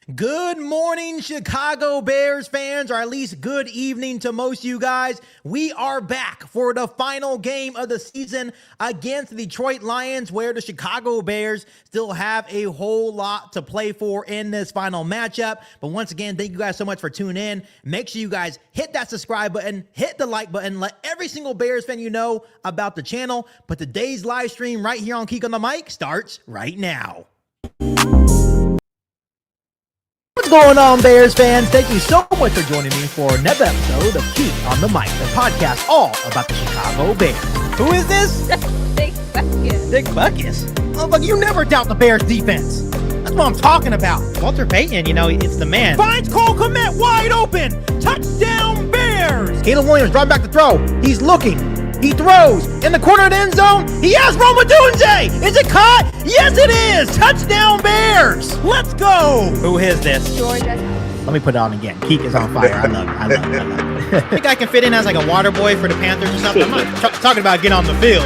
Good morning, Chicago Bears fans, or at least good evening to most of you guys. We are back for the final game of the season against the Detroit Lions, where the Chicago Bears still have a whole lot to play for in this final matchup. But once again, thank you guys so much for tuning in. Make sure you guys hit that subscribe button, hit the like button, let every single Bears fan you know about the channel. But today's live stream right here on KIEQ on the Mic starts right now. What's going on, Bears fans? Thank you so much for joining me for another episode of KIEQ on the Mic, the podcast all about the Chicago Bears. Who is this? Dick Buckus. Dick Buckus? Oh, but you never doubt the Bears defense. That's what I'm talking about. Walter Payton, it's the man. Finds Cole Kmet wide open. Touchdown, Bears! Caleb Williams driving back to throw. He's looking. He throws in the corner of the end zone. He has Roma Dunze. Is it caught? Yes, it is. Touchdown, Bears. Let's go. Who is this? Georgia. Let me put it on again. KIEQ is on fire. I love it. I think I can fit in as like a water boy for the Panthers or something. I'm not talking about getting on the field,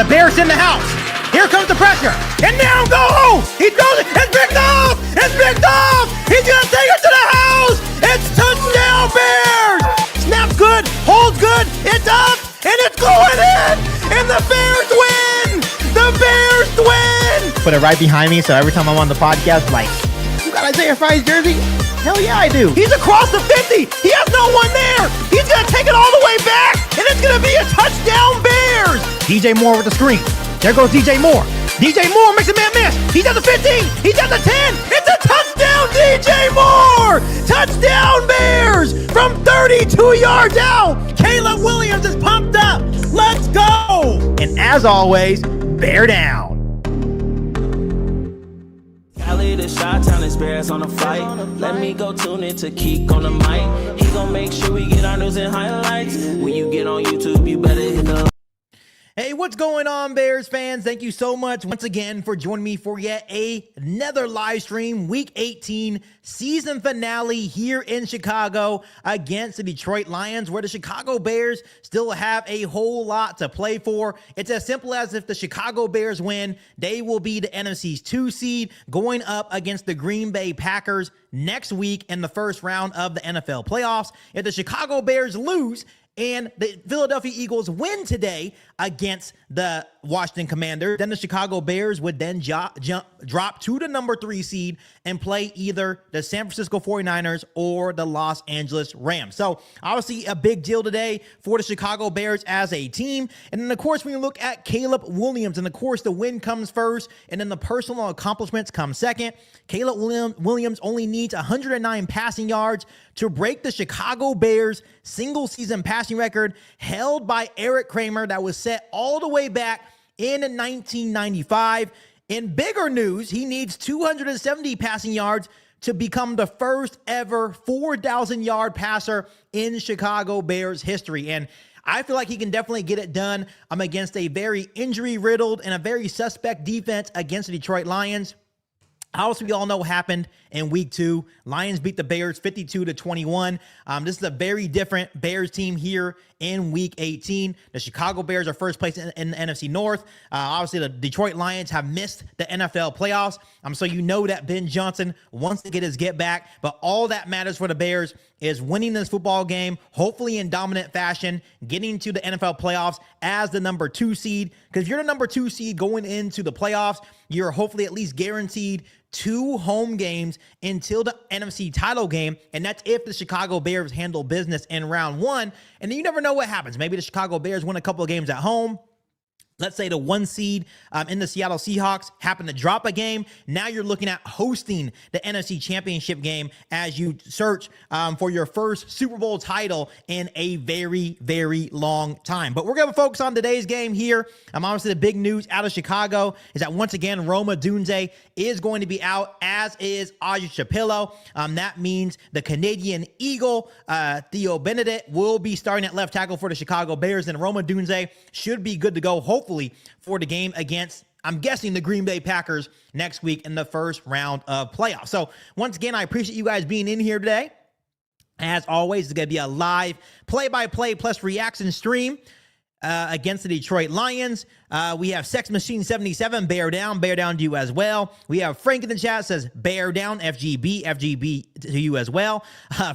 The Bears in the house. Here comes the pressure. And now go. He throws it. It's picked off. It's picked off. He's going to take it to the house. It's touchdown, Bears. Snap good. Holds good. It's up. And it's going in! And the Bears win! The Bears win! Put it right behind me, so every time I'm on the podcast, you got Isaiah Fry's jersey? Hell yeah, I do. He's across the 50! He has no one there! He's gonna take it all the way back! And it's gonna be a touchdown, Bears! DJ Moore with the screen. There goes DJ Moore. DJ Moore makes a man miss. He's at the 15. He's at the 10. It's a touchdown, DJ Moore! Touchdown, Bears! From 32 yards out. Caleb Williams is pumped up. Let's go! And as always, bear down. Cali, the Chi-Town is Bears on the flight. Let me go tune in to KIEQ on the mic. He gon' make sure we get our news and highlights. When you get on YouTube, you better hit the Hey, what's going on, Bears fans? Thank you so much once again for joining me for yet another live stream, Week 18 season finale here in Chicago against the Detroit Lions, where the Chicago Bears still have a whole lot to play for. It's as simple as if the Chicago Bears win, they will be the NFC's 2 seed going up against the Green Bay Packers next week in the first round of the NFL playoffs. If the Chicago Bears lose, and the Philadelphia Eagles win today against the Washington Commanders, then the Chicago Bears would then drop to the number 3 seed and play either the San Francisco 49ers or the Los Angeles Rams. So obviously a big deal today for the Chicago Bears as a team. And then of course, when you look at Caleb Williams, and of course the win comes first and then the personal accomplishments come second. Caleb Williams only needs 109 passing yards to break the Chicago Bears single season passing record held by Eric Kramer that was set all the way back in 1995. In bigger news, he needs 270 passing yards to become the first ever 4,000-yard passer in Chicago Bears history. And I feel like he can definitely get it done against a very injury-riddled and a very suspect defense against the Detroit Lions. Obviously, we all know what happened in Week 2. Lions beat the Bears 52-21. This is a very different Bears team here in Week 18. The Chicago Bears are first place in the NFC North. Obviously, the Detroit Lions have missed the NFL playoffs. So you know that Ben Johnson wants to get his get back. But all that matters for the Bears is winning this football game, hopefully in dominant fashion, getting to the NFL playoffs as the number 2 seed. Because if you're the number 2 seed going into the playoffs, you're hopefully at least guaranteed 2 home games until the NFC title game, and that's if the Chicago Bears handle business in round 1. And then you never know what happens. Maybe the Chicago Bears win a couple of games at home. Let's say the 1 seed in the Seattle Seahawks happen to drop a game. Now you're looking at hosting the NFC Championship game as you search for your first Super Bowl title in a very, very long time. But we're going to focus on today's game here. Obviously, the big news out of Chicago is that once again, Roma Dunze is going to be out, as is Audrey Shapiro. That means the Canadian Eagle, Theo Benedict, will be starting at left tackle for the Chicago Bears, and Roma Dunze should be good to go, hopefully, for the game against, I'm guessing, the Green Bay Packers next week in the first round of playoffs. So once again, I appreciate you guys being in here today. As always, it's going to be a live play-by-play plus reaction stream. against the Detroit Lions. We have Sex Machine 77, bear down to you as well. We have Frank in the chat says bear down, FGB to you as well.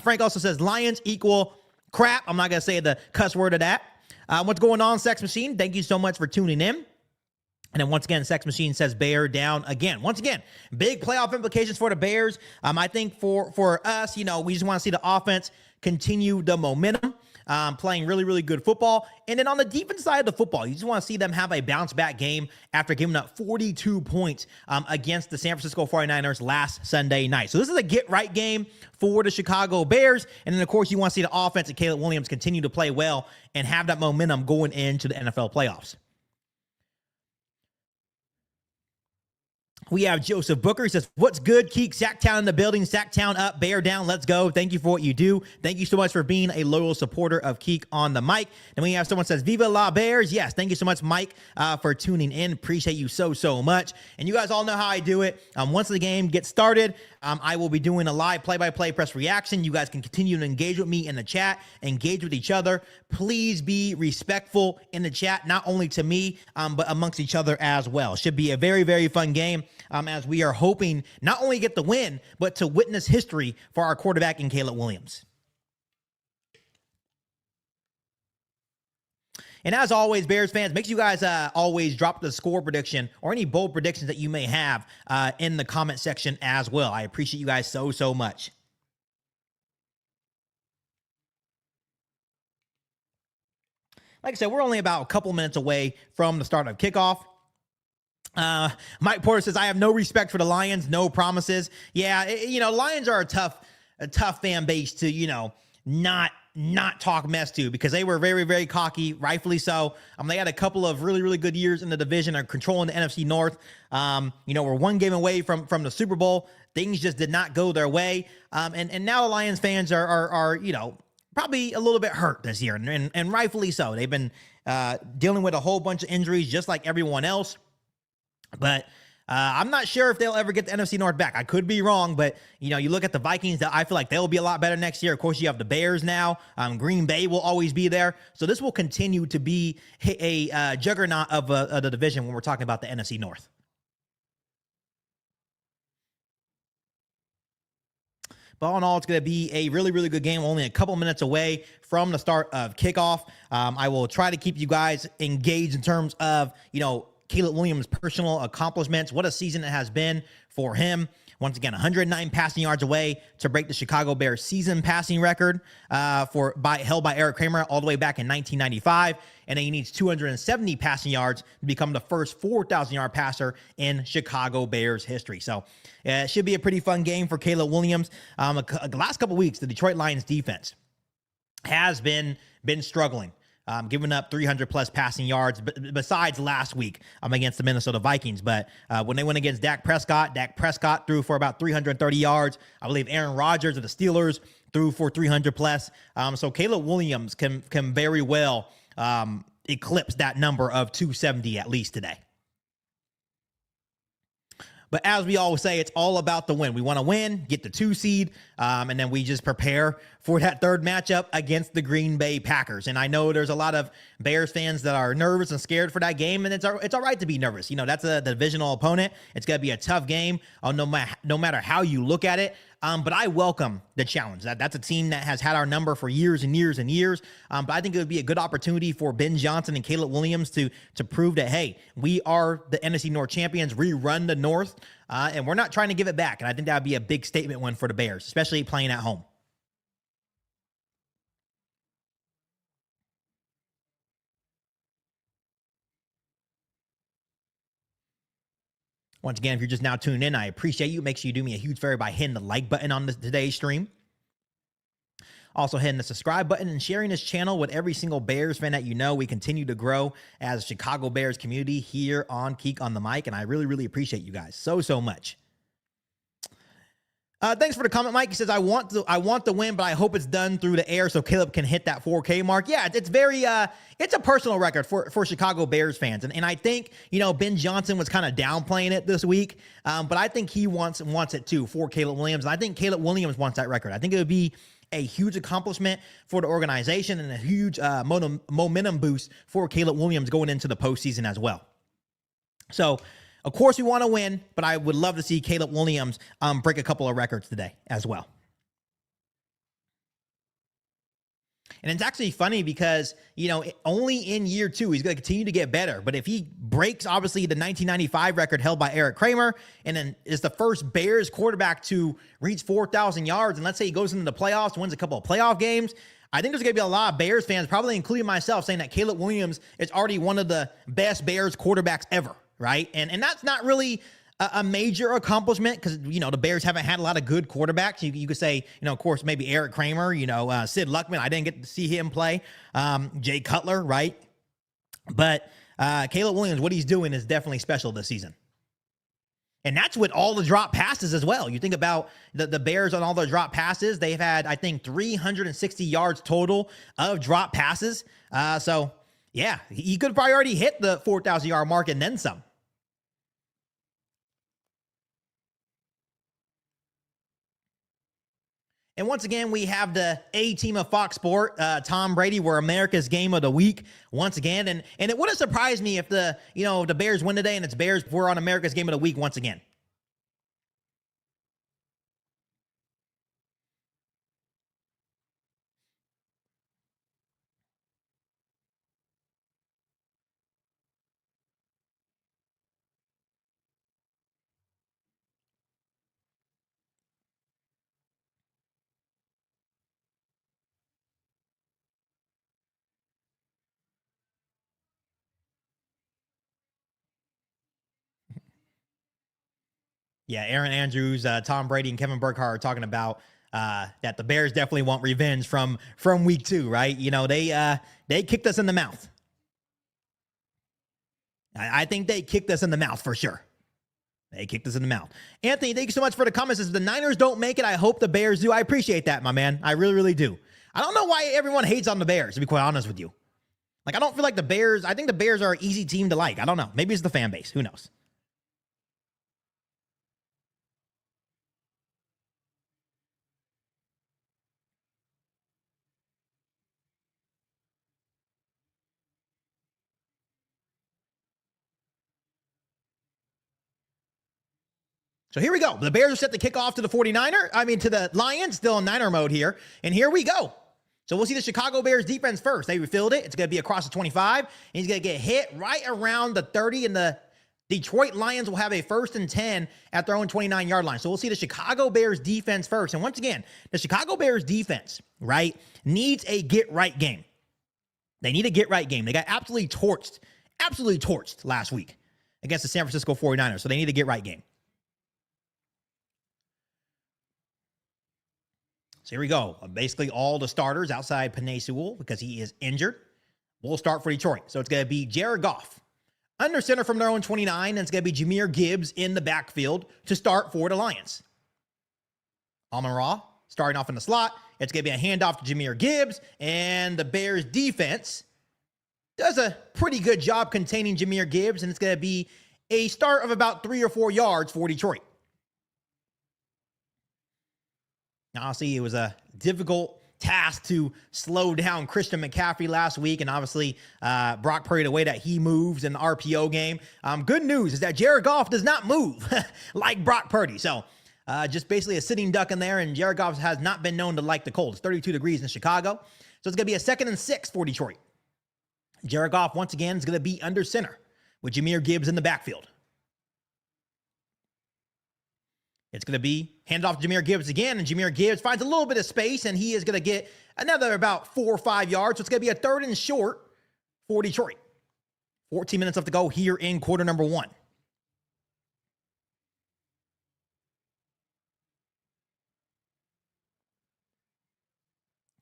Frank also says Lions equal crap. I'm not going to say the cuss word of that. What's going on, Sex Machine? Thank you so much for tuning in. And then once again, Sex Machine says bear down again. Once again, big playoff implications for the Bears. I think for us, we just want to see the offense continue the momentum, playing really, really good football. And then on the defense side of the football, you just want to see them have a bounce back game after giving up 42 points against the San Francisco 49ers last Sunday night. So this is a get right game for the Chicago Bears. And then of course, you want to see the offense and Caleb Williams continue to play well and have that momentum going into the NFL playoffs. We have Joseph Booker. He says, what's good, KIEQ? Sacktown in the building. Sacktown up, bear down. Let's go. Thank you for what you do. Thank you so much for being a loyal supporter of KIEQ on the mic. And we have someone says, Viva la Bears. Yes, thank you so much, Mike, for tuning in. Appreciate you so much. And you guys all know how I do it. Once the game gets started, I will be doing a live play-by-play press reaction. You guys can continue to engage with me in the chat, engage with each other. Please be respectful in the chat, not only to me, but amongst each other as well. Should be a very, very fun game. As we are hoping not only get the win, but to witness history for our quarterback in Caleb Williams. And as always, Bears fans, make sure you guys always drop the score prediction or any bold predictions that you may have in the comment section as well. I appreciate you guys so much. Like I said, we're only about a couple minutes away from the start of kickoff. Mike Porter says, I have no respect for the Lions, no promises. Yeah, Lions are a tough fan base to, not talk mess to, because they were very, very cocky, rightfully so. They had a couple of really, really good years in the division, are controlling the NFC North. We're one game away from the Super Bowl. Things just did not go their way. And now the Lions fans are probably a little bit hurt this year, and rightfully so. They've been dealing with a whole bunch of injuries just like everyone else. But I'm not sure if they'll ever get the NFC North back. I could be wrong, but, you look at the Vikings, I feel like they'll be a lot better next year. Of course, you have the Bears now. Green Bay will always be there. So this will continue to be a juggernaut of the division when we're talking about the NFC North. But all in all, it's going to be a really, really good game. Only a couple minutes away from the start of kickoff. I will try to keep you guys engaged in terms of, Caleb Williams' personal accomplishments. What a season it has been for him. Once again, 109 passing yards away to break the Chicago Bears season passing record held by Eric Kramer all the way back in 1995. And then he needs 270 passing yards to become the first 4,000-yard passer in Chicago Bears history. So it should be a pretty fun game for Caleb Williams. The last couple weeks, the Detroit Lions defense has been struggling. Giving up 300-plus passing yards, besides last week against the Minnesota Vikings. But when they went against Dak Prescott threw for about 330 yards. I believe Aaron Rodgers of the Steelers threw for 300-plus. So Caleb Williams can very well eclipse that number of 270 at least today. But as we always say, it's all about the win. We want to win, get the 2 seed, and then we just prepare for that third matchup against the Green Bay Packers. And I know there's a lot of Bears fans that are nervous and scared for that game, and it's all right to be nervous. That's a divisional opponent. It's going to be a tough game, no matter how you look at it. But I welcome the challenge. That's a team that has had our number for years and years and years. But I think it would be a good opportunity for Ben Johnson and Caleb Williams to prove that, hey, we are the NFC North champions. We run the North, and we're not trying to give it back. And I think that would be a big statement win for the Bears, especially playing at home. Once again, if you're just now tuning in, I appreciate you. Make sure you do me a huge favor by hitting the like button on today's stream. Also hitting the subscribe button and sharing this channel with every single Bears fan that you know. We continue to grow as a Chicago Bears community here on KIEQ on the mic, and I really, really appreciate you guys so much. Thanks for the comment, Mike. He says, I want the win, but I hope it's done through the air so Caleb can hit that 4K mark. Yeah, it's very, it's a personal record for Chicago Bears fans. And I think, Ben Johnson was kind of downplaying it this week. But I think he wants it too for Caleb Williams. And I think Caleb Williams wants that record. I think it would be a huge accomplishment for the organization and a huge momentum boost for Caleb Williams going into the postseason as well. So, of course, we want to win, but I would love to see Caleb Williams break a couple of records today as well. And it's actually funny because, you know, only in year 2, he's going to continue to get better. But if he breaks, obviously, the 1995 record held by Eric Kramer, and then is the first Bears quarterback to reach 4,000 yards, and let's say he goes into the playoffs, wins a couple of playoff games, I think there's going to be a lot of Bears fans, probably including myself, saying that Caleb Williams is already one of the best Bears quarterbacks ever, right? And that's not really a major accomplishment because, you know, the Bears haven't had a lot of good quarterbacks. You could say, you know, of course, maybe Eric Kramer, you know, Sid Luckman. I didn't get to see him play. Jay Cutler, right? But Caleb Williams, what he's doing is definitely special this season. And that's with all the drop passes as well. You think about the Bears on all the drop passes. They've had, I think, 360 yards total of drop passes. So, yeah, he could have probably already hit the 4,000-yard mark and then some. And once again, we have the A team of Fox Sport, Tom Brady, were America's game of the week once again. And it wouldn't surprise me if the Bears win today and it's Bears were on America's game of the week once again. Yeah, Aaron Andrews, Tom Brady, and Kevin Burkhardt are talking about that the Bears definitely want revenge from week 2, right? You know, they kicked us in the mouth. I think they kicked us in the mouth for sure. They kicked us in the mouth. Anthony, thank you so much for the comments. If the Niners don't make it, I hope the Bears do. I appreciate that, my man. I really, really do. I don't know why everyone hates on the Bears, to be quite honest with you. Like, I don't feel like the Bears, I think the Bears are an easy team to like. I don't know. Maybe it's the fan base. Who knows? So here we go. The Bears are set to kick off to the to the Lions, still in Niner mode here. And here we go. So we'll see the Chicago Bears defense first. They refilled it. It's going to be across the 25. And he's going to get hit right around the 30. And the Detroit Lions will have a 1st and 10 at their own 29-yard line. So we'll see the Chicago Bears defense first. And once again, the Chicago Bears defense, right, needs a get-right game. They need a get-right game. They got absolutely torched last week against the San Francisco 49ers. So they need a get-right game. So here we go. Basically all the starters outside Penei Sewell because he is injured will start for Detroit. So it's going to be Jared Goff under center from their own 29, and it's going to be Jahmyr Gibbs in the backfield to start for the Lions. Amon-Ra starting off in the slot. It's going to be a handoff to Jahmyr Gibbs, and the Bears defense does a pretty good job containing Jahmyr Gibbs, and it's going to be a start of about 3 or 4 yards for Detroit. Honestly, it was a difficult task to slow down Christian McCaffrey last week, and obviously Brock Purdy, the way that he moves in the RPO game. Good news is that Jared Goff does not move like Brock Purdy. So just basically a sitting duck in there, and Jared Goff has not been known to like the cold. It's 32 degrees in Chicago. So it's going to be a 2nd and 6 for Detroit. Jared Goff, once again, is going to be under center with Jahmyr Gibbs in the backfield. It's going to be handed off to Jahmyr Gibbs again, and Jahmyr Gibbs finds a little bit of space, and he is going to get another about 4 or 5 yards. So it's going to be a 3rd and short for Detroit. 14 minutes left to go here in quarter number 1.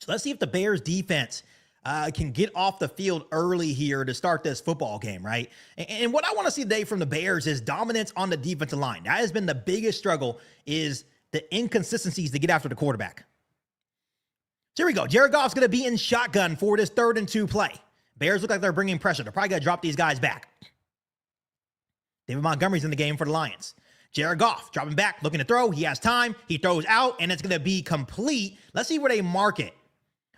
So let's see if the Bears defense can get off the field early here to start this football game, right? And what I want to see today from the Bears is dominance on the defensive line. That has been the biggest struggle, is the inconsistencies to get after the quarterback. So here we go. Jared Goff's going to be in shotgun for this 3rd and 2 play. Bears look like they're bringing pressure. They're probably going to drop these guys back. David Montgomery's in the game for the Lions. Jared Goff dropping back, looking to throw. He has time. He throws out, and it's going to be complete. Let's see where they mark it.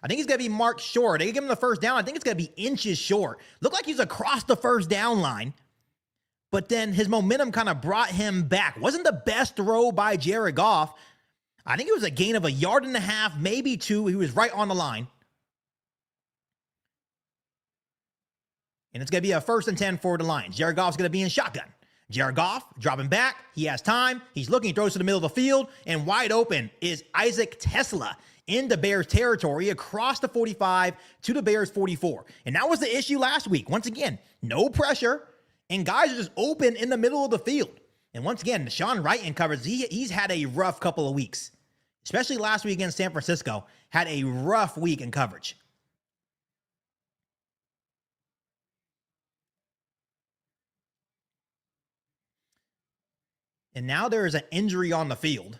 I think he's going to be marked short. They give him the first down. I think it's going to be inches short. Looked like he's across the first down line, but then his momentum kind of brought him back. Wasn't the best throw by Jared Goff. I think it was a gain of 1.5 yards, maybe 2. He was right on the line. And it's going to be a 1st and 10 for the Lions. Jared Goff's going to be in shotgun. Jared Goff dropping back. He has time. He's looking, he throws to the middle of the field, and wide open is Isaac Tesla in the Bears territory across the 45 to the Bears 44. And that was the issue last week. Once again, no pressure, and guys are just open in the middle of the field. And once again, Deshaun Wright in coverage, he's had a rough couple of weeks, especially last week against San Francisco, had a rough week in coverage. And now there is an injury on the field,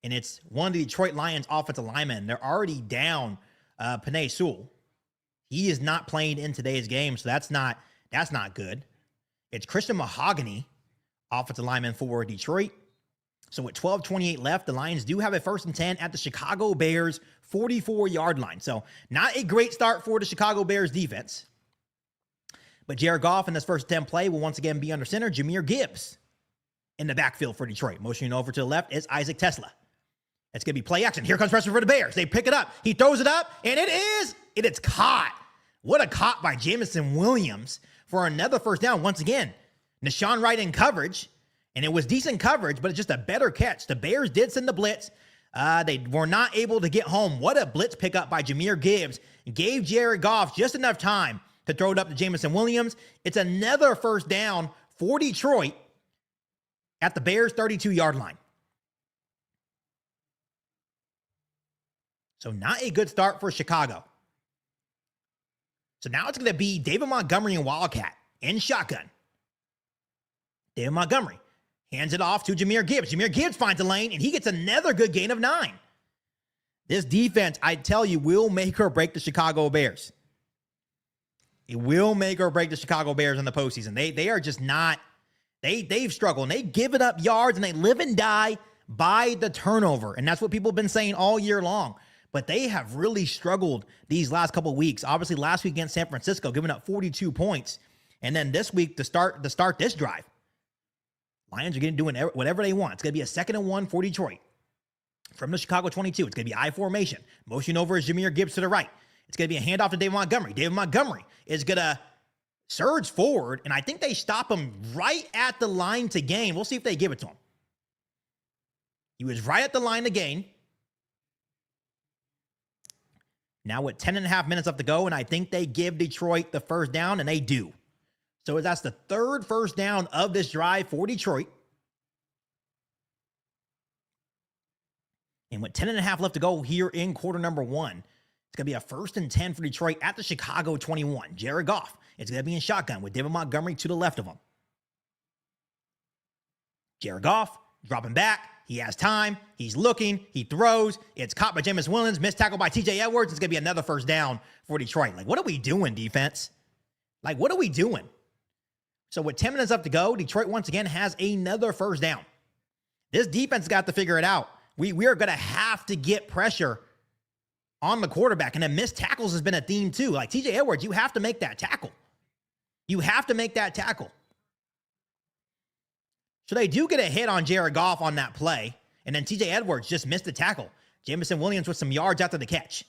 and it's one of the Detroit Lions offensive linemen. They're already down Penei Sewell. He is not playing in today's game, so that's not good. It's Christian Mahogany, offensive lineman for Detroit. So with 12:28 left, the Lions do have a 1st and 10 at the Chicago Bears 44-yard line. So not a great start for the Chicago Bears defense. But Jared Goff in this 1st and 10 play will once again be under center. Jahmyr Gibbs in the backfield for Detroit. Motioning over to the left is Isaac Tesla. It's going to be play action. Here comes pressure for the Bears. They pick it up. He throws it up, and it's caught. What a caught by Jameson Williams for another 1st down. Once again, Deshaun Wright in coverage, and it was decent coverage, but it's just a better catch. The Bears did send the blitz. They were not able to get home. What a blitz pickup by Jahmyr Gibbs. Gave Jared Goff just enough time to throw it up to Jameson Williams. It's another 1st down for Detroit at the Bears 32-yard line. So not a good start for Chicago. So now it's going to be David Montgomery and Wildcat in shotgun. David Montgomery hands it off to Jahmyr Gibbs. Jahmyr Gibbs finds a lane, and he gets another good gain of 9. This defense, I tell you, will make or break the Chicago Bears. It will make or break the Chicago Bears in the postseason. They are just not... They've struggled, and they've given up yards, and they live and die by the turnover. And that's what people have been saying all year long. But they have really struggled these last couple of weeks. Obviously, last week against San Francisco, giving up 42 points. And then this week to start this drive, Lions are going to do whatever they want. It's going to be a 2nd and 1 for Detroit. From the Chicago 22, it's going to be I formation. Motion over is Jahmyr Gibbs to the right. It's going to be a handoff to David Montgomery. David Montgomery is going to surge forward, and I think they stop him right at the line to gain. We'll see if they give it to him. He was right at the line to gain. Now with 10.5 minutes left to go, and I think they give Detroit the 1st down, and they do. So that's the 3rd 1st down of this drive for Detroit. And with 10.5 left to go here in quarter number 1, it's going to be a 1st and 10 for Detroit at the Chicago 21. Jared Goff is going to be in shotgun with David Montgomery to the left of him. Jared Goff dropping back. He has time. He's looking. He throws. It's caught by Jameson Williams. Missed tackle by TJ Edwards. It's going to be another 1st down for Detroit. Like, what are we doing, defense? Like, what are we doing? So with 10 minutes left to go, Detroit once again has another 1st down. This defense got to figure it out. We are going to have to get pressure on the quarterback. And then missed tackles has been a theme too. Like TJ Edwards, you have to make that tackle. You have to make that tackle. So they do get a hit on Jared Goff on that play. And then TJ Edwards just missed the tackle. Jameson Williams with some yards after the catch.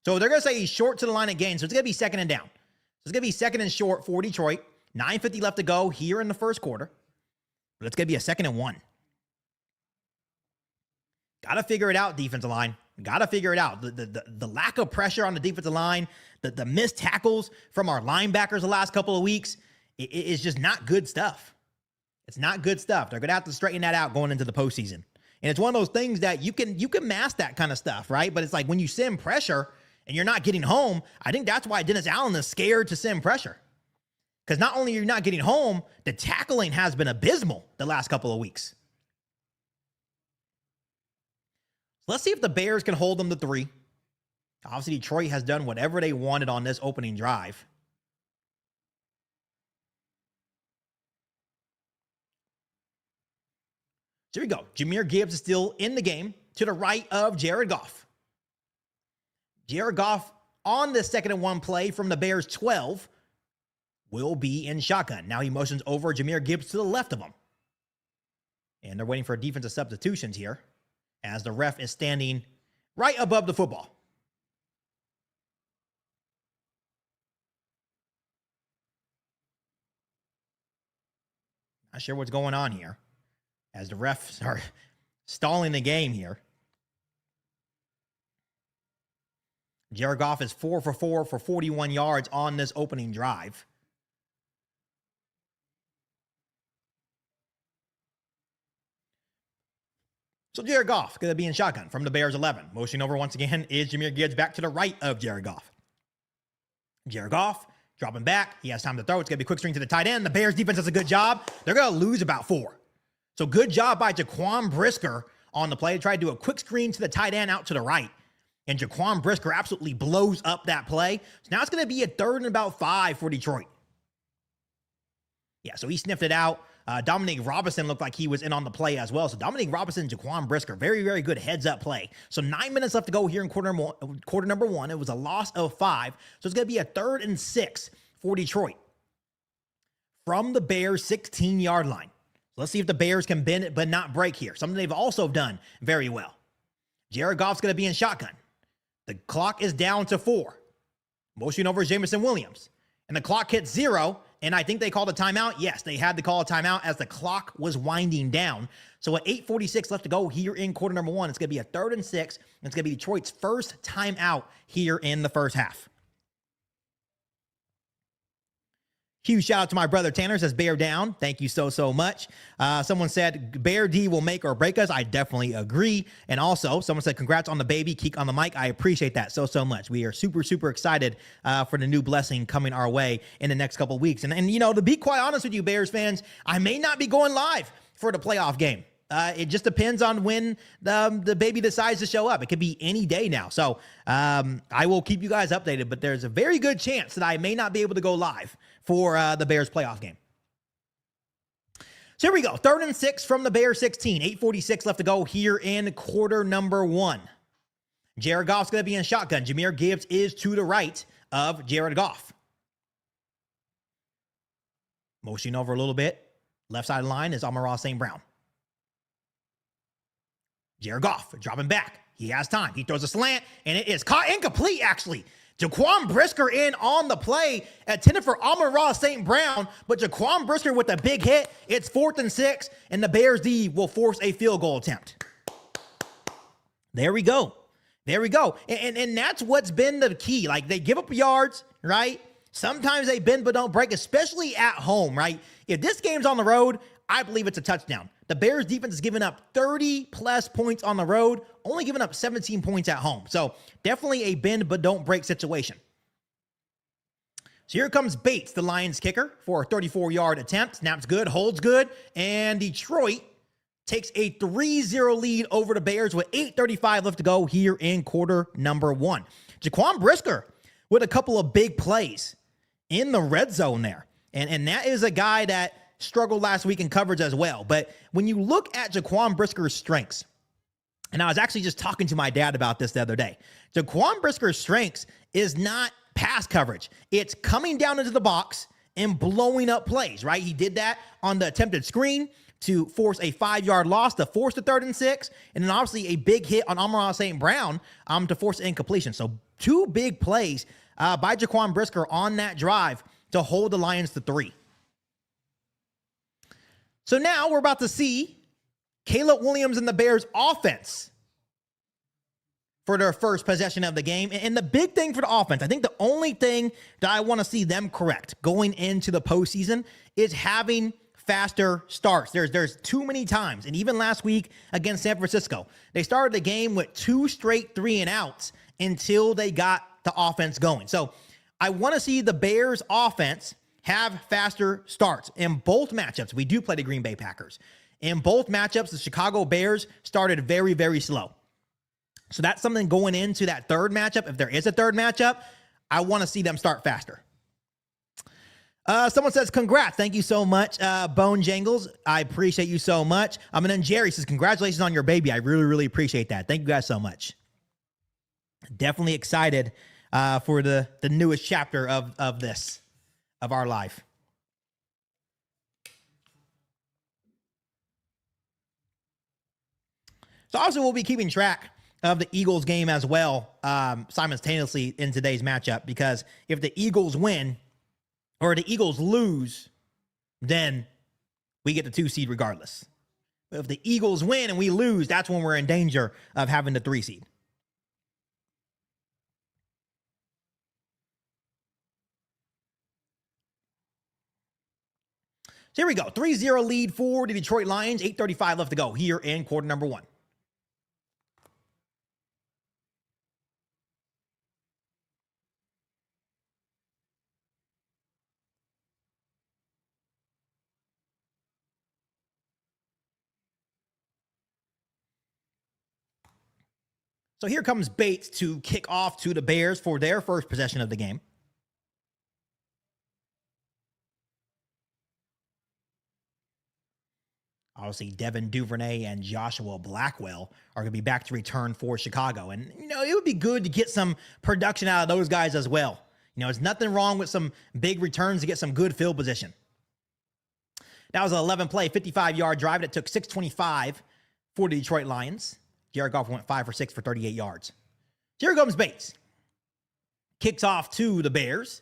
So they're going to say he's short to the line of gain. So it's going to be 2nd and down. So it's going to be 2nd and short for Detroit. 9:50 left to go here in the 1st quarter. But it's going to be a 2nd and 1. Got to figure it out, defensive line. Got to figure it out. The lack of pressure on the defensive line, the missed tackles from our linebackers the last couple of weeks, it is just not good stuff. It's not good stuff. They're going to have to straighten that out going into the postseason. And it's one of those things that you can mask that kind of stuff, right? But it's like when you send pressure and you're not getting home, I think that's why Dennis Allen is scared to send pressure. Because not only are you not getting home, the tackling has been abysmal the last couple of weeks. Let's see if the Bears can hold them to 3. Obviously, Detroit has done whatever they wanted on this opening drive. here we go. Jahmyr Gibbs is still in the game to the right of Jared Goff. Jared Goff on the 2nd and 1 play from the Bears 12 will be in shotgun. Now he motions over Jahmyr Gibbs to the left of him. And they're waiting for defensive substitutions here as the ref is standing right above the football. Not sure what's going on here as the refs are stalling the game here. Jared Goff is 4 for 4 for 41 yards on this opening drive. So Jared Goff going to be in shotgun from the Bears 11. Motioning over once again is Jahmyr Gibbs back to the right of Jared Goff. Jared Goff dropping back. He has time to throw. It's going to be a quick string to the tight end. The Bears defense does a good job. They're going to lose about 4. So good job by Jaquan Brisker on the play to try to do a quick screen to the tight end out to the right. And Jaquan Brisker absolutely blows up that play. So now it's going to be a 3rd and about 5 for Detroit. Yeah, so he sniffed it out. Dominique Robinson looked like he was in on the play as well. So Dominique Robinson, Jaquan Brisker, very, very good heads-up play. So 9 minutes left to go here in quarter number 1. It was a loss of 5. So it's going to be a 3rd and 6 for Detroit from the Bears' 16-yard line. So let's see if the Bears can bend it but not break here. Something they've also done very well. Jared Goff's going to be in shotgun. The clock is down to 4. Motion over Jameson Williams. And the clock hits 0. And I think they called a timeout. Yes, they had to call a timeout as the clock was winding down. So at 8:46 left to go here in quarter number 1, it's going to be a 3rd and 6. And it's going to be Detroit's first timeout here in the first half. Huge shout out to my brother Tanner, says Bear down. Thank you so much. Someone said Bear D will make or break us. I definitely agree. And also someone said congrats on the baby. KIEQ on the mic. I appreciate that so much. We are super excited for the new blessing coming our way in the next couple of weeks. And you know, to be quite honest with you Bears fans, I may not be going live for the playoff game. It just depends on when the baby decides to show up. It could be any day now. So I will keep you guys updated, but there's a very good chance that I may not be able to go live for the Bears playoff game. So here we go. 3rd and 6 from the Bears 16. 8:46 left to go here in quarter number 1. Jared Goff's going to be in shotgun. Jahmyr Gibbs is to the right of Jared Goff. Motioning over a little bit. Left side of the line is Amon-Ra St. Brown. Jared Goff dropping back. He has time. He throws a slant, and it is caught incomplete, actually. Jaquan Brisker in on the play, intended for Amon-Ra St. Brown, but Jaquan Brisker with a big hit. It's 4th and 6, and the Bears D will force a field goal attempt. There we go. There we go. And that's what's been the key. Like, they give up yards, right? Sometimes they bend but don't break, especially at home, right? If this game's on the road, I believe it's a touchdown. The Bears defense has given up 30-plus points on the road, only giving up 17 points at home. So definitely a bend but don't break situation. So here comes Bates, the Lions kicker, for a 34-yard attempt. Snaps good, holds good, and Detroit takes a 3-0 lead over the Bears with 8:35 left to go here in quarter number 1. Jaquan Brisker with a couple of big plays in the red zone there. And that is a guy that struggled last week in coverage as well. But when you look at Jaquan Brisker's strengths, and I was actually just talking to my dad about this the other day, Jaquan Brisker's strengths is not pass coverage. It's coming down into the box and blowing up plays, right? He did that on the attempted screen to force a 5-yard loss to force the 3rd and 6, and then obviously a big hit on Amon-Ra St. Brown to force an incompletion. So 2 big plays by Jaquan Brisker on that drive to hold the Lions to 3. So now we're about to see Caleb Williams and the Bears offense for their first possession of the game. And the big thing for the offense, I think the only thing that I want to see them correct going into the postseason is having faster starts. There's too many times, and even last week against San Francisco, they started the game with 2 straight 3-and-outs until they got the offense going. So I want to see the Bears offense have faster starts in both matchups. We do play the Green Bay Packers. In both matchups, the Chicago Bears started very, very slow. So that's something going into that 3rd matchup. If there is a 3rd matchup, I want to see them start faster. Someone says, congrats. Thank you so much, Bone Jangles. I appreciate you so much. And then Jerry says, congratulations on your baby. I really, really appreciate that. Thank you guys so much. Definitely excited for the newest chapter of our life. So also we'll be keeping track of the Eagles game as well, simultaneously in today's matchup, because if the Eagles win or the Eagles lose, then we get the 2 seed regardless. But if the Eagles win and we lose, that's when we're in danger of having the 3 seed. So here we go. 3-0 lead for the Detroit Lions. 8:35 left to go here in quarter number 1. So here comes Bates to kick off to the Bears for their first possession of the game. Obviously, Devin Duvernay and Joshua Blackwell are going to be back to return for Chicago. And, it would be good to get some production out of those guys as well. There's nothing wrong with some big returns to get some good field position. That was an 11-play, 55-yard drive that took 6:25 for the Detroit Lions. Jared Goff went 5 for 6 for 38 yards. Here comes Bates. Kicks off to the Bears,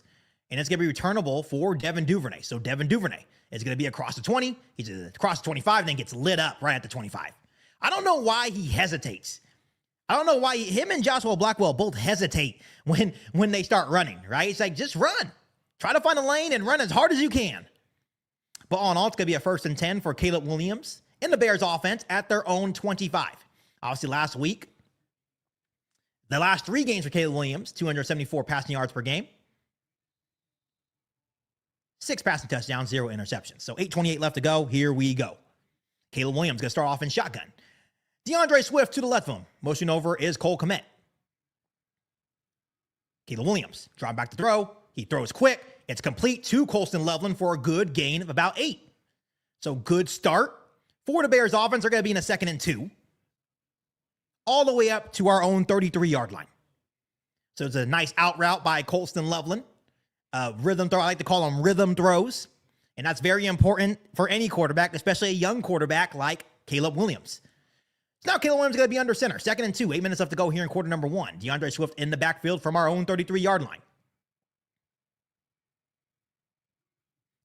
and it's going to be returnable for Devin Duvernay. So Devin Duvernay is going to be across the 20. He's across the 25, and then gets lit up right at the 25. I don't know why he hesitates. I don't know why him and Joshua Blackwell both hesitate when they start running, right? It's like, just run. Try to find a lane and run as hard as you can. But all in all, it's going to be a 1st and 10 for Caleb Williams in the Bears offense at their own 25. Obviously, last week, the last 3 games for Caleb Williams, 274 passing yards per game, 6 passing touchdowns, 0 interceptions. So 8:28 left to go. Here we go. Caleb Williams going to start off in shotgun. DeAndre Swift to the left of him. Motion over is Cole Kmet. Caleb Williams, drop back to throw. He throws quick. It's complete to Colston Loveland for a good gain of about 8. So good start for the Bears offense. They're going to be in a 2nd and 2. All the way up to our own 33-yard line. So it's a nice out route by Colston Loveland. Rhythm throw. I like to call them rhythm throws. And that's very important for any quarterback, especially a young quarterback like Caleb Williams. So now Caleb Williams is going to be under center. 2nd and 2. 8 minutes left to go here in quarter number 1. DeAndre Swift in the backfield from our own 33-yard line.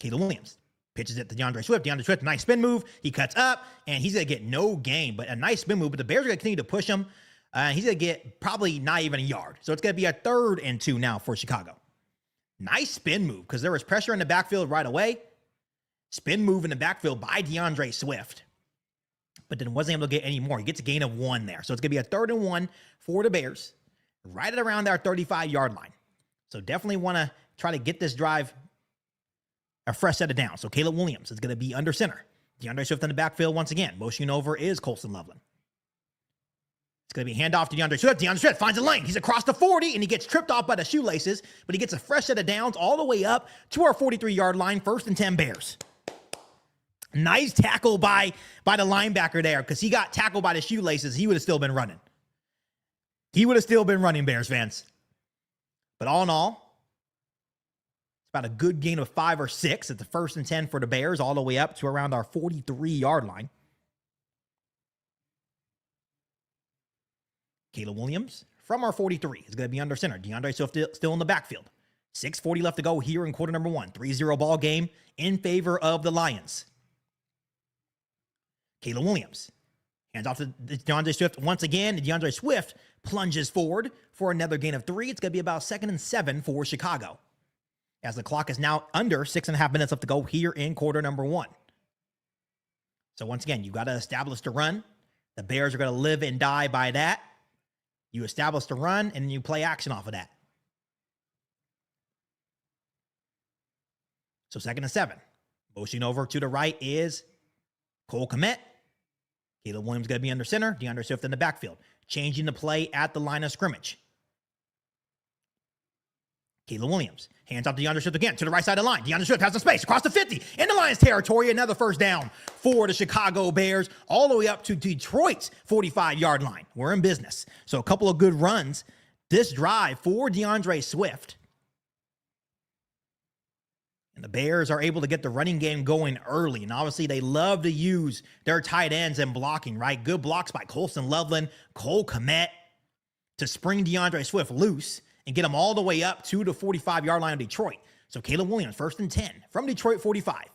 Caleb Williams pitches it to DeAndre Swift. DeAndre Swift, nice spin move. He cuts up, and he's going to get no gain, but a nice spin move. But the Bears are going to continue to push him. He's going to get probably not even a yard. So it's going to be a 3rd and 2 now for Chicago. Nice spin move because there was pressure in the backfield right away. Spin move in the backfield by DeAndre Swift. But then wasn't able to get any more. He gets a gain of 1 there. So it's going to be a 3rd and 1 for the Bears right at around our 35-yard line. So definitely want to try to get this drive a fresh set of downs. So Caleb Williams is going to be under center. DeAndre Swift in the backfield once again. Motioning over is Colston Loveland. It's going to be handoff to DeAndre Swift. DeAndre Swift finds a lane. He's across the 40, and he gets tripped off by the shoelaces, but he gets a fresh set of downs all the way up to our 43-yard line. 1st and 10 Bears. Nice tackle by the linebacker there, because he got tackled by the shoelaces. He would have still been running. Bears fans. But all in all, about a good gain of 5 or 6 at the 1st and 10 for the Bears, all the way up to around our 43-yard line. Caleb Williams from our 43 is going to be under center. DeAndre Swift still in the backfield. 6:40 left to go here in quarter number 1. 3-0 ball game in favor of the Lions. Caleb Williams hands off to DeAndre Swift once again. And DeAndre Swift plunges forward for another gain of 3. It's going to be about 2nd and 7 for Chicago, as the clock is now under 6.5 minutes left to go here in quarter number 1. So once again, you've got to establish the run. The Bears are going to live and die by that. You establish the run, and then you play action off of that. So 2nd and 7. Motion over to the right is Cole Kmet. Caleb Williams going to be under center. DeAndre Swift in the backfield. Changing the play at the line of scrimmage. Caleb Williams hands off to DeAndre Swift again to the right side of the line. DeAndre Swift has some space across the 50 in the Lions territory. Another first down for the Chicago Bears, all the way up to Detroit's 45-yard line. We're in business. So a couple of good runs this drive for DeAndre Swift. And the Bears are able to get the running game going early. And obviously they love to use their tight ends and blocking, right? Good blocks by Colston Loveland, Cole Kmet to spring DeAndre Swift loose and get him all the way up to the 45-yard line of Detroit. So Caleb Williams, 1st and 10 from Detroit 45.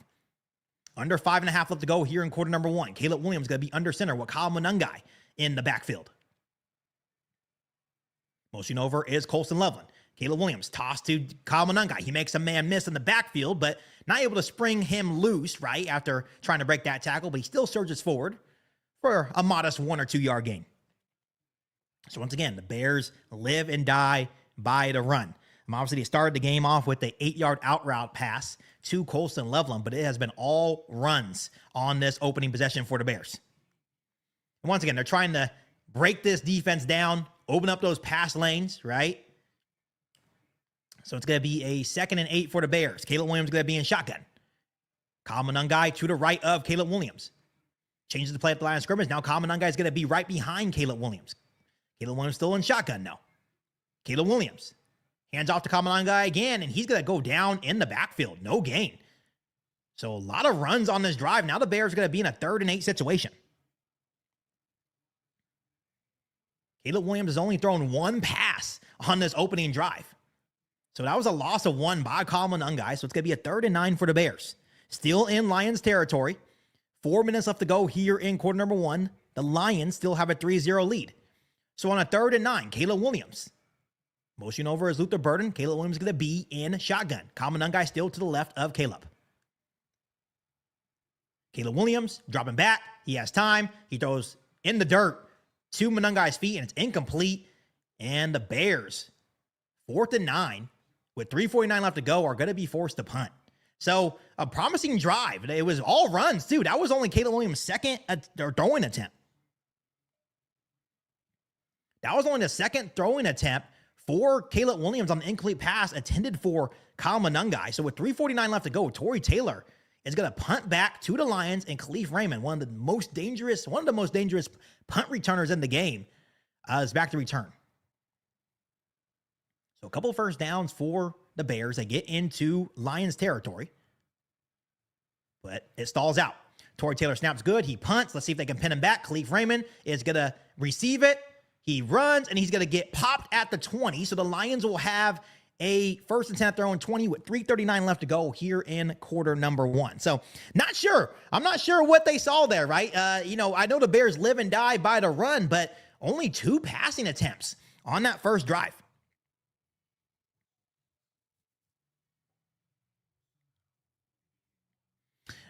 Under 5.5 left to go here in quarter number 1. Caleb Williams going to be under center with Kyle Monangai in the backfield. Motion over is Colston Loveland. Caleb Williams tossed to Kyle Monangai. He makes a man miss in the backfield, but not able to spring him loose, right, after trying to break that tackle, but he still surges forward for a modest 1 or 2 yard gain. So once again, the Bears live and die by the run. Obviously, they started the game off with the 8-yard out route pass to Colston Loveland, but it has been all runs on this opening possession for the Bears. And once again, they're trying to break this defense down, open up those pass lanes, right? So it's going to be a 2nd and 8 for the Bears. Caleb Williams going to be in shotgun. Kyle Monangai to the right of Caleb Williams. Changes the play at the line of scrimmage. Now Kyle Monangai is going to be right behind Caleb Williams. Caleb Williams still in shotgun now. Caleb Williams hands off to Kyle Monangai again, and he's going to go down in the backfield. No gain. So a lot of runs on this drive. Now the Bears are going to be in a 3rd and 8 situation. Caleb Williams has only thrown 1 pass on this opening drive. So that was a loss of 1 by Kyle Monangai. So it's going to be a 3rd and 9 for the Bears. Still in Lions territory. 4 minutes left to go here in quarter number 1. The Lions still have a 3-0 lead. So on a 3rd and 9, Caleb Williams. Motion over is Luther Burden. Caleb Williams is going to be in shotgun. Kyle Monangai still to the left of Caleb. Caleb Williams dropping back. He has time. He throws in the dirt to Monangai's feet, and it's incomplete. And the Bears, 4th and 9, with 3:49 left to go, are going to be forced to punt. So a promising drive. It was all runs, too. That was only Caleb Williams' second throwing attempt. That was only the second throwing attempt for Caleb Williams on the incomplete pass intended for Kyle Monangai. So with 3:49 left to go, Torrey Taylor is going to punt back to the Lions, and Khalif Raymond, one of the most dangerous punt returners in the game, is back to return. So a couple of first downs for the Bears. They get into Lions territory, but it stalls out. Torrey Taylor snaps good. He punts. Let's see if they can pin him back. Khalif Raymond is going to receive it. He runs, and he's going to get popped at the 20. So the Lions will have a 1st and 10 throw and 20 with 3:39 left to go here in quarter number 1. So not sure. I'm not sure what they saw there, right? I know the Bears live and die by the run, but only 2 passing attempts on that first drive.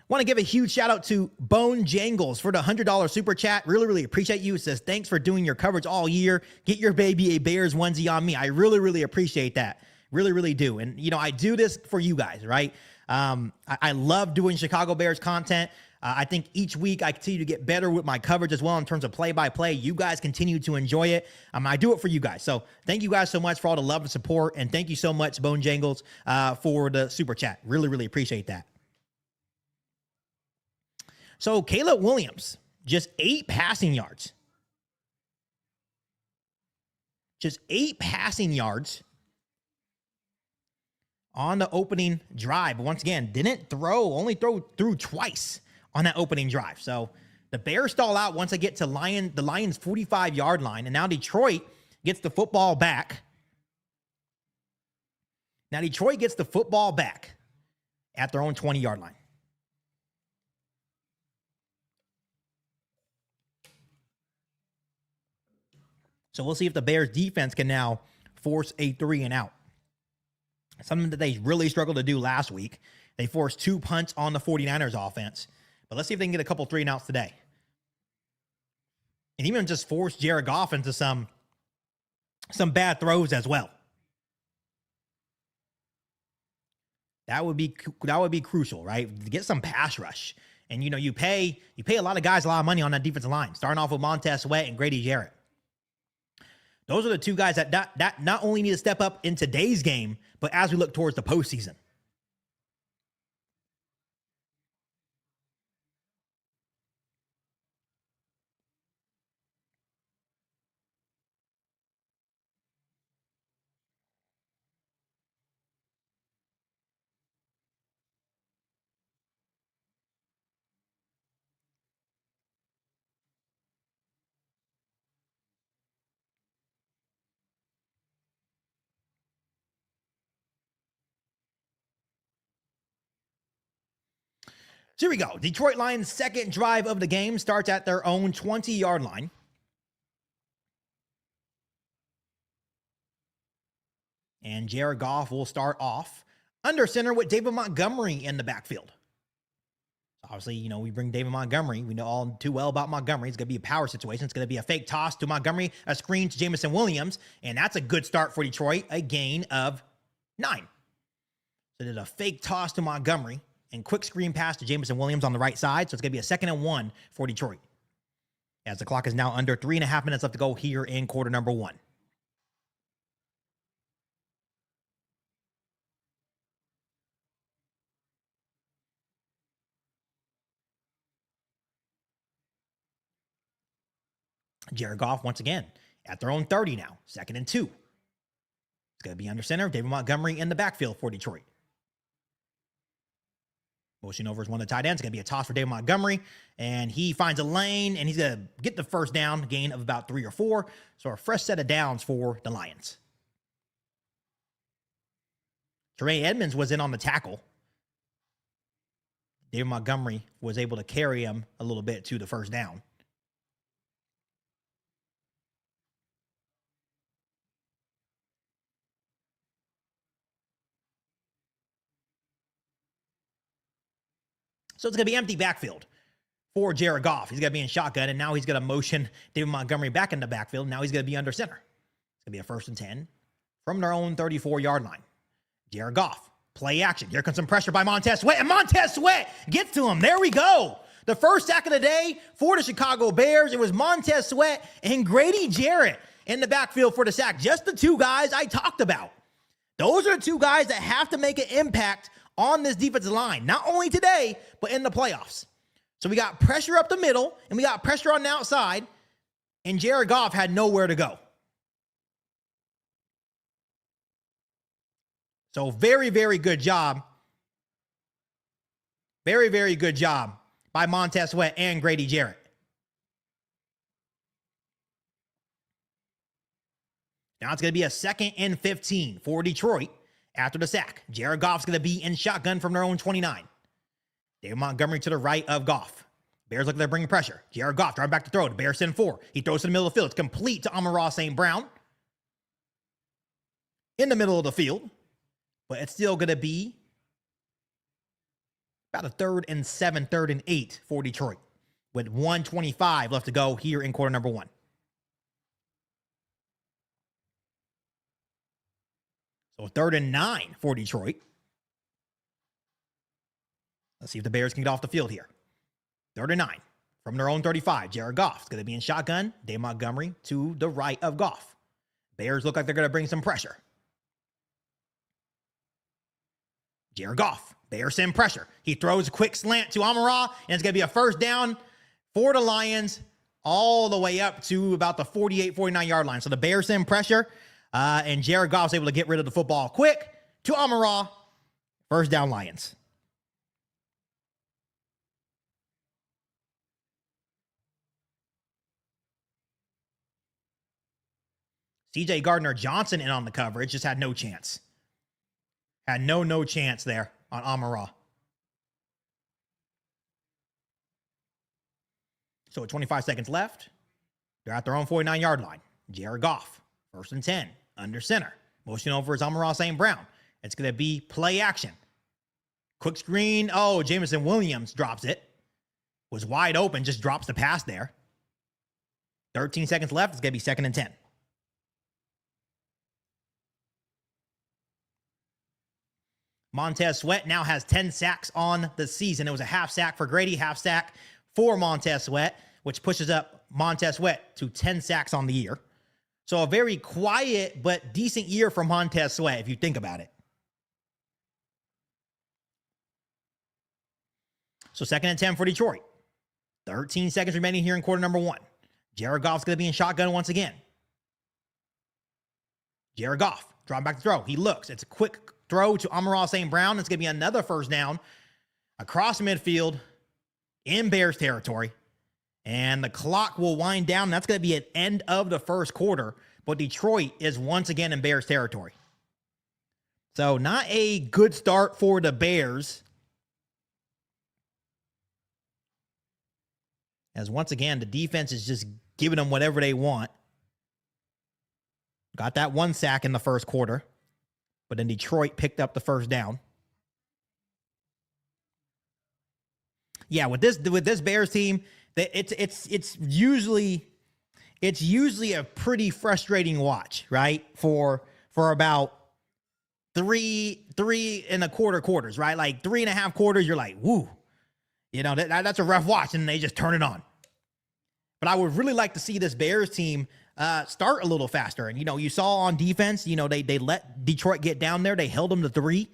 Want to give a huge shout out to Bone Jangles for the $100 super chat. Really, really appreciate you. It says, thanks for doing your coverage all year. Get your baby a Bears onesie on me. I really, really appreciate that. Really, really do. And, I do this for you guys, right? I love doing Chicago Bears content. I think each week I continue to get better with my coverage as well in terms of play-by-play. You guys continue to enjoy it. I do it for you guys. So thank you guys so much for all the love and support. And thank you so much, Bone Jangles, for the super chat. Really, really appreciate that. So Caleb Williams, just 8 passing yards. Just 8 passing yards on the opening drive. But once again, only threw twice on that opening drive. So the Bears stall out once they get to the Lions' 45-yard line. And now Detroit gets the football back. Now Detroit gets the football back at their own 20-yard line. So we'll see if the Bears defense can now force a 3 and out. Something that they really struggled to do last week. They forced 2 punts on the 49ers offense. But let's see if they can get a couple 3 and outs today. And even just force Jared Goff into some bad throws as well. That would be crucial, right? To get some pass rush. And you pay a lot of guys a lot of money on that defensive line, starting off with Montez Sweat and Grady Jarrett. Those are the two guys that not only need to step up in today's game, but as we look towards the postseason. So here we go. Detroit Lions' second drive of the game starts at their own 20-yard line. And Jared Goff will start off under center with David Montgomery in the backfield. Obviously, you know, we bring David Montgomery. We know all too well about Montgomery. It's going to be a power situation. It's going to be a fake toss to Montgomery, a screen to Jameson Williams, and that's a good start for Detroit, a gain of 9. So there's a fake toss to Montgomery and quick screen pass to Jameson Williams on the right side. So it's going to be a 2nd and 1 for Detroit. As the clock is now under 3.5 minutes left to go here in quarter number 1. Jared Goff once again at their own 30 now, 2nd and 2. It's going to be under center. David Montgomery in the backfield for Detroit. Motion over is one of the tight ends. It's going to be a toss for David Montgomery, and he finds a lane, and he's going to get the first down, gain of about 3 or 4. So a fresh set of downs for the Lions. Trey Edmonds was in on the tackle. David Montgomery was able to carry him a little bit to the first down. So it's going to be empty backfield for Jared Goff. He's going to be in shotgun, and now he's going to motion David Montgomery back in the backfield. Now he's going to be under center. It's going to be a 1st and 10 from their own 34-yard line. Jared Goff, play action. Here comes some pressure by Montez Sweat, and Montez Sweat gets to him. There we go. The first sack of the day for the Chicago Bears. It was Montez Sweat and Grady Jarrett in the backfield for the sack. Just the two guys I talked about. Those are the two guys that have to make an impact on this defensive line, not only today, but in the playoffs. So we got pressure up the middle, and we got pressure on the outside, and Jared Goff had nowhere to go. So very, very good job. Very, very good job by Montez Sweat and Grady Jarrett. Now it's going to be a 2nd and 15 for Detroit. After the sack, Jared Goff's going to be in shotgun from their own 29. David Montgomery to the right of Goff. Bears look like they're bringing pressure. Jared Goff driving back to throw. The Bears send 4. He throws to the middle of the field. It's complete to Amon-Ra St. Brown. In the middle of the field. But it's still going to be about a 3rd and 7, 3rd and 8 for Detroit. With 1:25 left to go here in quarter number 1. So 3rd and 9 for Detroit. Let's see if the Bears can get off the field here. 3rd and 9 from their own 35. Jared Goff's going to be in shotgun. Dave Montgomery to the right of Goff. Bears look like they're going to bring some pressure. Jared Goff. Bears send pressure. He throws a quick slant to Amon-Ra, and it's going to be a 1st down for the Lions all the way up to about the 48, 49-yard line. So the Bears send pressure. And Jared Goff's able to get rid of the football quick to Amon-Ra. 1st down Lions. C.J. Gardner-Johnson in on the coverage. Just had no chance. Had no chance there on Amon-Ra. So with 25 seconds left, they're at their own 49-yard line. Jared Goff, 1st and 10. Under center. Motion over is Amon-Ra St. Brown. It's going to be play action. Quick screen. Oh, Jameson Williams drops it. Was wide open. Just drops the pass there. 13 seconds left. It's going to be 2nd and 10. Montez Sweat now has 10 sacks on the season. It was a half sack for Grady, half sack for Montez Sweat, which pushes up Montez Sweat to 10 sacks on the year. So a very quiet but decent year for Montez Sweat, if you think about it. So 2nd and 10 for Detroit. 13 seconds remaining here in quarter number 1. Jared Goff's going to be in shotgun once again. Jared Goff, drawing back the throw. He looks. It's a quick throw to Amon-Ra St. Brown. It's going to be another first down across midfield in Bears territory. And the clock will wind down. That's going to be at end of the first quarter. But Detroit is once again in Bears territory. So not a good start for the Bears. As once again, the defense is just giving them whatever they want. Got that 1 sack in the first quarter. But then Detroit picked up the first down. Yeah, with this Bears team, it's usually a pretty frustrating watch, right? For about three and a quarter quarters, right? Like 3.5 quarters, you're like, woo. You know, that's a rough watch, and they just turn it on. But I would really like to see this Bears team start a little faster. And, you know, you saw on defense, you know, they let Detroit get down there. They held them to 3.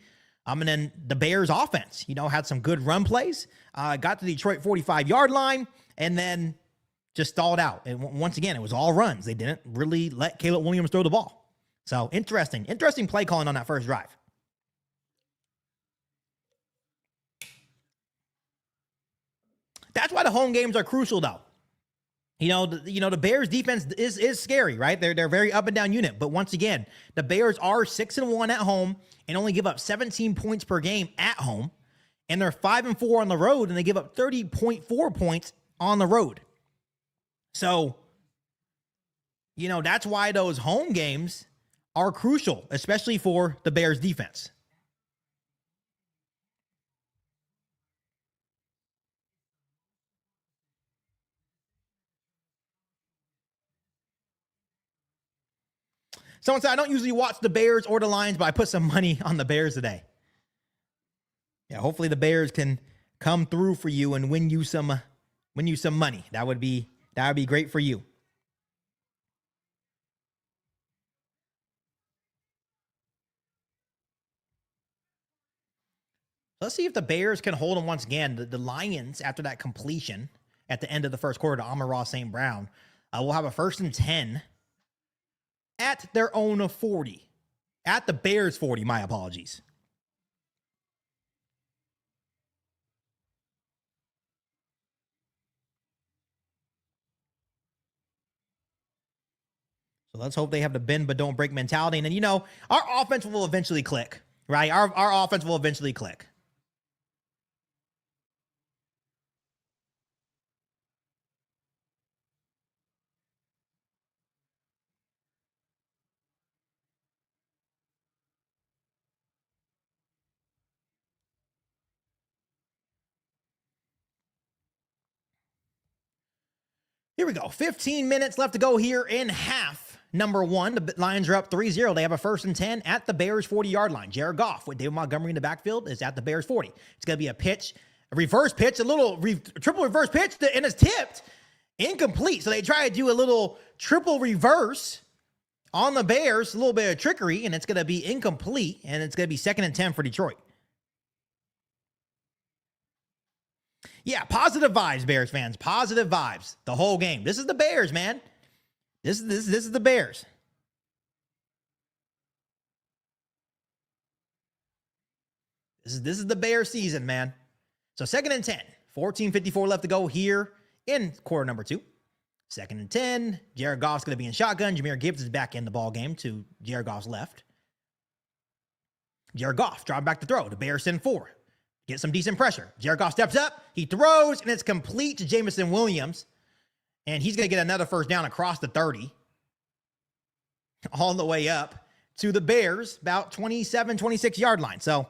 And then the Bears offense, you know, had some good run plays, got to the Detroit 45-yard line, and then just stalled out. And once again, it was all runs. They didn't really let Caleb Williams throw the ball. So interesting play calling on that first drive. That's why the home games are crucial, though. You know, the Bears defense is scary, right? They're a very up and down unit. But once again, the Bears are 6-1 at home and only give up 17 points per game at home. And they're 5-4 on the road, and they give up 30.4 points on the road. So, you know, that's why those home games are crucial, especially for the Bears defense. Someone said, I don't usually watch the Bears or the Lions, but I put some money on the Bears today. Yeah, hopefully the Bears can come through for you and win you some money. That would be great for you. Let's see if the Bears can hold them once again. The Lions, after that completion at the end of the first quarter to Amon-Ra St. Brown, will have a 1st and 10 at their own 40. At the Bears 40, my apologies. So let's hope they have the bend but don't break mentality. And then, you know, our offense will eventually click, right? Our offense will eventually click. Here we go. 15 minutes left to go here in half number 1. The Lions are up 3-0. They have a 1st and 10 at the Bears 40-yard line. Jared Goff with David Montgomery in the backfield is at the Bears 40. It's going to be a reverse pitch, a little triple reverse pitch, and it's tipped. Incomplete. So they try to do a little triple reverse on the Bears, a little bit of trickery, and it's going to be incomplete, and it's going to be 2nd and 10 for Detroit. Yeah, positive vibes, Bears fans. Positive vibes the whole game. This is the Bears, man. This is the Bears. This is the Bears season, man. So 2nd and 10. 14:54 left to go here in quarter number 2. 2nd and 10. Jared Goff's going to be in shotgun. Jahmyr Gibbs is back in the ball game to Jared Goff's left. Jared Goff dropping back to throw. The Bears send 4. Get some decent pressure. Jared Goff steps up. He throws, and it's complete to Jameson Williams. And he's going to get another first down across the 30. All the way up to the Bears, about 27, 26-yard line. So,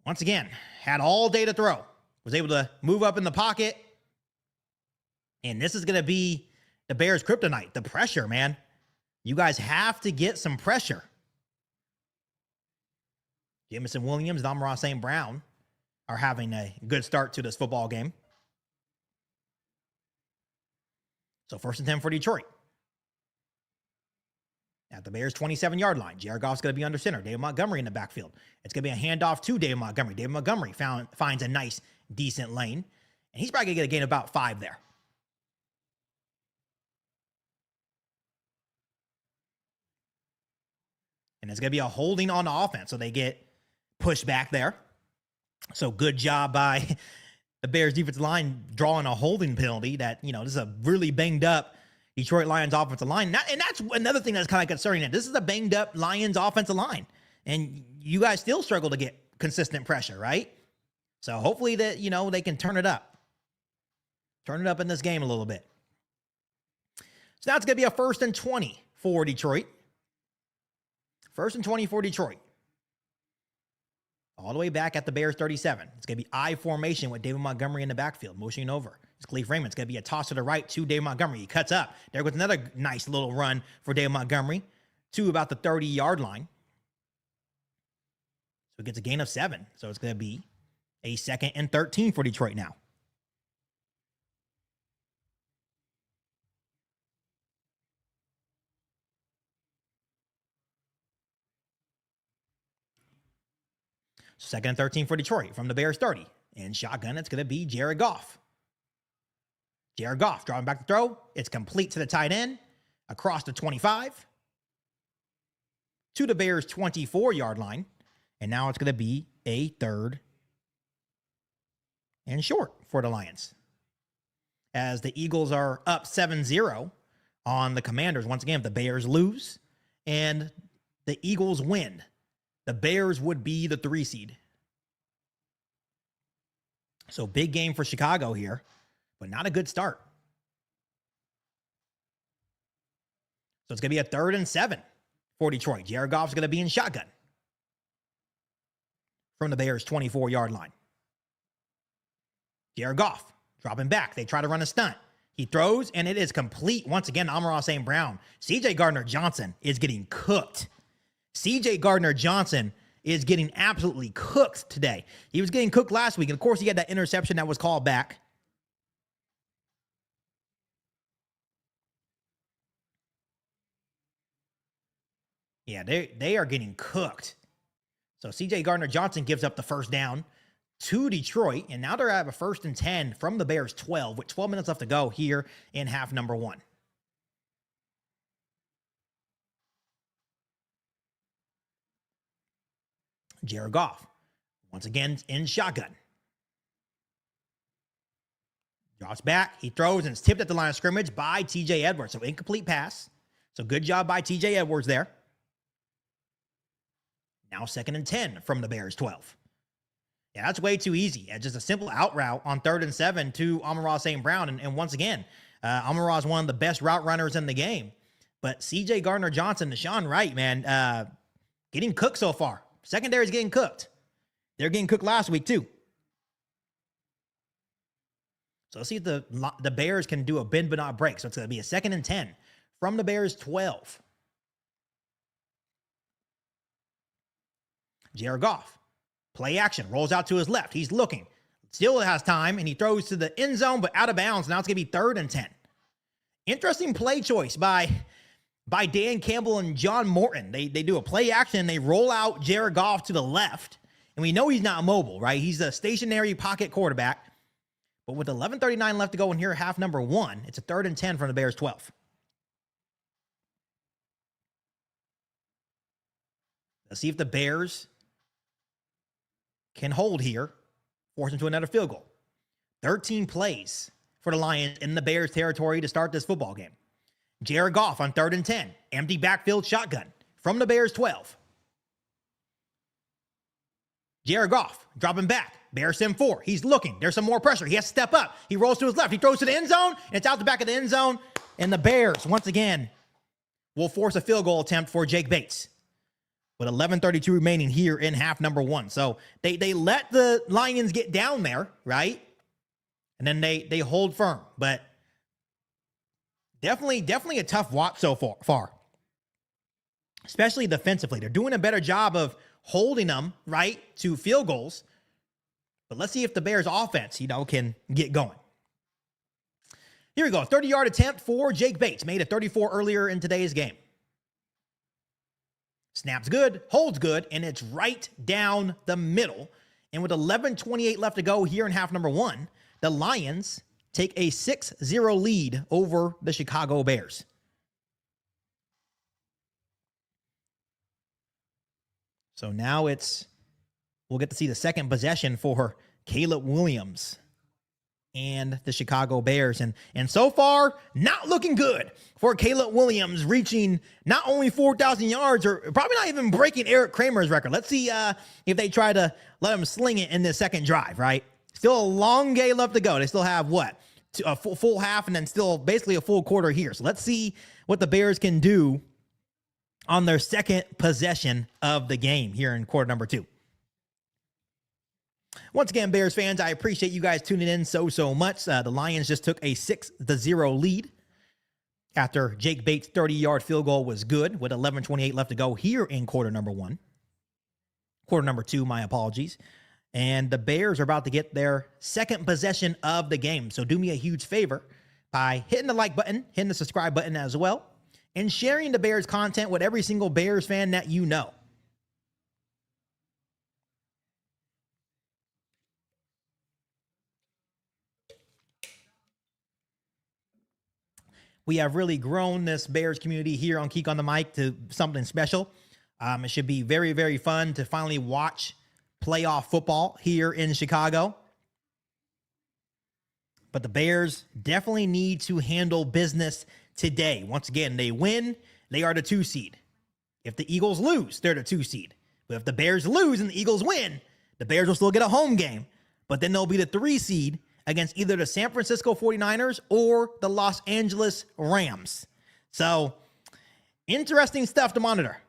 once again, had all day to throw. Was able to move up in the pocket. And this is going to be the Bears' kryptonite. The pressure, man. You guys have to get some pressure. Jameson Williams and Amon-Ra St. Brown are having a good start to this football game. So 1st and 10 for Detroit. at the Bears' 27-yard line. Jared Goff's going to be under center. David Montgomery in the backfield. It's going to be a handoff to David Montgomery. David Montgomery finds a nice, decent lane, and he's probably going to get a gain of about 5 there. And it's going to be a holding on the offense, so they get pushed back there. So good job by the Bears defensive line drawing a holding penalty that, this is a really banged up Detroit Lions offensive line. And that's another thing that's kind of concerning. That this is a banged up Lions offensive line. And you guys still struggle to get consistent pressure, right? So hopefully that, they can turn it up. Turn it up in this game a little bit. So now it's going to be a 1st and 20 for Detroit. 1st and 20 for Detroit. All the way back at the Bears 37. It's going to be I formation with David Montgomery in the backfield, motioning over. It's Khalif Raymond. It's going to be a toss to the right to David Montgomery. He cuts up. There goes another nice little run for David Montgomery to about the 30-yard line. So it gets a gain of 7. So it's going to be a 2nd and 13 for Detroit now. Second and 13 for Detroit from the Bears 30. In shotgun, it's going to be Jared Goff. Jared Goff drawing back the throw. It's complete to the tight end. Across the 25. To the Bears 24-yard line. And now it's going to be a 3rd and short for the Lions. As the Eagles are up 7-0 on the Commanders. Once again, if the Bears lose and the Eagles win, the Bears would be the 3 seed. So big game for Chicago here, but not a good start. So it's going to be a 3rd and 7 for Detroit. Jared Goff's going to be in shotgun from the Bears' 24-yard line. Jared Goff dropping back. They try to run a stunt. He throws, and it is complete. Once again, Amon-Ra St. Brown. C.J. Gardner-Johnson is getting cooked. C.J. Gardner-Johnson is getting absolutely cooked today. He was getting cooked last week, and of course, he had that interception that was called back. Yeah, they are getting cooked. So C.J. Gardner-Johnson gives up the first down to Detroit, and now they're at a 1st and 10 from the Bears 12 with 12 minutes left to go here in half number 1. Jared Goff, once again, in shotgun. Drops back, he throws, and it's tipped at the line of scrimmage by T.J. Edwards. So incomplete pass. So good job by T.J. Edwards there. Now 2nd and 10 from the Bears 12. Yeah, that's way too easy. Just a simple out route on 3rd and 7 to Amon-Ra St. Brown. And once again, Amon-Ra is one of the best route runners in the game. But C.J. Gardner-Johnson, Deshaun Wright, man, getting cooked so far. Secondary is getting cooked. They're getting cooked last week, too. So let's see if the Bears can do a bend but not break. So it's going to be a 2nd and 10 from the Bears 12. Jared Goff, play action, rolls out to his left. He's looking. Still has time, and he throws to the end zone, but out of bounds. Now it's going to be 3rd and 10. Interesting play choice by Dan Campbell and John Morton. They do a play action. They roll out Jared Goff to the left. And we know he's not mobile, right? He's a stationary pocket quarterback. But with 11:39 left to go in here, half number 1, it's a 3rd and 10 from the Bears 12. Let's see if the Bears can hold here, force them to another field goal. 13 plays for the Lions in the Bears territory to start this football game. Jared Goff on 3rd and 10. Empty backfield shotgun from the Bears 12. Jared Goff dropping back. Bears sim 4. He's looking. There's some more pressure. He has to step up. He rolls to his left. He throws to the end zone, and it's out the back of the end zone. And the Bears, once again, will force a field goal attempt for Jake Bates with 11:32 remaining here in half number 1. So they let the Lions get down there, right? And then they hold firm. But definitely a tough watch so far. Especially defensively. They're doing a better job of holding them, right, to field goals. But let's see if the Bears offense, can get going. Here we go. 30-yard attempt for Jake Bates. Made a 34 earlier in today's game. Snaps good, holds good, and it's right down the middle. And with 11:28 left to go here in half number one, the Lions take a 6-0 lead over the Chicago Bears. So now we'll get to see the second possession for Caleb Williams and the Chicago Bears. And so far, not looking good for Caleb Williams, reaching not only 4,000 yards, or probably not even breaking Eric Kramer's record. Let's see if they try to let him sling it in the second drive, right? Still a long game left to go. They still have, a full half and then still basically a full quarter here. So let's see what the Bears can do on their second possession of the game here in quarter number 2. Once again, Bears fans, I appreciate you guys tuning in so much. The Lions just took a 6-0 lead after Jake Bates' 30-yard field goal was good with 11:28 left to go here in quarter number 1. Quarter number 2, my apologies. And the Bears are about to get their second possession of the game. So do me a huge favor by hitting the like button, hitting the subscribe button as well, and sharing the Bears content with every single Bears fan that you know. We have really grown this Bears community here on KIEQ on the Mic to something special. It should be very, very fun to finally watch playoff football here in Chicago. But the Bears definitely need to handle business today. Once again, they win, they are the 2 seed. If the Eagles lose, they're the 2 seed. But if the Bears lose and the Eagles win, the Bears will still get a home game. But then they'll be the 3 seed against either the San Francisco 49ers or the Los Angeles Rams. So, interesting stuff to monitor.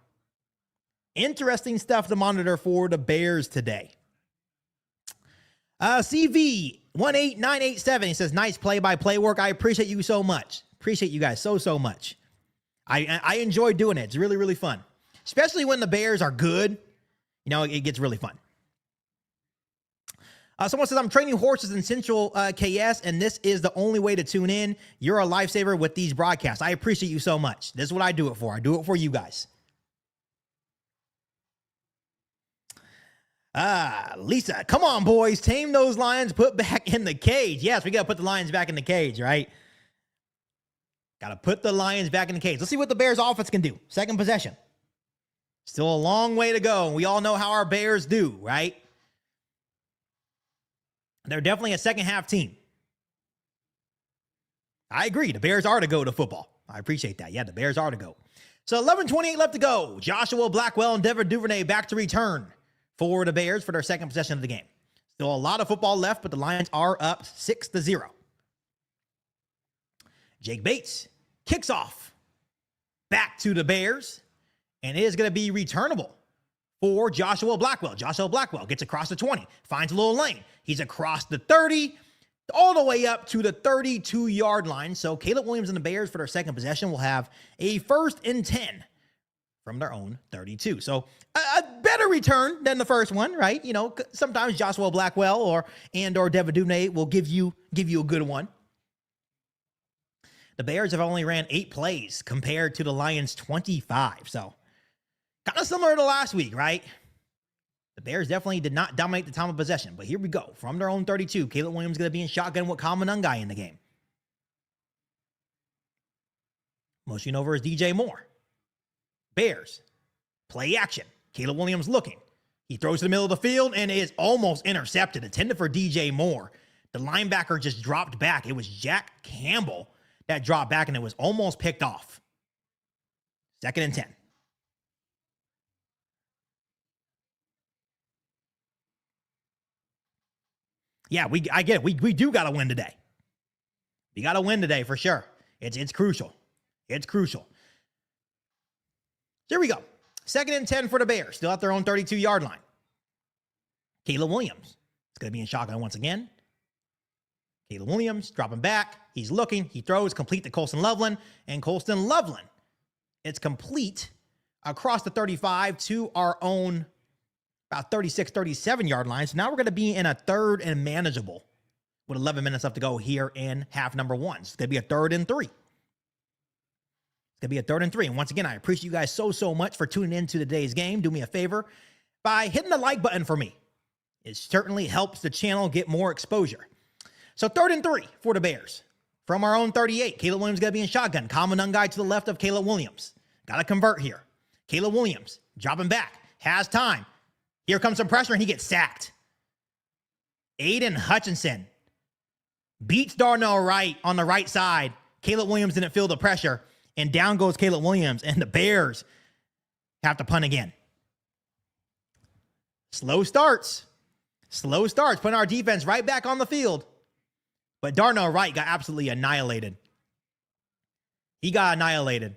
Interesting stuff to monitor for the Bears today. CV18987, he says, nice play-by-play work. I appreciate you so much. Appreciate you guys so much. I enjoy doing it. It's really, really fun. Especially when the Bears are good. You know, it gets really fun. Someone says, I'm training horses in Central KS, and this is the only way to tune in. You're a lifesaver with these broadcasts. I appreciate you so much. This is what I do it for. I do it for you guys. Lisa, come on, boys. Tame those lions, put back in the cage. Yes, we got to put the Lions back in the cage, right? Got to put the Lions back in the cage. Let's see what the Bears offense can do. Second possession. Still a long way to go. We all know how our Bears do, right? They're definitely a second half team. I agree. The Bears are to go to football. I appreciate that. Yeah, the Bears are to go. So 11:28 left to go. Joshua Blackwell and Devin Duvernay back to return for the Bears for their second possession of the game. Still a lot of football left, but the Lions are up 6-0. Jake Bates kicks off back to the Bears, and it is going to be returnable for Joshua Blackwell. Joshua Blackwell gets across the 20, finds a little lane. He's across the 30, all the way up to the 32-yard line. So Caleb Williams and the Bears for their second possession will have a 1st and 10 from their own 32. So a better return than the first one, right? You know, sometimes Joshua Blackwell or Devin Duvernay will give you a good one. The Bears have only ran 8 plays compared to the Lions 25. So kind of similar to last week, right? The Bears definitely did not dominate the time of possession. But here we go. From their own 32, Caleb Williams going to be in shotgun with Common Ungai in the game. Motion over is DJ Moore. Bears, play action. Caleb Williams looking. He throws to the middle of the field and is almost intercepted. Intended for DJ Moore. The linebacker just dropped back. It was Jack Campbell that dropped back, and it was almost picked off. 2nd and 10. Yeah, I get it. We do got to win today. We got to win today for sure. It's crucial. It's crucial. Here we go. 2nd and 10 for the Bears. Still at their own 32-yard line. Caleb Williams is going to be in shotgun once again. Caleb Williams dropping back. He's looking. He throws complete to Colston Loveland. And Colston Loveland, it's complete across the 35 to our own about 36, 37-yard line. So now we're going to be in a 3rd and manageable with 11 minutes left to go here in half number 1. So it's going to be a 3rd and 3. It's going to be a 3rd and 3. And once again, I appreciate you guys so much for tuning in to today's game. Do me a favor by hitting the like button for me. It certainly helps the channel get more exposure. So 3rd and 3 for the Bears. From our own 38, Caleb Williams going to be in shotgun. Common gun guy to the left of Caleb Williams. Got to convert here. Caleb Williams dropping back. Has time. Here comes some pressure, and he gets sacked. Aiden Hutchinson beats Darnell Wright on the right side. Caleb Williams didn't feel the pressure, and down goes Caleb Williams, and the Bears have to punt again. Slow starts, putting our defense right back on the field. But Darnell Wright got absolutely annihilated. He got annihilated.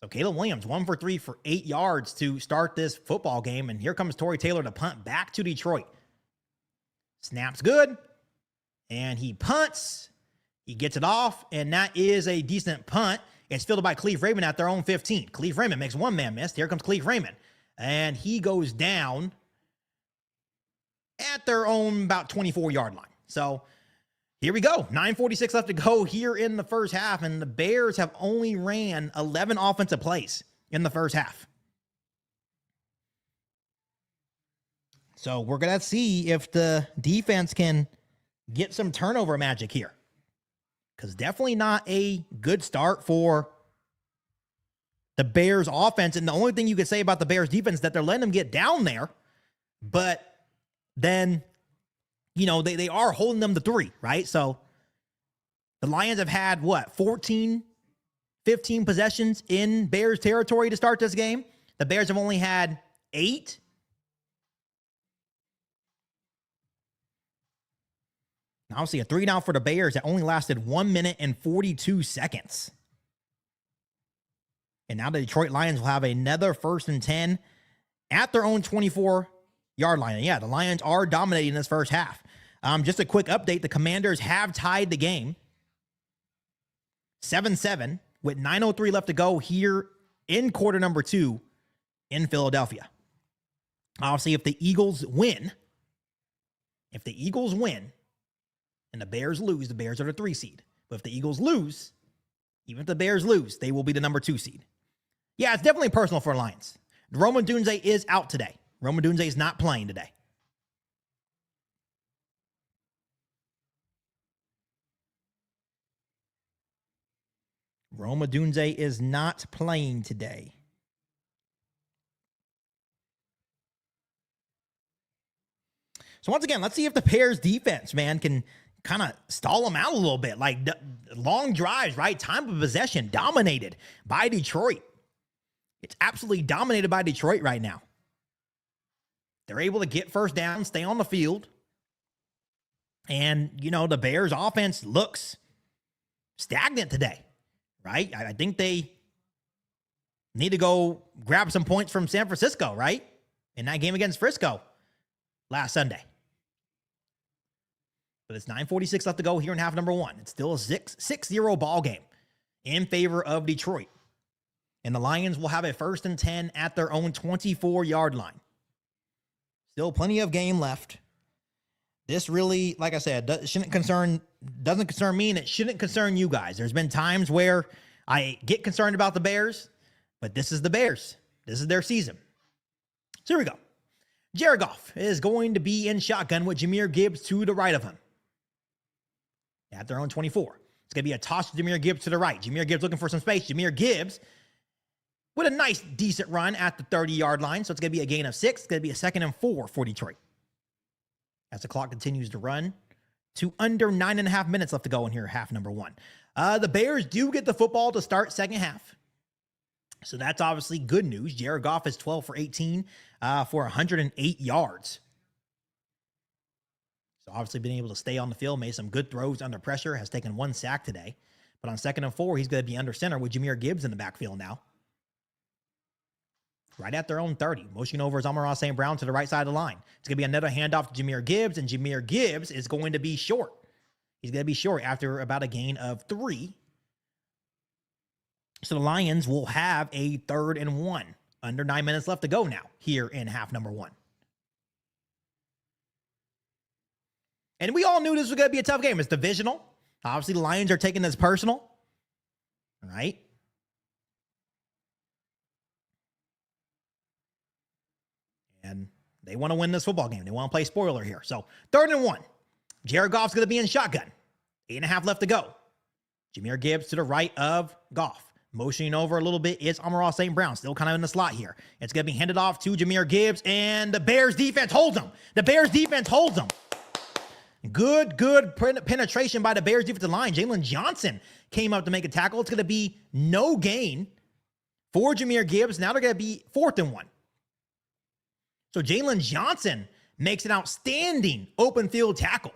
So Caleb Williams, 1 for 3 for 8 yards to start this football game. And here comes Tory Taylor to punt back to Detroit. Snaps good. And he punts. He gets it off. And that is a decent punt. It's fielded by Cleve Raymond at their own 15. Cleve Raymond makes one man miss. Here comes Cleve Raymond. And he goes down at their own about 24-yard line. So here we go. 9:46 left to go here in the first half, and the Bears have only ran 11 offensive plays in the first half. So we're going to see if the defense can get some turnover magic here, because definitely not a good start for the Bears offense. And the only thing you could say about the Bears defense is that they're letting them get down there, but then, you know, they are holding them to 3, right? So the Lions have had, 14, 15 possessions in Bears territory to start this game. The Bears have only had 8. Now, obviously, a 3-and-out for the Bears that only lasted 1 minute and 42 seconds. And now the Detroit Lions will have another 1st and 10 at their own 24-yard line. And yeah, the Lions are dominating this first half. Just a quick update. The Commanders have tied the game 7-7 with 9:03 left to go here in quarter number 2 in Philadelphia. Obviously, if the Eagles win and the Bears lose, the Bears are the 3 seed. But if the Eagles lose, even if the Bears lose, they will be the number 2 seed. Yeah, it's definitely personal for the Lions. Rome Odunze is out today. Rome Odunze is not playing today. Rome Odunze is not playing today. So once again, let's see if the Bears defense, man, can kind of stall them out a little bit. Like long drives, right? Time of possession dominated by Detroit. It's absolutely dominated by Detroit right now. They're able to get first down, stay on the field. And, you know, the Bears offense looks stagnant today, right? I think they need to go grab some points from San Francisco, right? In that game against Frisco last Sunday. But it's 9:46 left to go here in half number 1. It's still a 6-0 ball game in favor of Detroit. And the Lions will have a 1st and 10 at their own 24-yard line. Still plenty of game left. This really, like I said, doesn't concern me, and it shouldn't concern you guys. There's been times where I get concerned about the Bears, but this is the Bears. This is their season. So here we go. Jared Goff is going to be in shotgun with Jahmyr Gibbs to the right of him at their own 24. It's going to be a toss to Jahmyr Gibbs to the right. Jahmyr Gibbs looking for some space. Jahmyr Gibbs with a nice, decent run at the 30-yard line. So it's going to be a gain of 6. It's going to be a 2nd and 4 for Detroit. As the clock continues to run to under 9.5 minutes left to go in here, half number 1. The Bears do get the football to start second half. So that's obviously good news. Jared Goff is 12 for 18 for 108 yards. So obviously been able to stay on the field, made some good throws under pressure, has taken 1 sack today. But on 2nd and 4, he's going to be under center with Jahmyr Gibbs in the backfield now. Right at their own 30. Motioning over is Amon-Ra St. Brown to the right side of the line. It's going to be another handoff to Jahmyr Gibbs, and Jahmyr Gibbs is going to be short. He's going to be short after about a gain of 3. So the Lions will have a 3rd and 1. Under 9 minutes left to go now here in half number 1. And we all knew this was going to be a tough game. It's divisional. Obviously, the Lions are taking this personal, right? And they want to win this football game. They want to play spoiler here. So 3rd and 1. Jared Goff's going to be in shotgun. 8.5 left to go. Jahmyr Gibbs to the right of Goff. Motioning over a little bit is Amon-Ra St. Brown, still kind of in the slot here. It's going to be handed off to Jahmyr Gibbs, and the Bears defense holds him. The Bears defense holds him. Good penetration by the Bears defensive line. Jalen Johnson came up to make a tackle. It's going to be no gain for Jahmyr Gibbs. Now they're going to be 4th and 1. So Jalen Johnson makes an outstanding open field tackle.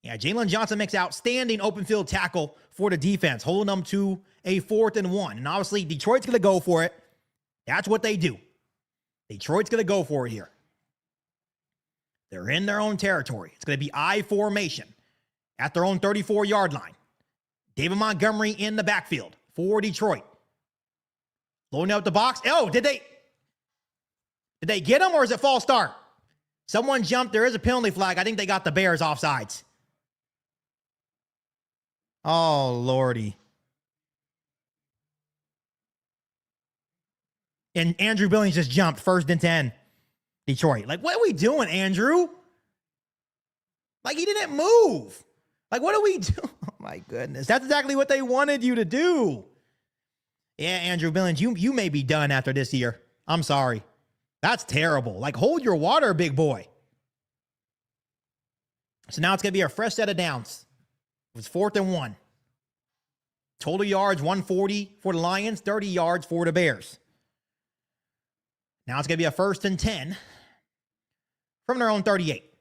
Yeah, Jalen Johnson makes outstanding open field tackle for the defense, holding them to a 4th and 1. And obviously, Detroit's going to go for it. That's what they do. Detroit's going to go for it here. They're in their own territory. It's going to be I formation at their own 34-yard line. David Montgomery in the backfield for Detroit. Loading out the box. Oh, did they get him, or is it false start? Someone jumped. There is a penalty flag. I think they got the Bears offsides. Oh, Lordy. And Andrew Billings just jumped 1st and 10. Detroit. Like, what are we doing, Andrew? Like, he didn't move. Like, what are we doing? Oh, my goodness. That's exactly what they wanted you to do. Yeah, Andrew Billings, you may be done after this year. I'm sorry. That's terrible. Like, hold your water, big boy. So now it's going to be a fresh set of downs. It was 4th and 1. Total yards, 140 for the Lions, 30 yards for the Bears. Now it's going to be a 1st and 10 from their own 38,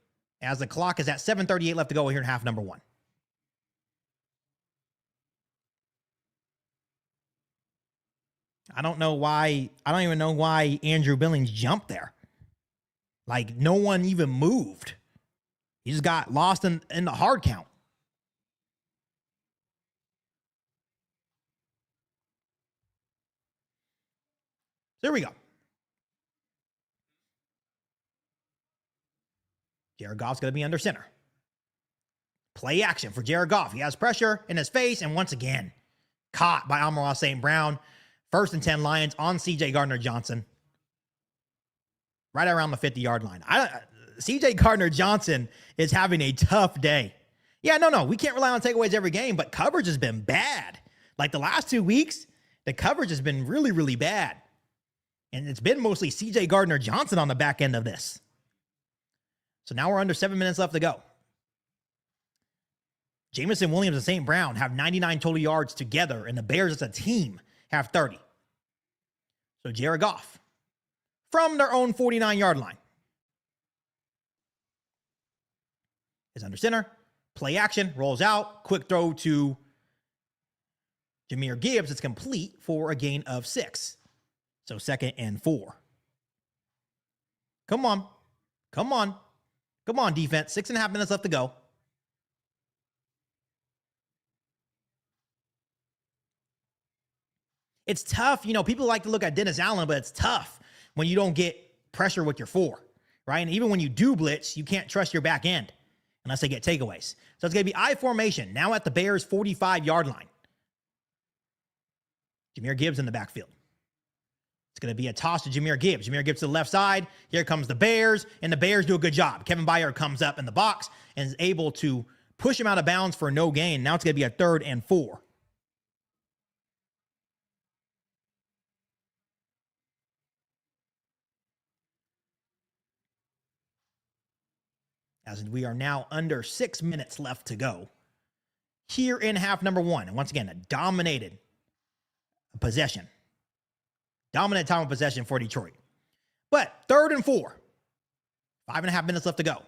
as the clock is at 7:38 left to go here in half number 1. I don't even know why Andrew Billings jumped there. Like, no one even moved. He just got lost in the hard count. There we go. Jared Goff's going to be under center. Play action for Jared Goff. He has pressure in his face, and once again, caught by Amon-Ra St. Brown. 1st and 10 Lions on C.J. Gardner-Johnson. Right around the 50-yard line. C.J. Gardner-Johnson is having a tough day. Yeah, no. We can't rely on takeaways every game, but coverage has been bad. Like the last 2 weeks, the coverage has been really, really bad. And it's been mostly C.J. Gardner-Johnson on the back end of this. So now we're under 7 minutes left to go. Jameson Williams and St. Brown have 99 total yards together, and the Bears as a team have 30. So Jared Goff from their own 49-yard line is under center. Play action, rolls out, quick throw to Jahmyr Gibbs. It's complete for a gain of 6. So 2nd and 4. Come on, defense. 6.5 minutes left to go. It's tough. You know, people like to look at Dennis Allen, but it's tough when you don't get pressure with your 4, right? And even when you do blitz, you can't trust your back end unless they get takeaways. So it's going to be I formation now at the Bears' 45-yard line. Jahmyr Gibbs in the backfield. It's going to be a toss to Jahmyr Gibbs. Jahmyr Gibbs to the left side. Here comes the Bears, and the Bears do a good job. Kevin Byard comes up in the box and is able to push him out of bounds for no gain. Now it's going to be a 3rd and 4. As we are now under 6 minutes left to go here in half number 1. And once again, a dominated possession. Dominant time of possession for Detroit. But 3rd and 4. 5.5 minutes left to go.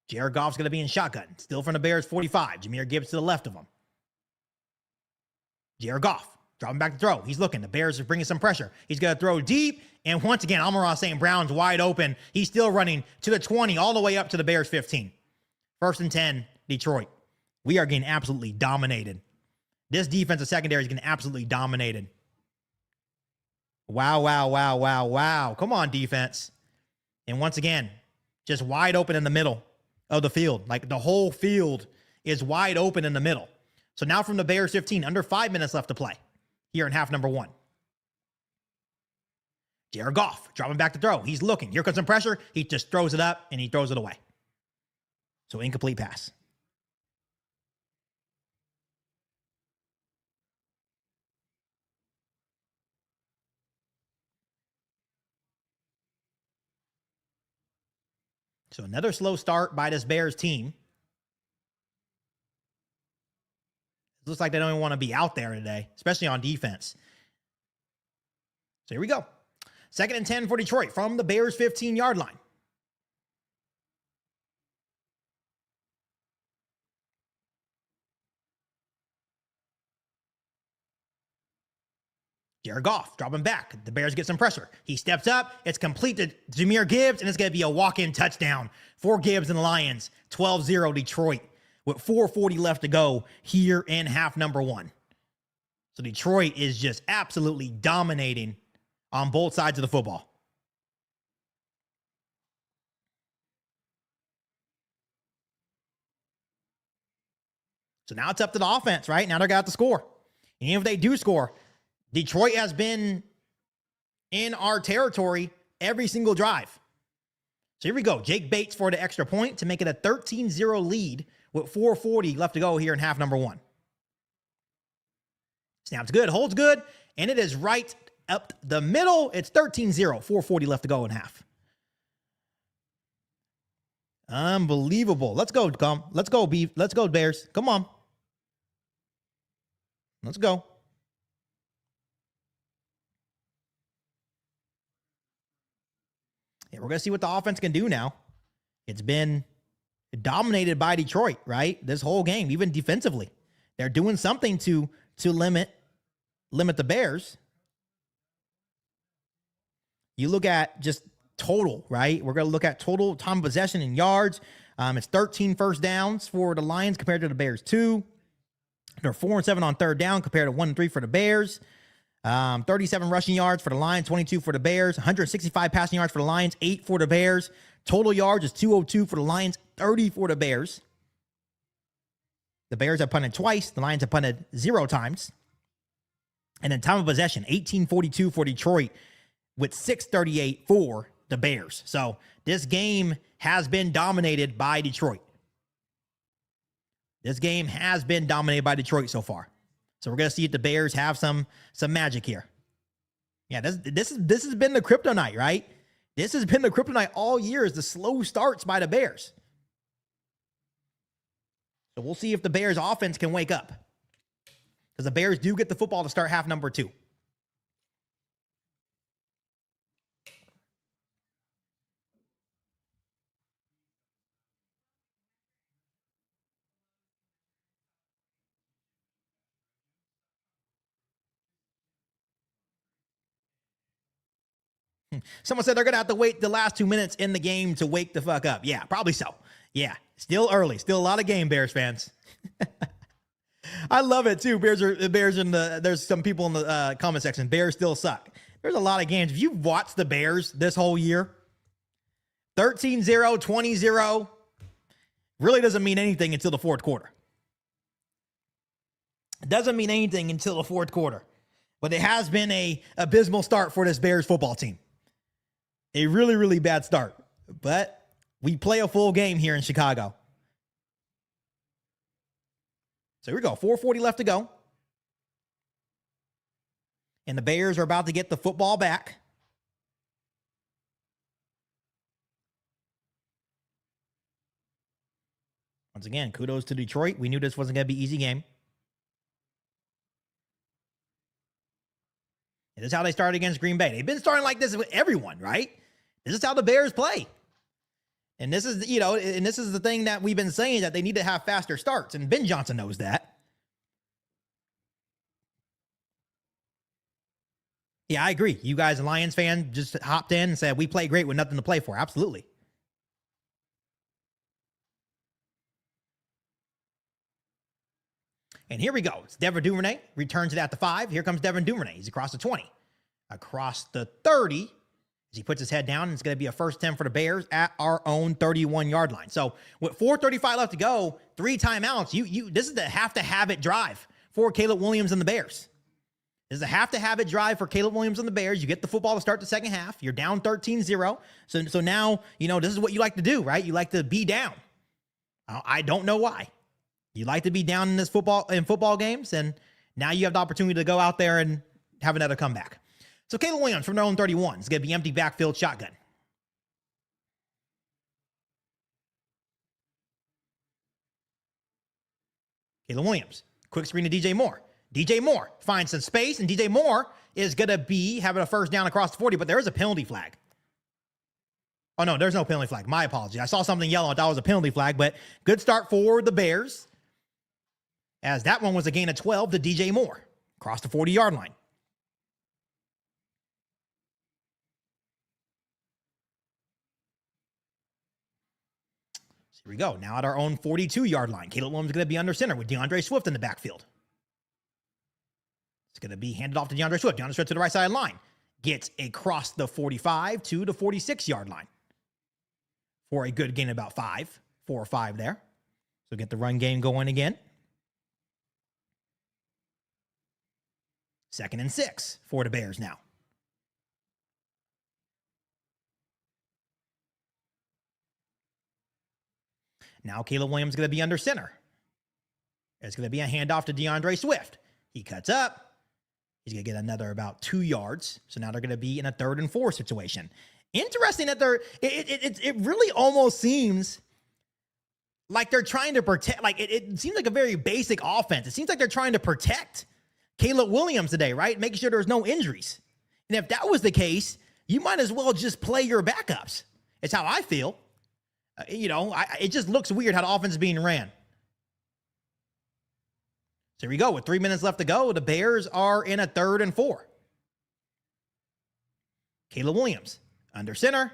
Jared Goff's going to be in shotgun. Still from the Bears 45. Jahmyr Gibbs to the left of him. Jared Goff dropping back to throw. He's looking. The Bears are bringing some pressure. He's going to throw deep. And once again, Amon-Ra St. Brown's wide open. He's still running to the 20 all the way up to the Bears 15. 1st and 10, Detroit. We are getting absolutely dominated. This defensive secondary is getting absolutely dominated. Wow. Come on, defense. And once again, just wide open in the middle of the field. Like the whole field is wide open in the middle. So now from the Bears 15, under 5 minutes left to play here in half number 1. Jared Goff dropping back to throw. He's looking. Here comes some pressure. He just throws it up and he throws it away. So incomplete pass. So another slow start by this Bears team. It looks like they don't even want to be out there today, especially on defense. So here we go. 2nd and 10 for Detroit from the Bears 15-yard line. Jared Goff dropping back. The Bears get some pressure. He steps up. It's complete to Jahmyr Gibbs, and it's going to be a walk-in touchdown for Gibbs and the Lions. 12-0 Detroit with 4:40 left to go here in half number 1. So Detroit is just absolutely dominating on both sides of the football. So now it's up to the offense, right? Now they're got to score. And if they do score, Detroit has been in our territory every single drive. So here we go. Jake Bates for the extra point to make it a 13-0 lead with 4:40 left to go here in half number 1. Snap's good, holds good, and it is right up the middle. It's 13-0, 4:40 left to go in half. Unbelievable. Let's go, let's go, Beef. Let's go, Bears. Come on. Let's go. Yeah, we're going to see what the offense can do now. It's been dominated by Detroit, right? This whole game, even defensively. They're doing something to limit the Bears. You look at just total, right? We're going to look at total time of possession and yards. It's 13 first downs for the Lions compared to the Bears 2. They're 4-7 on third down compared to 1-3 for the Bears. 37 rushing yards for the Lions, 22 for the Bears. 165 passing yards for the Lions, 8 for the Bears. Total yards is 202 for the Lions, 30 for the Bears. The Bears have punted twice. The Lions have punted 0 times. And then time of possession, 18:42 for Detroit with 6:38 for the Bears. So this game has been dominated by Detroit. This game has been dominated by Detroit so far. So we're going to see if the Bears have some magic here. Yeah, this has been the kryptonite, right? This has been the kryptonite all year, is the slow starts by the Bears. So we'll see if the Bears offense can wake up, because the Bears do get the football to start half number 2. Someone said they're going to have to wait the last 2 minutes in the game to wake the fuck up. Yeah, probably so. Yeah, still early. Still a lot of game, Bears fans. I love it, too. There's some people in the comment section. Bears still suck. There's a lot of games. If you've watched the Bears this whole year, 13-0, 20-0, really doesn't mean anything until the fourth quarter. It doesn't mean anything until the fourth quarter. But it has been a abysmal start for this Bears football team. A really, really bad start. But we play a full game here in Chicago. So here we go. 4:40 left to go. And the Bears are about to get the football back. Once again, kudos to Detroit. We knew this wasn't going to be an easy game. And this is how they started against Green Bay. They've been starting like this with everyone, right? This is how the Bears play. And this is, and this is the thing that we've been saying, that they need to have faster starts. And Ben Johnson knows that. Yeah, I agree. You guys, a Lions fan, just hopped in and said, we play great with nothing to play for. Absolutely. And here we go. It's Devin Duvernay. Returns it at the 5. Here comes Devin Duvernay. He's across the 20. Across the 30. As he puts his head down, and it's going to be a first 10 for the Bears at our own 31-yard line. So with 4:35 left to go, 3 timeouts, this is the have-to-have-it drive for Caleb Williams and the Bears. This is a have-to-have-it drive for Caleb Williams and the Bears. You get the football to start the second half. You're down 13-0. So now, this is what you like to do, right? You like to be down. I don't know why. You like to be down in football games, and now you have the opportunity to go out there and have another comeback. So Caleb Williams from their own 31 is going to be empty backfield shotgun. Caleb Williams, quick screen to DJ Moore. DJ Moore finds some space, and DJ Moore is going to be having a first down across the 40, but there is a penalty flag. Oh, no, there's no penalty flag. My apology. I saw something yellow. I thought it was a penalty flag, but good start for the Bears, as that one was a gain of 12 to DJ Moore across the 40-yard line. Here we go. Now at our own 42-yard line. Caleb Williams is going to be under center with DeAndre Swift in the backfield. It's going to be handed off to DeAndre Swift. DeAndre Swift to the right side of the line. Gets across the 45 to the 46-yard line for a good gain of about 4 or 5 there. So get the run game going again. 2nd and 6 for the Bears now. Now Caleb Williams is going to be under center. It's going to be a handoff to DeAndre Swift. He cuts up. He's going to get another about 2 yards. So now they're going to be in a 3rd and 4 situation. Interesting that it really almost seems like they're trying to protect. Like it seems like a very basic offense. It seems like they're trying to protect Caleb Williams today, right? Making sure there's no injuries. And if that was the case, you might as well just play your backups. It's how I feel. It just looks weird how the offense is being ran. So here we go. With 3 minutes left to go, the Bears are in a 3rd and 4. Caleb Williams under center.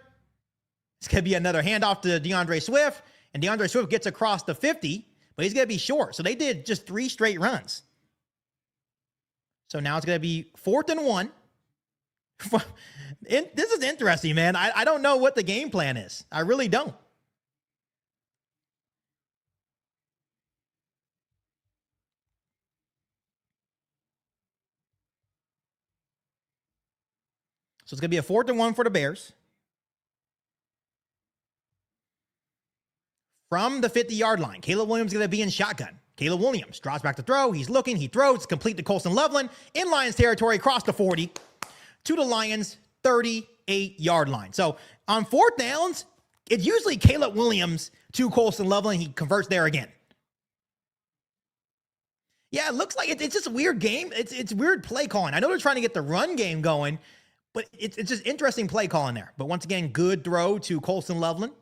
It's going to be another handoff to DeAndre Swift. And DeAndre Swift gets across the 50, but he's going to be short. So they did just 3 straight runs. So now it's going to be 4th and 1. This is interesting, man. I don't know what the game plan is. I really don't. So it's going to be a 4th and 1 for the Bears. From the 50-yard line, Caleb Williams is going to be in shotgun. Caleb Williams drops back to throw. He's looking. He throws. Complete to Colston Loveland in Lions territory across the 40 to the Lions 38-yard line. So on 4th downs, it's usually Caleb Williams to Colston Loveland. He converts there again. Yeah, it looks like it's just a weird game. It's weird play calling. I know they're trying to get the run game going, but it's just interesting play calling there. But once again, good throw to Colston Loveland.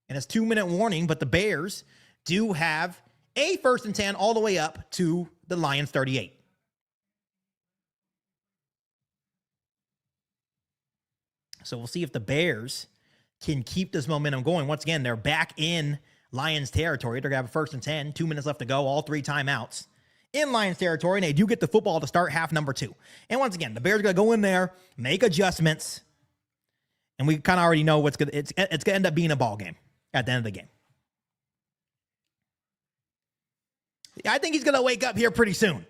And it's 2-minute warning, but the Bears do have a 1st and 10 all the way up to the Lions 38. So we'll see if the Bears can keep this momentum going. Once again, they're back in Lions territory. They're going to have a 1st and 10, 2 minutes left to go, all 3 timeouts in Lions territory, and they do get the football to start half number 2. And once again, the Bears are going to go in there, make adjustments, and we kind of already know it's going to end up being a ball game at the end of the game. I think he's going to wake up here pretty soon.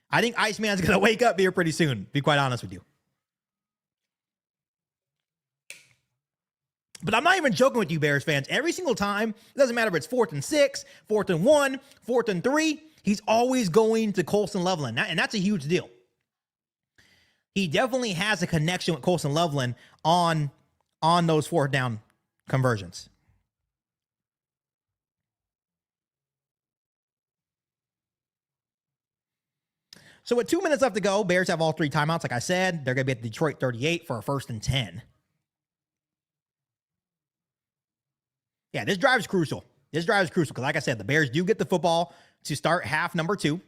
I think Iceman's going to wake up here pretty soon, to be quite honest with you. But I'm not even joking with you, Bears fans. Every single time, it doesn't matter if it's 4th and 6, 4th and 1, 4th and 3, he's always going to Colston Loveland, and that's a huge deal. He definitely has a connection with Colston Loveland on those 4th down conversions. So with 2 minutes left to go, Bears have all 3 timeouts. Like I said, they're going to be at Detroit 38 for a 1st and 10. Yeah, this drive is crucial. This drive is crucial because, like I said, the Bears do get the football to start half number 2.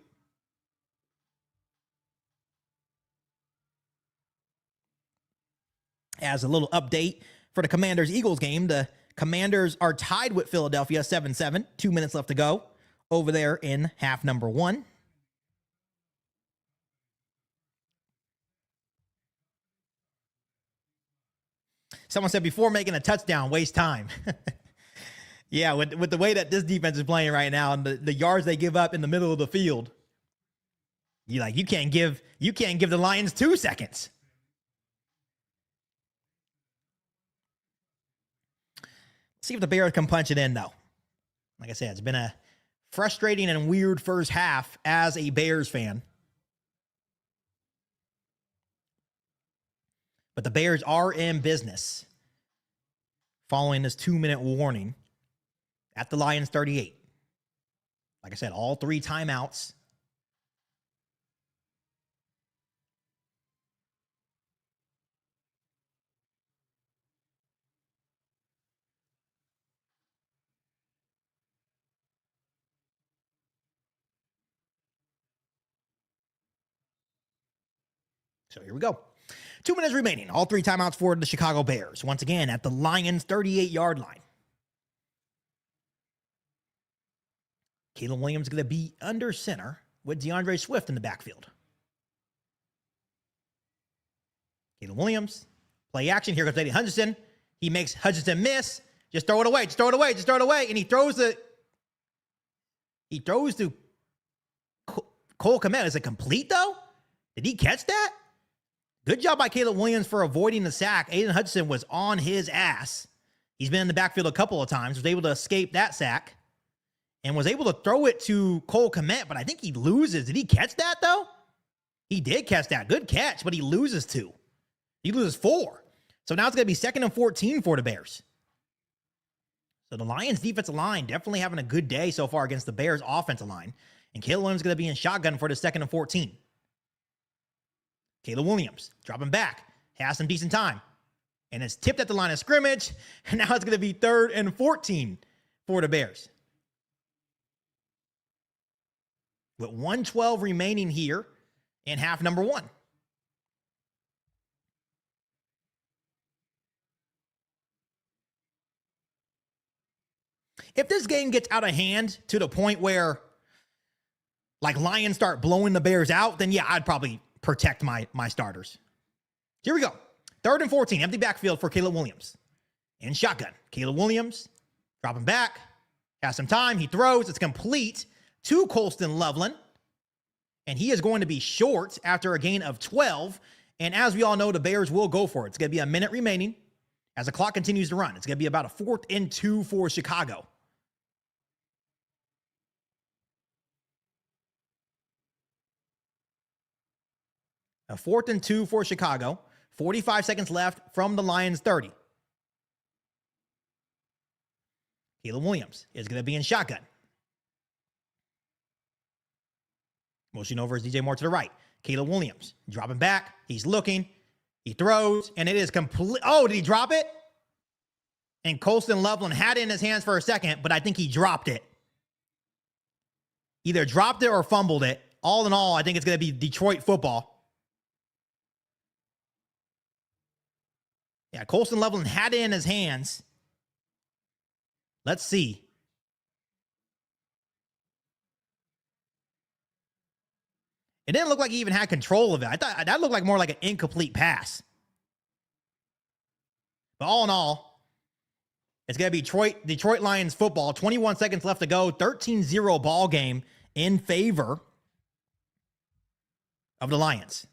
As a little update for the Commanders-Eagles game, the Commanders are tied with Philadelphia 7-7. 2 minutes left to go over there in half number 1. Someone said before making a touchdown, waste time. Yeah, with the way that this defense is playing right now and the yards they give up in the middle of the field, you can't give the Lions 2 seconds. See if the Bears can punch it in, though. Like I said, it's been a frustrating and weird first half as a Bears fan. But the Bears are in business following this 2-minute warning at the Lions 38. Like I said, all 3 timeouts. So here we go. 2 minutes remaining. All 3 timeouts for the Chicago Bears. Once again, at the Lions 38-yard line. Caleb Williams going to be under center with DeAndre Swift in the backfield. Caleb Williams, play action. Here comes Eddie Hutchinson. He makes Hutchinson miss. Just throw it away. Just throw it away. Just throw it away. And he throws to Cole Kmet. Is it complete, though? Did he catch that? Good job by Caleb Williams for avoiding the sack. Aiden Hutchinson was on his ass. He's been in the backfield a couple of times, was able to escape that sack, and was able to throw it to Cole Kmet, but I think he loses. Did he catch that, though? He did catch that. Good catch, but he loses 2. He loses 4. So now it's going to be 2nd and 14 for the Bears. So the Lions' defensive line definitely having a good day so far against the Bears' offensive line. And Caleb Williams is going to be in shotgun for the 2nd and 14. Caleb Williams dropping back, has some decent time, and it's tipped at the line of scrimmage, and now it's going to be 3rd and 14 for the Bears. With 1:12 remaining here in half number 1. If this game gets out of hand to the point where, Lions start blowing the Bears out, then yeah, I'd probably protect my starters. Here we go. 3rd and 14, empty backfield for Caleb Williams. In shotgun. Caleb Williams dropping back, has some time. He throws. It's complete to Colston Loveland. And he is going to be short after a gain of 12. And as we all know, the Bears will go for it. It's going to be a minute remaining as the clock continues to run. It's going to be about a 4th and 2 for Chicago. A 4th and 2 for Chicago. 45 seconds left from the Lions 30. Caleb Williams is going to be in shotgun. Motion over is DJ Moore to the right. Caleb Williams dropping back. He's looking. He throws, and it is complete. Oh, did he drop it? And Colston Loveland had it in his hands for a second, but I think he dropped it. Either dropped it or fumbled it. All in all, I think it's going to be Detroit football. Yeah, Colston Loveland had it in his hands. Let's see. It didn't look like he even had control of it. I thought that looked like more like an incomplete pass. But all in all, it's going to be Detroit Lions football. 21 seconds left to go. 13-0 ball game in favor of the Lions.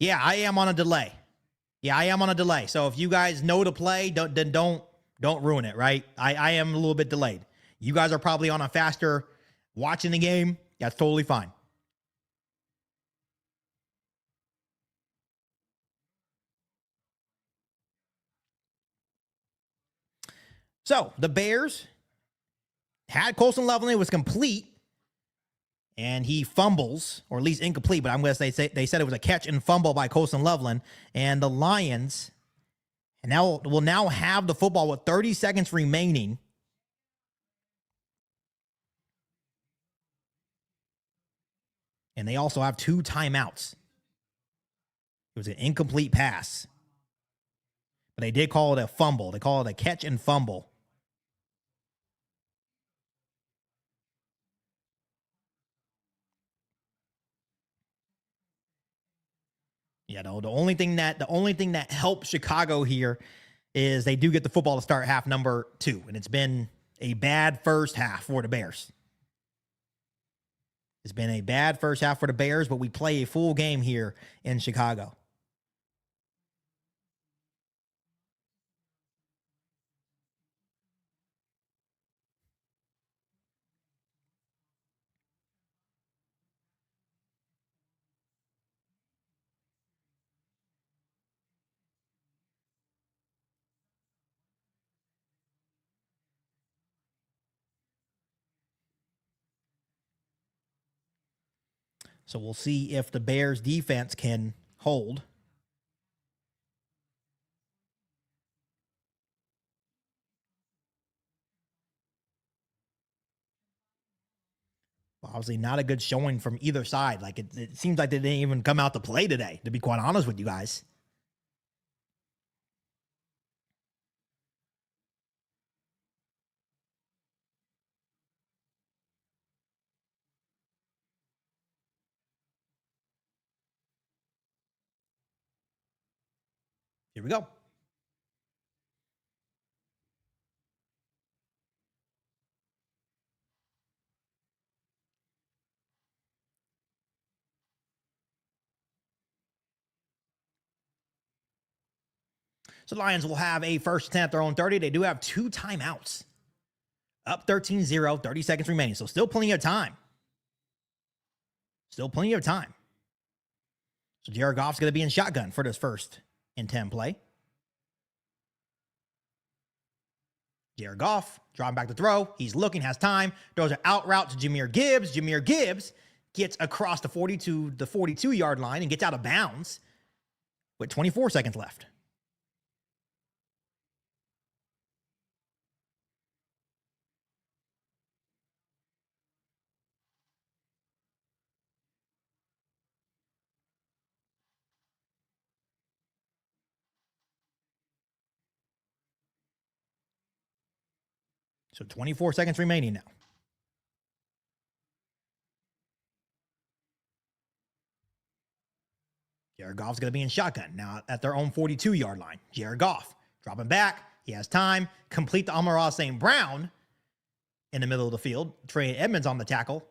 Yeah, I am on a delay. So if you guys know to play, don't ruin it, right? I am a little bit delayed. You guys are probably on a faster watching the game. That's totally fine. So the Bears had Colston Loveland. It was complete. And he fumbles, or at least incomplete, but I'm going to say they said it was a catch and fumble by Colston Loveland. And the Lions will now have the football with 30 seconds remaining. And they also have 2 timeouts. It was an incomplete pass. But they did call it a fumble. They call it a catch and fumble. Yeah, Yeah, no, the only thing that helps Chicago here is they do get the football to start half number 2, and it's been a bad first half for the Bears. It's been a bad first half for the Bears, but we play a full game here in Chicago. So we'll see if the Bears defense can hold. Obviously not a good showing from either side. Like it seems like they didn't even come out to play today, to be quite honest with you guys. Here we go. So the Lions will have a first and 10 at their own 30. They do have 2 timeouts. Up 13-0, 30 seconds remaining. So still plenty of time. Still plenty of time. So Jared Goff's going to be in shotgun for this first and 10 play. Jared Goff, drawing back to throw. He's looking, has time. Throws an out route to Jahmyr Gibbs. Jahmyr Gibbs gets across the 42-yard line and gets out of bounds with 24 seconds left. So 24 seconds remaining now. Jared Goff's going to be in shotgun now at their own 42-yard line. Jared Goff dropping back. He has time. Complete to Amon-Ra St. Brown in the middle of the field. Trey Edmonds on the tackle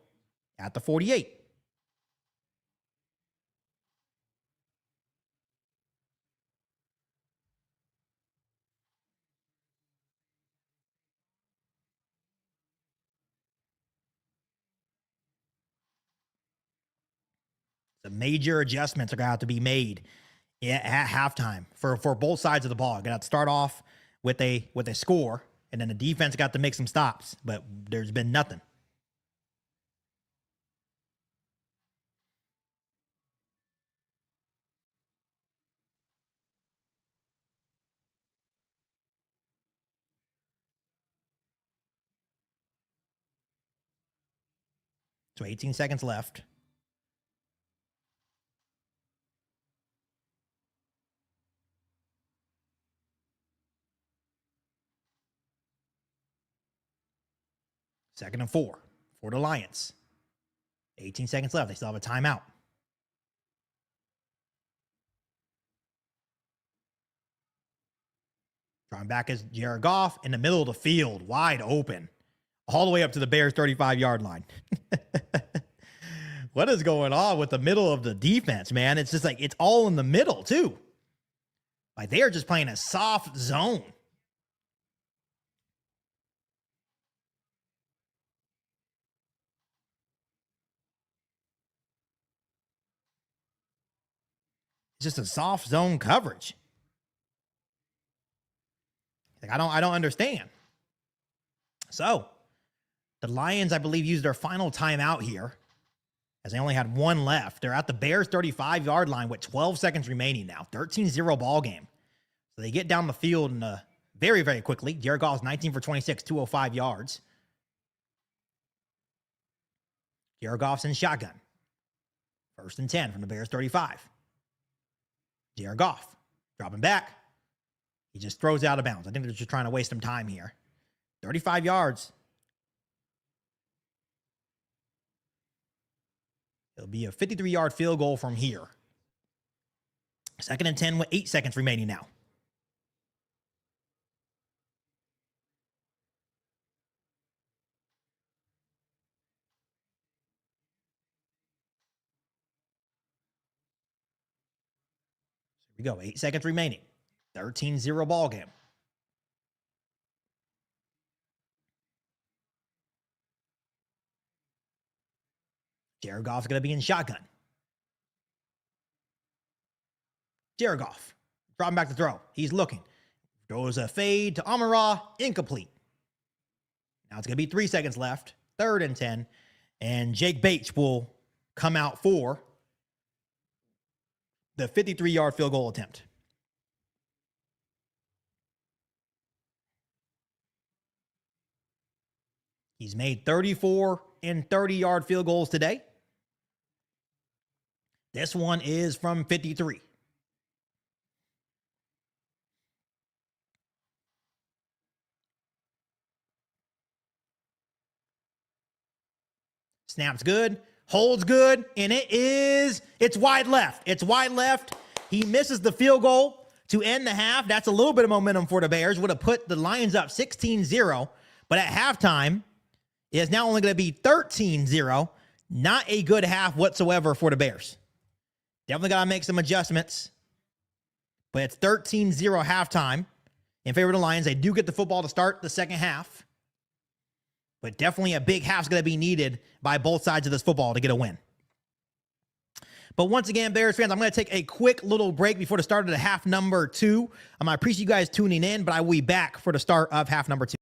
at the 48. The major adjustments are going to have to be made at halftime for both sides of the ball. Going to have to start off with a score, and then the defense got to make some stops, but there's been nothing. So 18 seconds left. Second and 4 for the Lions. 18 seconds left. They still have a timeout. Drawing back is Jared Goff in the middle of the field, wide open, all the way up to the Bears' 35-yard line. What is going on with the middle of the defense, man? It's just like it's all in the middle, too. Like they are just playing a soft zone. It's just a soft zone coverage. Like I don't understand. So the Lions, I believe, used their final timeout here as they only had 1 left. They're at the Bears' 35-yard line with 12 seconds remaining now. 13-0 ball game. So they get down the field very, very quickly. Jared Goff's 19 for 26, 205 yards. Jared Goff's in shotgun. First and 10 from the Bears' 35. Jared Goff dropping back. He just throws out of bounds. I think they're just trying to waste some time here. 35 yards. It'll be a 53-yard field goal from here. 2nd and 10 with 8 seconds remaining now. Here we go. 8 seconds remaining. 13-0 ball game. Jared Goff's going to be in shotgun. Jared Goff, dropping back to throw. He's looking. Throws a fade to Amon-Ra, incomplete. Now it's going to be 3 seconds left. 3rd and 10. And Jake Bates will come out for the 53-yard field goal attempt. He's made 34 and 30-yard field goals today. This one is from 53. Snaps good, holds good, and it's wide left. It's wide left. He misses the field goal to end the half. That's a little bit of momentum for the Bears. Would have put the Lions up 16-0, but at halftime, it is now only going to be 13-0. Not a good half whatsoever for the Bears. Definitely got to make some adjustments, but it's 13-0 halftime in favor of the Lions. They do get the football to start the second half. But definitely a big half's going to be needed by both sides of this football to get a win. But once again, Bears fans, I'm going to take a quick little break before the start of the half number 2. I appreciate you guys tuning in, but I will be back for the start of half number 2.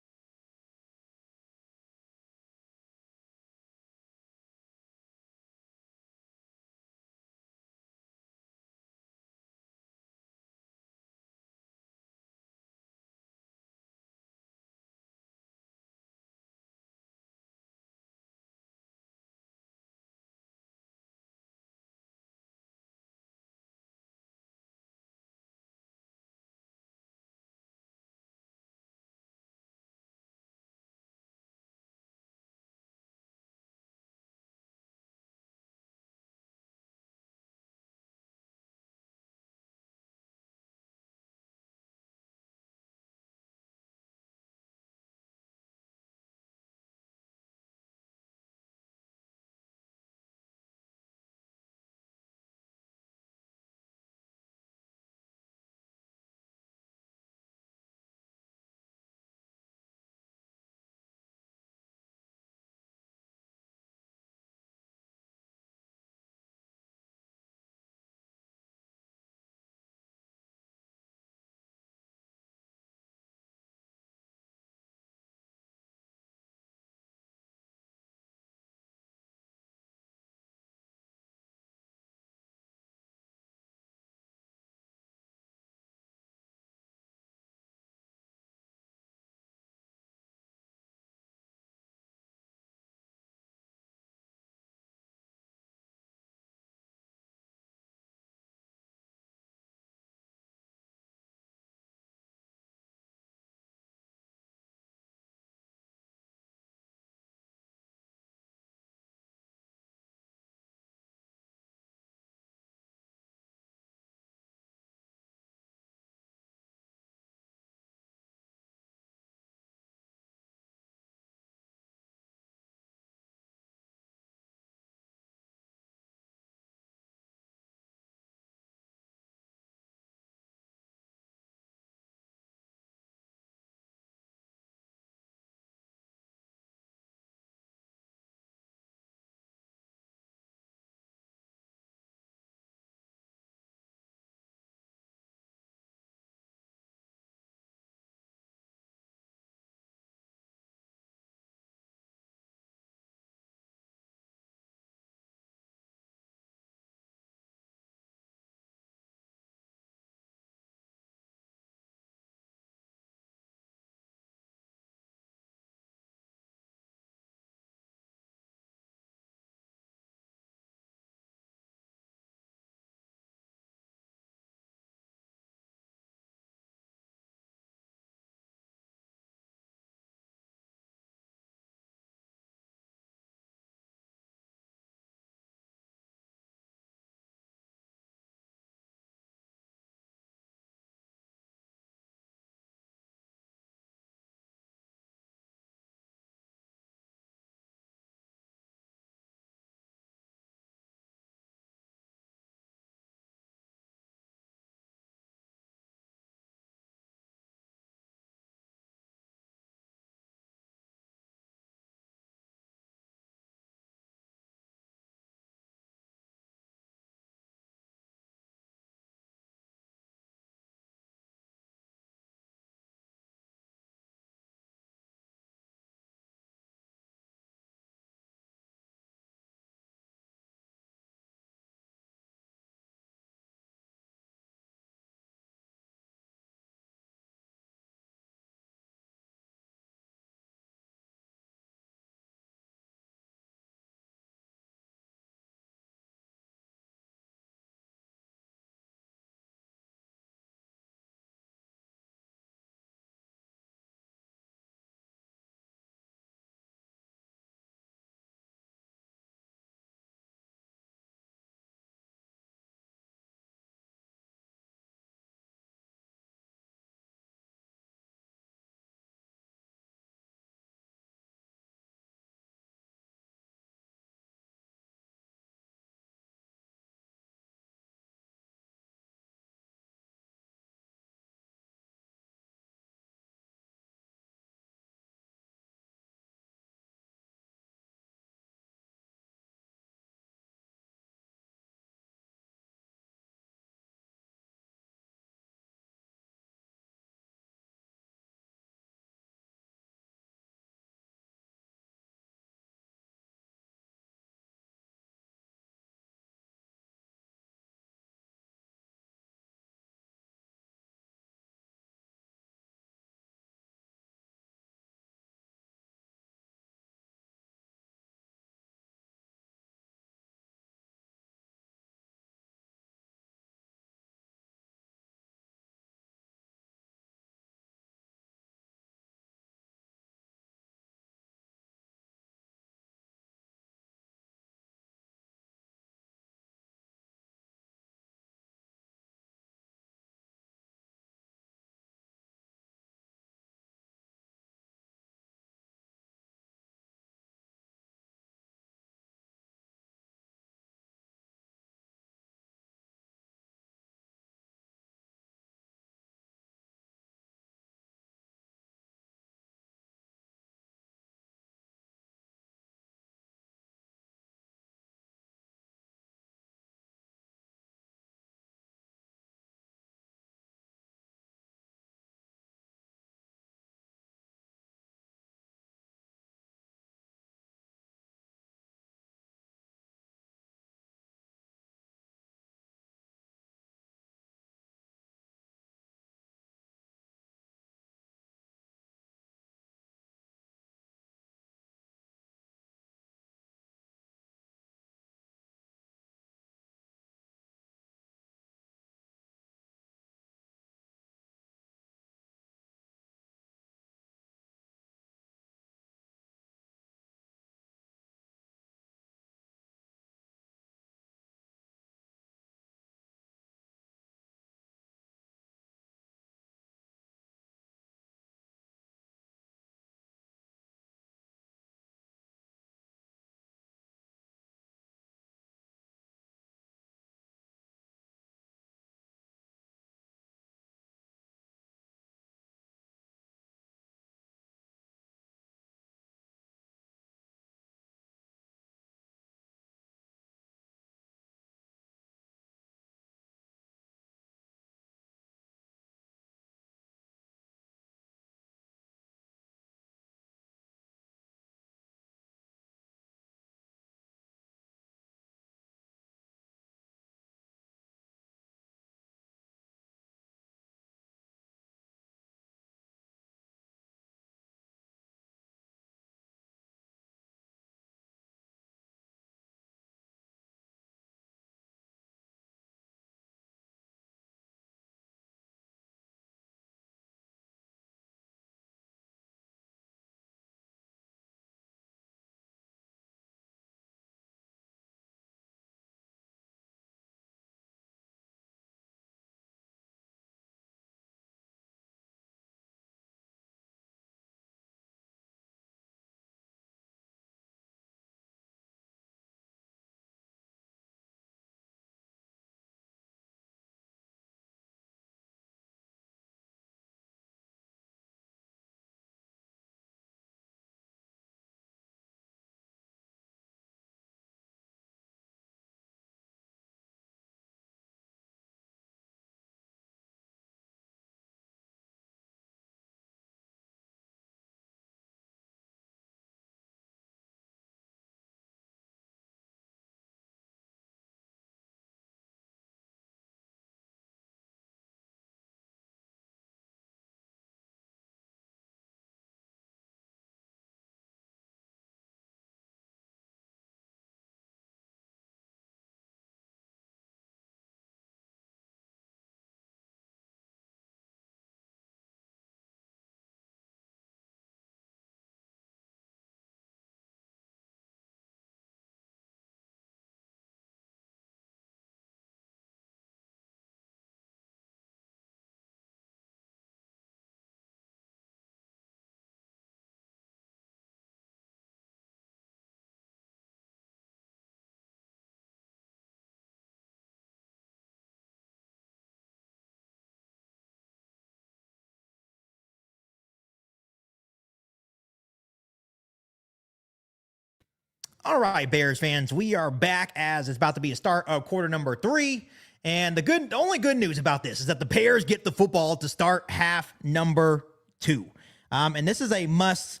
All right, Bears fans, we are back as it's about to be a start of quarter number 3. And the only good news about this is that the Bears get the football to start half number 2. And this is a must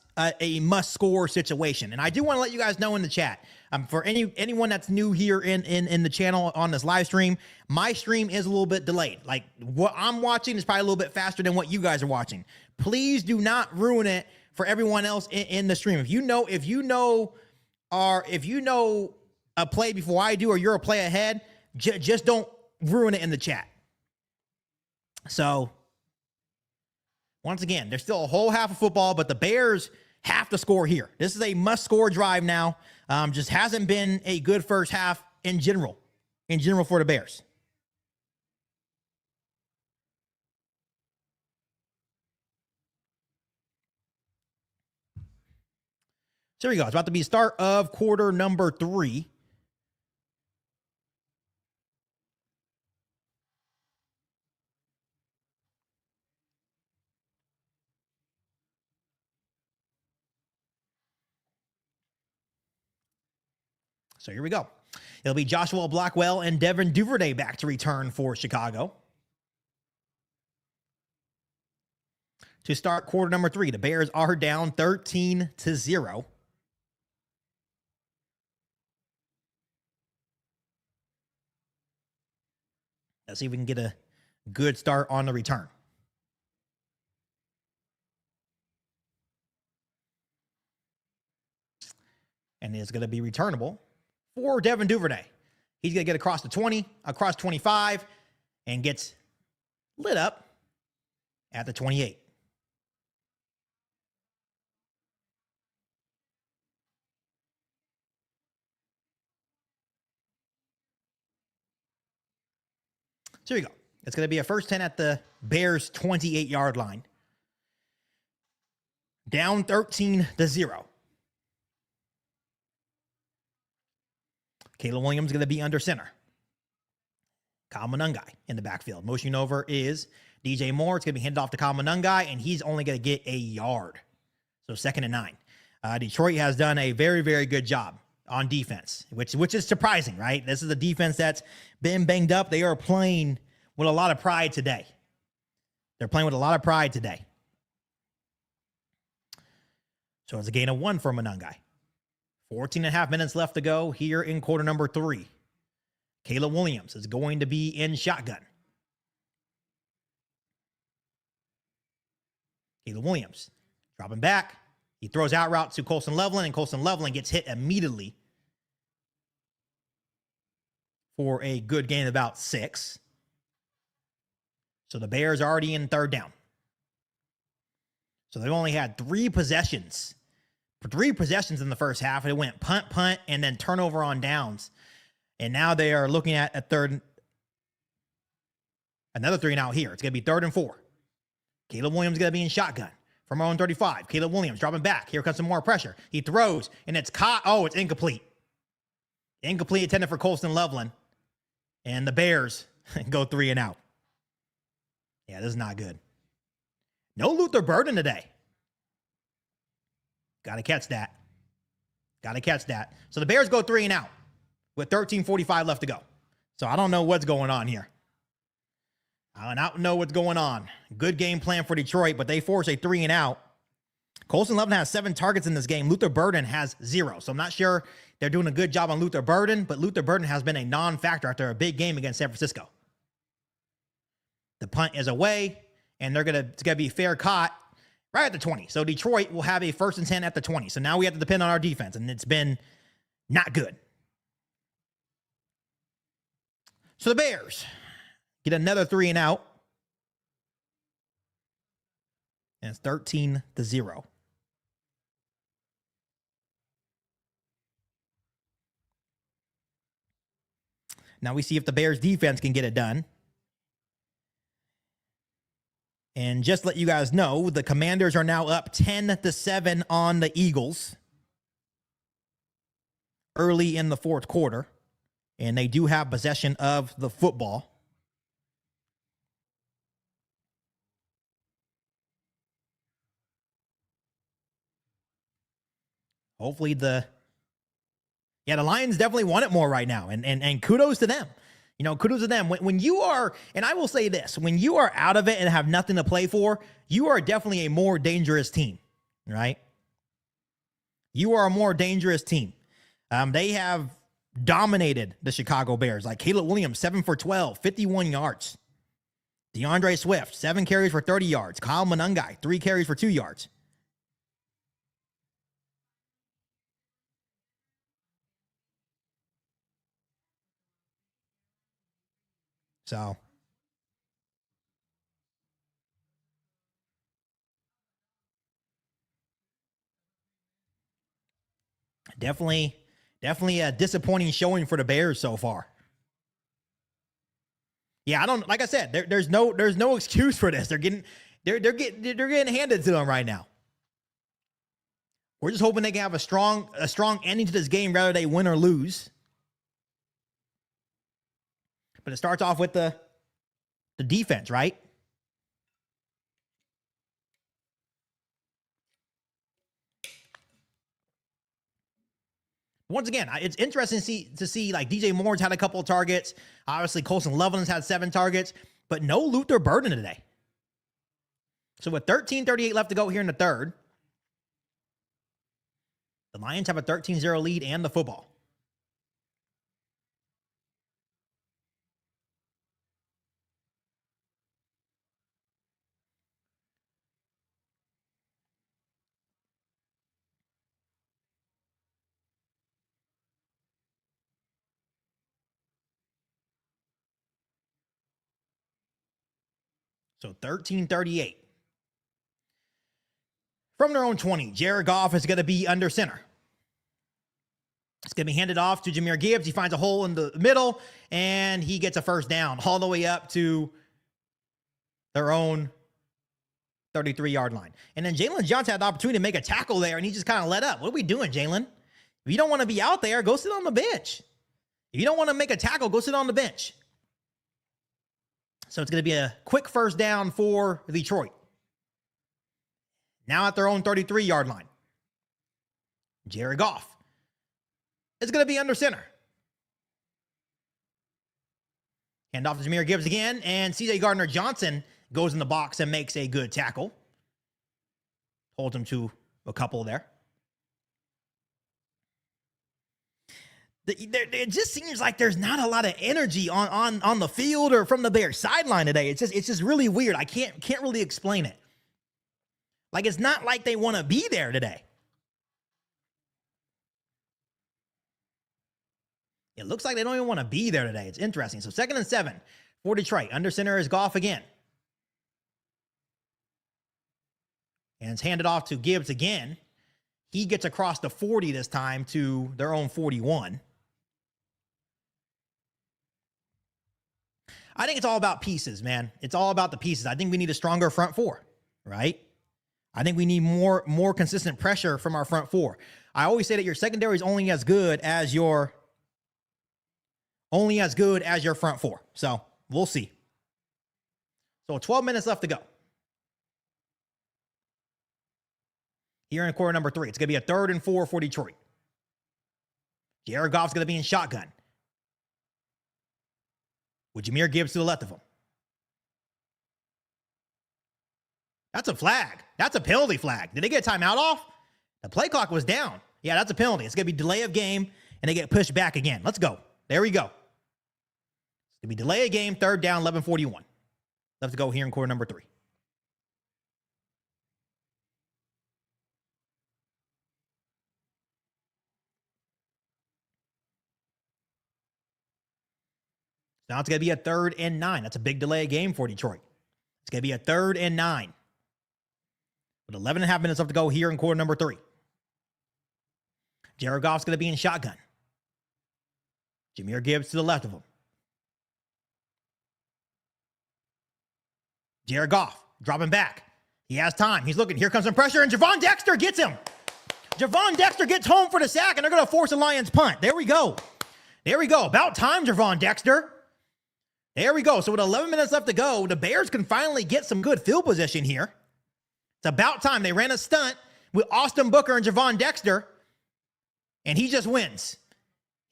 score situation. And I do want to let you guys know in the chat, for anyone that's new here in the channel on this live stream, my stream is a little bit delayed. Like what I'm watching is probably a little bit faster than what you guys are watching. Please do not ruin it for everyone else in the stream. If you know a play before I do, or you're a play ahead, just don't ruin it in the chat. So once again, there's still a whole half of football, but the Bears have to score here. This is a must-score drive now. Just hasn't been a good first half in general for the Bears. So here we go. It's about to be the start of quarter number 3. So here we go. It'll be Joshua Blackwell and Devin Duvernay back to return for Chicago. To start quarter number 3, the Bears are down 13-0. Let's see if we can get a good start on the return. And it's going to be returnable for Devin Duvernay. He's going to get across the 20, across 25, and gets lit up at the 28. So here we go. It's going to be a first 10 at the Bears' 28-yard line. Down 13-0. Caleb Williams is going to be under center. Kyle Monangai in the backfield. Motioning over is DJ Moore. It's going to be handed off to Kyle Monangai, and he's only going to get a yard. So 2nd and 9. Detroit has done a very, very good job on defense, which is surprising, right? This is a defense that's been banged up. They are playing with a lot of pride today. So it's a gain of 1 for Monangai. 14 and a half minutes left to go here in quarter number 3. Caleb Williams is going to be in shotgun. Caleb Williams dropping back. He throws out route to Colson Loveland, and Colson Loveland gets hit immediately for a good gain of about 6. So the Bears are already in 3rd down. So they've only had 3 possessions. 3 possessions in the first half. It went punt, and then turnover on downs. And now they are looking at another 3 and out here. It's going to be 3rd and 4. Caleb Williams is going to be in shotgun from our own 35. Caleb Williams dropping back. Here comes some more pressure. He throws, and it's caught. Oh, it's incomplete. Incomplete, intended for Colson Loveland. And the Bears go 3 and out. Yeah, this is not good. No Luther Burden today. Got to catch that. So the Bears go 3 and out with 13:45 left to go. So I don't know what's going on here. I don't know what's going on. Good game plan for Detroit, but they force a 3 and out. Colson Loveland has 7 targets in this game. Luther Burden has 0. So I'm not sure they're doing a good job on Luther Burden, but Luther Burden has been a non-factor after a big game against San Francisco. The punt is away, and it's going to be fair caught right at the 20. So Detroit will have a 1st and 10 at the 20. So now we have to depend on our defense, and it's been not good. So the Bears get another 3 and out. And it's 13-0. Now we see if the Bears defense can get it done. And just let you guys know, the Commanders are now up 10-7 on the Eagles early in the 4th quarter. And they do have possession of the football. Hopefully the Yeah, the Lions definitely want it more right now, and kudos to them. Kudos to them. When you are, and I will say this, when you are out of it and have nothing to play for, you are definitely a more dangerous team, right? You are a more dangerous team. They have dominated the Chicago Bears. Like Caleb Williams, 7 for 12, 51 yards. DeAndre Swift, 7 carries for 30 yards. Kyle Monangai, 3 carries for 2 yards. So definitely a disappointing showing for the Bears so far. Yeah, like I said, there's no excuse for this. They're getting handed to them right now. We're just hoping they can have a strong ending to this game, whether they win or lose. But it starts off with the defense, right? Once again, it's interesting to see like DJ Moore's had a couple of targets. Obviously, Colson Loveland's had 7 targets, but no Luther Burden today. So with 13:38 left to go here in the third, the Lions have a 13-0 lead and the football. So 13:38. From their own 20, Jared Goff is going to be under center. It's going to be handed off to Jahmyr Gibbs. He finds a hole in the middle, and he gets a first down all the way up to their own 33-yard line. And then Jalen Johnson had the opportunity to make a tackle there, and he just kind of let up. What are we doing, Jalen? If you don't want to be out there, go sit on the bench. If you don't want to make a tackle, go sit on the bench. So it's going to be a quick first down for Detroit. Now at their own 33-yard line. Jared Goff is going to be under center. Hand off to Jahmyr Gibbs again, and C.J. Gardner-Johnson goes in the box and makes a good tackle. Holds him to a couple there. It just seems like there's not a lot of energy on the field or from the Bears sideline today. It's just really weird. I can't really explain it. Like, it's not like they want to be there today. It looks like they don't even want to be there today. It's interesting. So 2nd and 7 for Detroit. Under center is Goff again. And it's handed off to Gibbs again. He gets across the 40 this time to their own 41. I think it's all about pieces, man. It's all about the pieces. I think we need a stronger front four, right? I think we need more consistent pressure from our front four. I always say that your secondary is only as good as your front four. So we'll see. So 12 minutes left to go. Here in quarter number 3, it's going to be a 3rd and 4 for Detroit. Jared Goff's going to be in shotgun, with Jahmyr Gibbs to the left of him. That's a flag. That's a penalty flag. Did they get a timeout off? The play clock was down. Yeah, that's a penalty. It's going to be delay of game, and they get pushed back again. Let's go. There we go. It's going to be delay of game, 3rd down, 11:41. Left to go here in quarter number 3. Now it's going to be a 3rd and 9. That's a big delay game for Detroit. It's going to be a 3rd and 9. With 11 and a half minutes left to go here in quarter number 3. Jared Goff's going to be in shotgun. Jahmyr Gibbs to the left of him. Jared Goff dropping back. He has time. He's looking. Here comes some pressure, and Javon Dexter gets him. Javon Dexter gets home for the sack, and they're going to force a Lions punt. There we go. There we go. About time, Javon Dexter. There we go. So with 11 minutes left to go, the Bears can finally get some good field position here. It's about time. They ran a stunt with Austin Booker and Javon Dexter, and he just wins.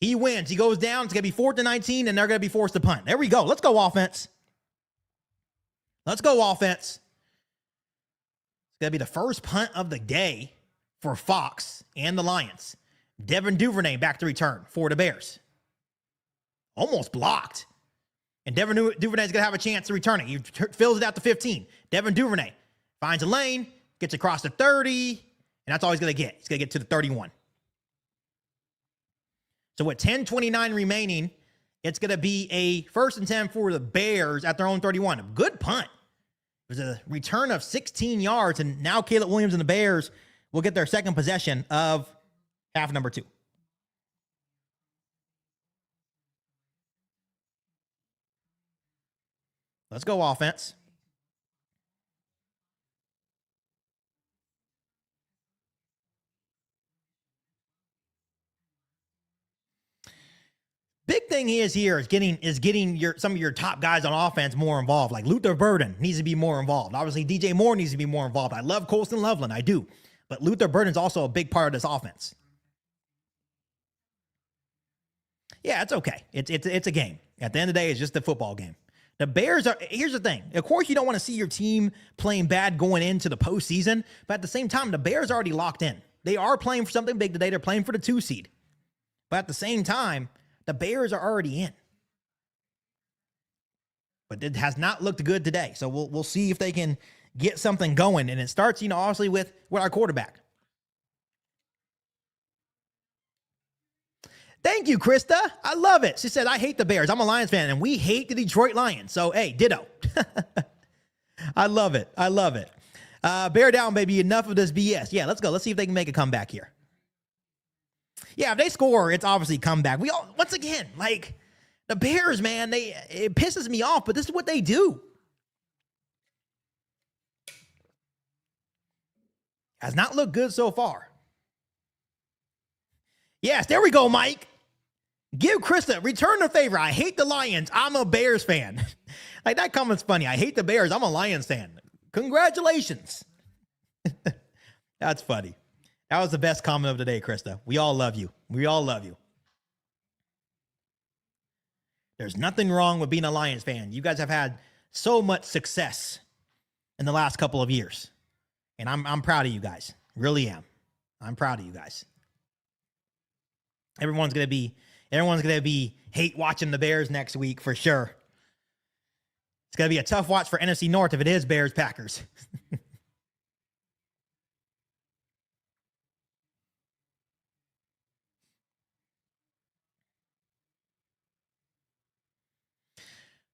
He wins. He goes down. It's going to be 4th and 19, and they're going to be forced to punt. There we go. Let's go, offense. Let's go, offense. It's going to be the first punt of the day for Fox and the Lions. Devin Duvernay back to return for the Bears. Almost blocked. And Devin Duvernay is going to have a chance to return it. He fills it out to 15. Devin Duvernay finds a lane, gets across the 30, and that's all he's going to get. He's going to get to the 31. So with 10:29 remaining, it's going to be a 1st and 10 for the Bears at their own 31. A good punt. It was a return of 16 yards, and now Caleb Williams and the Bears will get their second possession of half number 2. Let's go, offense. Big thing is getting some of your top guys on offense more involved. Like Luther Burden needs to be more involved. Obviously, DJ Moore needs to be more involved. I love Colston Loveland, I do. But Luther Burden's also a big part of this offense. Yeah, it's okay. It's a game. At the end of the day, it's just a football game. The Bears are, here's the thing. Of course, you don't want to see your team playing bad going into the postseason, but at the same time, the Bears are already locked in. They are playing for something big today. They're playing for the 2 seed. But at the same time, the Bears are already in. But it has not looked good today. So we'll see if they can get something going. And it starts, obviously with our quarterback. Thank you, Krista. I love it. She said, I hate the Bears. I'm a Lions fan, and we hate the Detroit Lions. So, hey, ditto. I love it. I love it. Bear down, baby. Enough of this BS. Yeah, let's go. Let's see if they can make a comeback here. Yeah, if they score, it's obviously comeback. Once again, like, the Bears, man, it pisses me off, but this is what they do. Has not looked good so far. Yes, there we go, Mike. Give Krista, return the favor. I hate the Lions. I'm a Bears fan. Like, that comment's funny. I hate the Bears. I'm a Lions fan. Congratulations. That's funny. That was the best comment of the day, Krista. We all love you. We all love you. There's nothing wrong with being a Lions fan. You guys have had so much success in the last couple of years. And I'm proud of you guys. Really am. I'm proud of you guys. Everyone's gonna be hate watching the Bears next week for sure. It's gonna be a tough watch for NFC North if it is Bears Packers.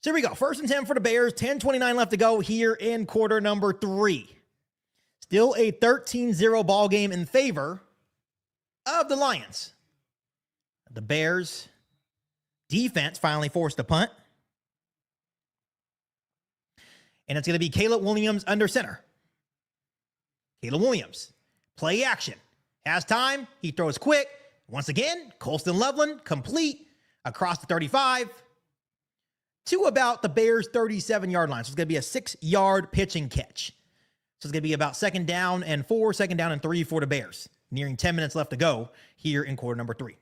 So here we go. 1st and 10 for the Bears. 10:29 left to go here in quarter number 3. Still a 13-0 ball game in favor of the Lions. The Bears defense finally forced a punt. And it's going to be Caleb Williams under center. Caleb Williams, play action. Has time. He throws quick. Once again, Colston Loveland complete across the 35 to about the Bears' 37-yard line. So it's going to be a 6-yard pitch and catch. So it's going to be about 2nd down and 4, 2nd down and 3 for the Bears. Nearing 10 minutes left to go here in quarter number 3.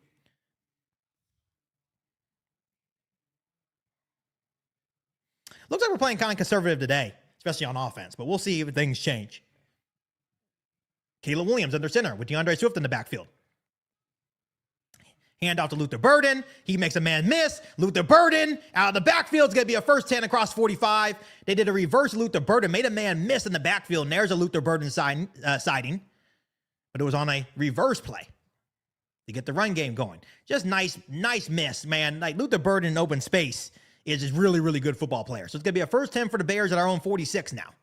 Looks like we're playing kind of conservative today, especially on offense, but we'll see if things change. Caleb Williams under center with DeAndre Swift in the backfield. Hand off to Luther Burden. He makes a man miss. Luther Burden out of the backfield. It's going to be a 1st 10 across 45. They did a reverse Luther Burden, made a man miss in the backfield, and there's a Luther Burden sighting, but it was on a reverse play to get the run game going. Just nice miss, man. Like, Luther Burden in open space is just really, really good football player. So it's going to be a 1st 10 for the Bears at our own 46 now.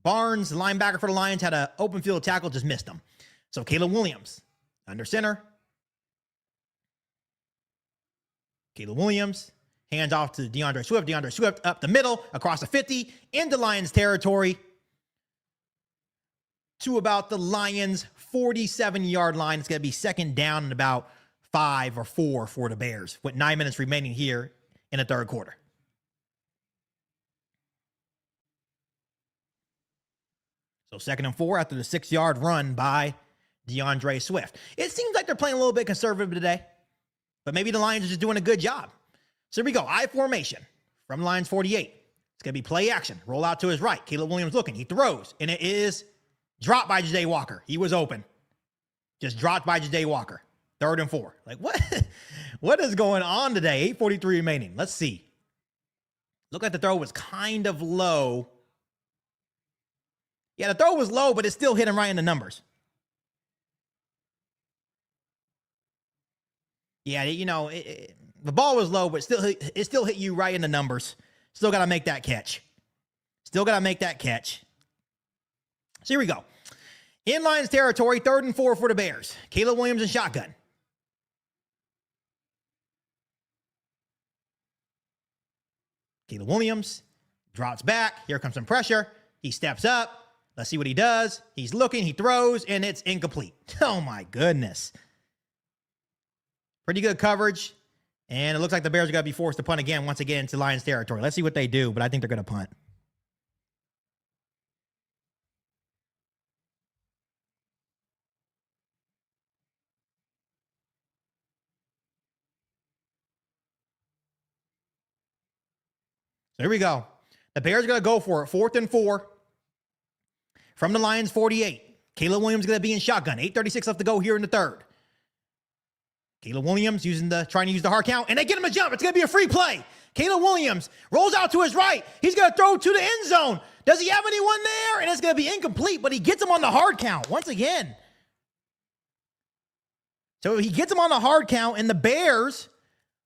Barnes, the linebacker for the Lions, had an open field tackle, just missed him. So Caleb Williams under center. Caleb Williams, hands off to DeAndre Swift. DeAndre Swift up the middle, across the 50, into Lions territory to about the Lions' 47-yard line. It's going to be 2nd down and about 5 or 4 for the Bears with 9 minutes remaining here in the 3rd quarter. So 2nd and 4 after the 6-yard run by DeAndre Swift. It seems like they're playing a little bit conservative today, but maybe the Lions are just doing a good job. So here we go. I formation from Lions 48. It's going to be play action. Roll out to his right. Caleb Williams looking. He throws, and it is dropped by Ja'Day Walker. He was open. Just dropped by Ja'Day Walker. 3rd and 4. Like, what? What is going on today? 8:43 remaining. Let's see. Looked like the throw was kind of low. Yeah, the throw was low, but it still hit him right in the numbers. Yeah, the ball was low, but it still hit you right in the numbers. Still got to make that catch. Still got to make that catch. So here we go. In Lions territory, 3rd and 4 for the Bears. Caleb Williams in shotgun. Caleb Williams drops back. Here comes some pressure. He steps up. Let's see what he does. He's looking. He throws, and it's incomplete. Oh, my goodness. Pretty good coverage. And it looks like the Bears are going to be forced to punt again, once again, into Lions territory. Let's see what they do, but I think they're going to punt. So here we go. The Bears are going to go for it. 4th and 4 from the Lions 48. Caleb Williams is going to be in shotgun. 8:36 left to go here in the 3rd. Caleb Williams trying to use the hard count, and they get him a jump. It's going to be a free play. Caleb Williams rolls out to his right. He's going to throw to the end zone. Does he have anyone there? And it's going to be incomplete, but he gets him on the hard count once again. So he gets him on the hard count, and the Bears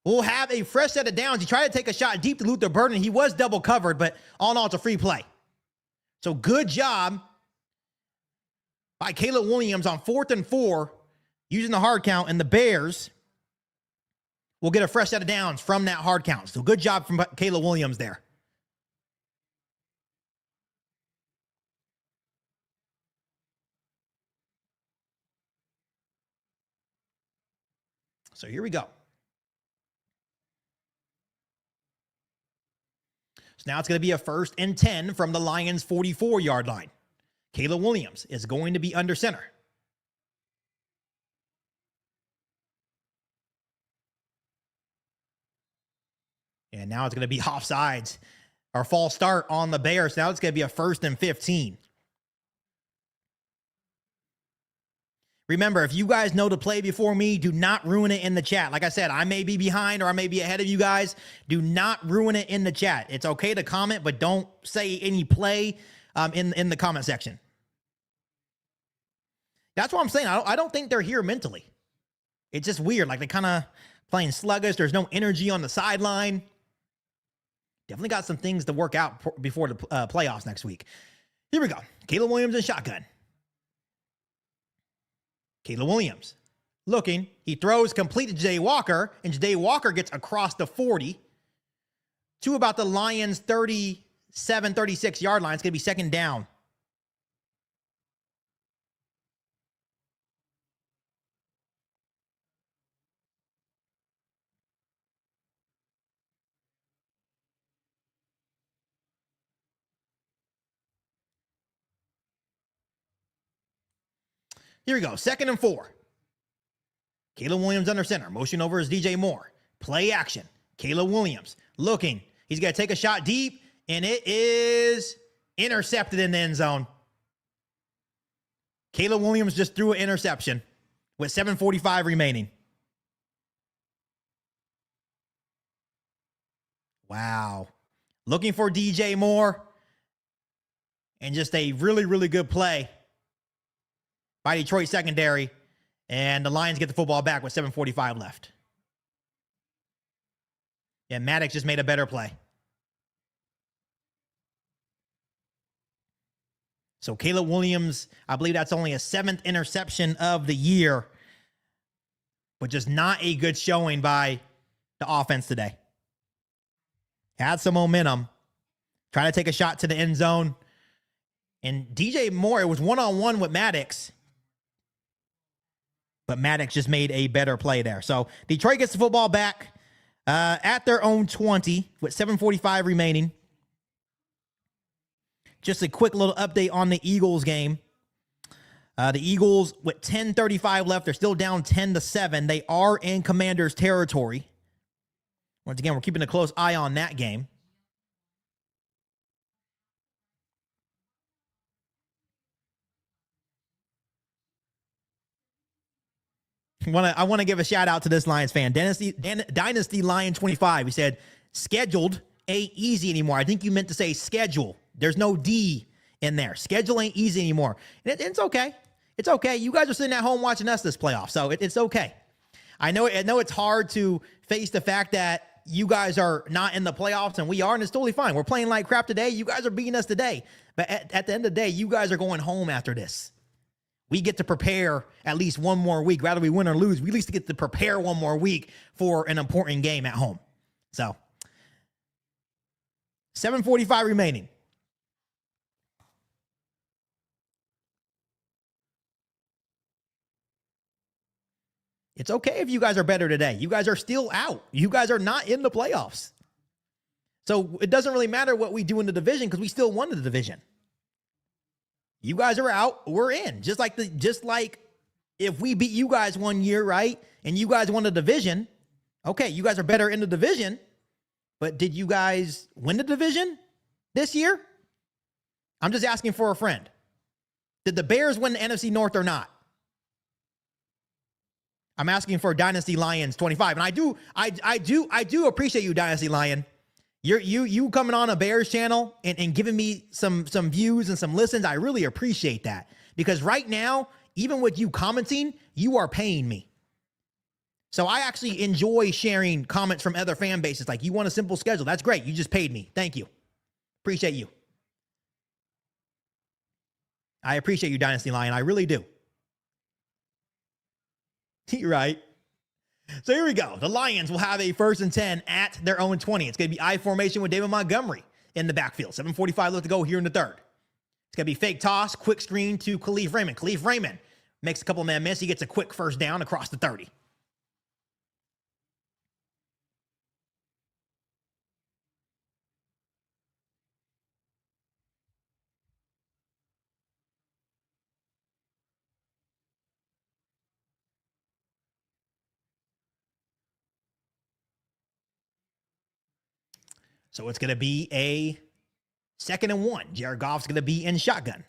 will have a fresh set of downs. He tried to take a shot deep to Luther Burden. He was double covered, but all in all, it's a free play. So good job by Caleb Williams on 4th and 4 using the hard count, and the Bears will get a fresh set of downs from that hard count. So good job from Caleb Williams there. So here we go. So now it's going to be a 1st and 10 from the Lions 44-yard line. Caleb Williams is going to be under center. And now it's going to be offsides or false start on the Bears. Now it's going to be a 1st and 15. Remember, if you guys know the play before me, do not ruin it in the chat. Like I said, I may be behind or I may be ahead of you guys. Do not ruin it in the chat. It's okay to comment, but don't say any play in the comment section. That's what I'm saying. I don't think they're here mentally. It's just weird. Like, they kind of playing sluggish. There's no energy on the sideline. Definitely got some things to work out before the playoffs next week. Here we go. Caleb Williams in shotgun. Caleb Williams looking. He throws complete to Ja'Day Walker, and Ja'Day Walker gets across the 40 to about the Lions 37, 36-yard line. It's going to be 2nd down. Here we go. 2nd and 4. Caleb Williams under center. Motion over is DJ Moore. Play action. Caleb Williams looking. He's going to take a shot deep, and it is intercepted in the end zone. Caleb Williams just threw an interception with 7:45 remaining. Wow. Looking for DJ Moore. And just a really, really good play by Detroit secondary, and the Lions get the football back with 7:45 left. Yeah, Maddox just made a better play. So Caleb Williams, I believe that's only a 7th interception of the year, but just not a good showing by the offense today. Had some momentum, trying to take a shot to the end zone, and DJ Moore, it was one-on-one with Maddox, but Maddox just made a better play there. So Detroit gets the football back at their own 20 with 7:45 remaining. Just a quick little update on the Eagles game. The Eagles, with 10:35 left, they're still down 10-7. They are in Commanders territory. Once again, we're keeping a close eye on that game. I want to give a shout out to this Lions fan, Dynasty Lion 25. He said, scheduled ain't easy anymore. I think you meant to say schedule. There's no D in there. Schedule ain't easy anymore. It's okay. It's okay. You guys are sitting at home watching us this playoff, so it's okay. I know it's hard to face the fact that you guys are not in the playoffs and we are, and it's totally fine. We're playing like crap today. You guys are beating us today. But at the end of the day, you guys are going home after this. We get to prepare at least one more week. Rather we win or lose, we at least get to prepare one more week for an important game at home. So, 7:45 remaining. It's okay if you guys are better today. You guys are still out. You guys are not in the playoffs. So it doesn't really matter what we do in the division because we still won the division. You guys are out, we're in. Just like if we beat you guys one year, right? And you guys won the division. Okay, you guys are better in the division. But did you guys win the division this year? I'm just asking for a friend. Did the Bears win the NFC North or not? I'm asking for Dynasty Lions 25. And I do appreciate you, Dynasty Lion. You coming on a Bears channel and giving me some views and some listens. I really appreciate that, because right now, even with you commenting, you are paying me. So I actually enjoy sharing comments from other fan bases. Like, you want a simple schedule. That's great. You just paid me. Thank you. Appreciate you. I appreciate you, Dynasty Lion. I really do. You're right. So here we go. The Lions will have a 1st and 10 at their own 20. It's going to be I formation with David Montgomery in the backfield. 7:45 left to go here in the third. It's going to be fake toss, quick screen to Khalif Raymond. Khalif Raymond makes a couple man miss. He gets a quick first down across the 30. So it's going to be a 2nd and 1. Jared Goff's going to be in shotgun.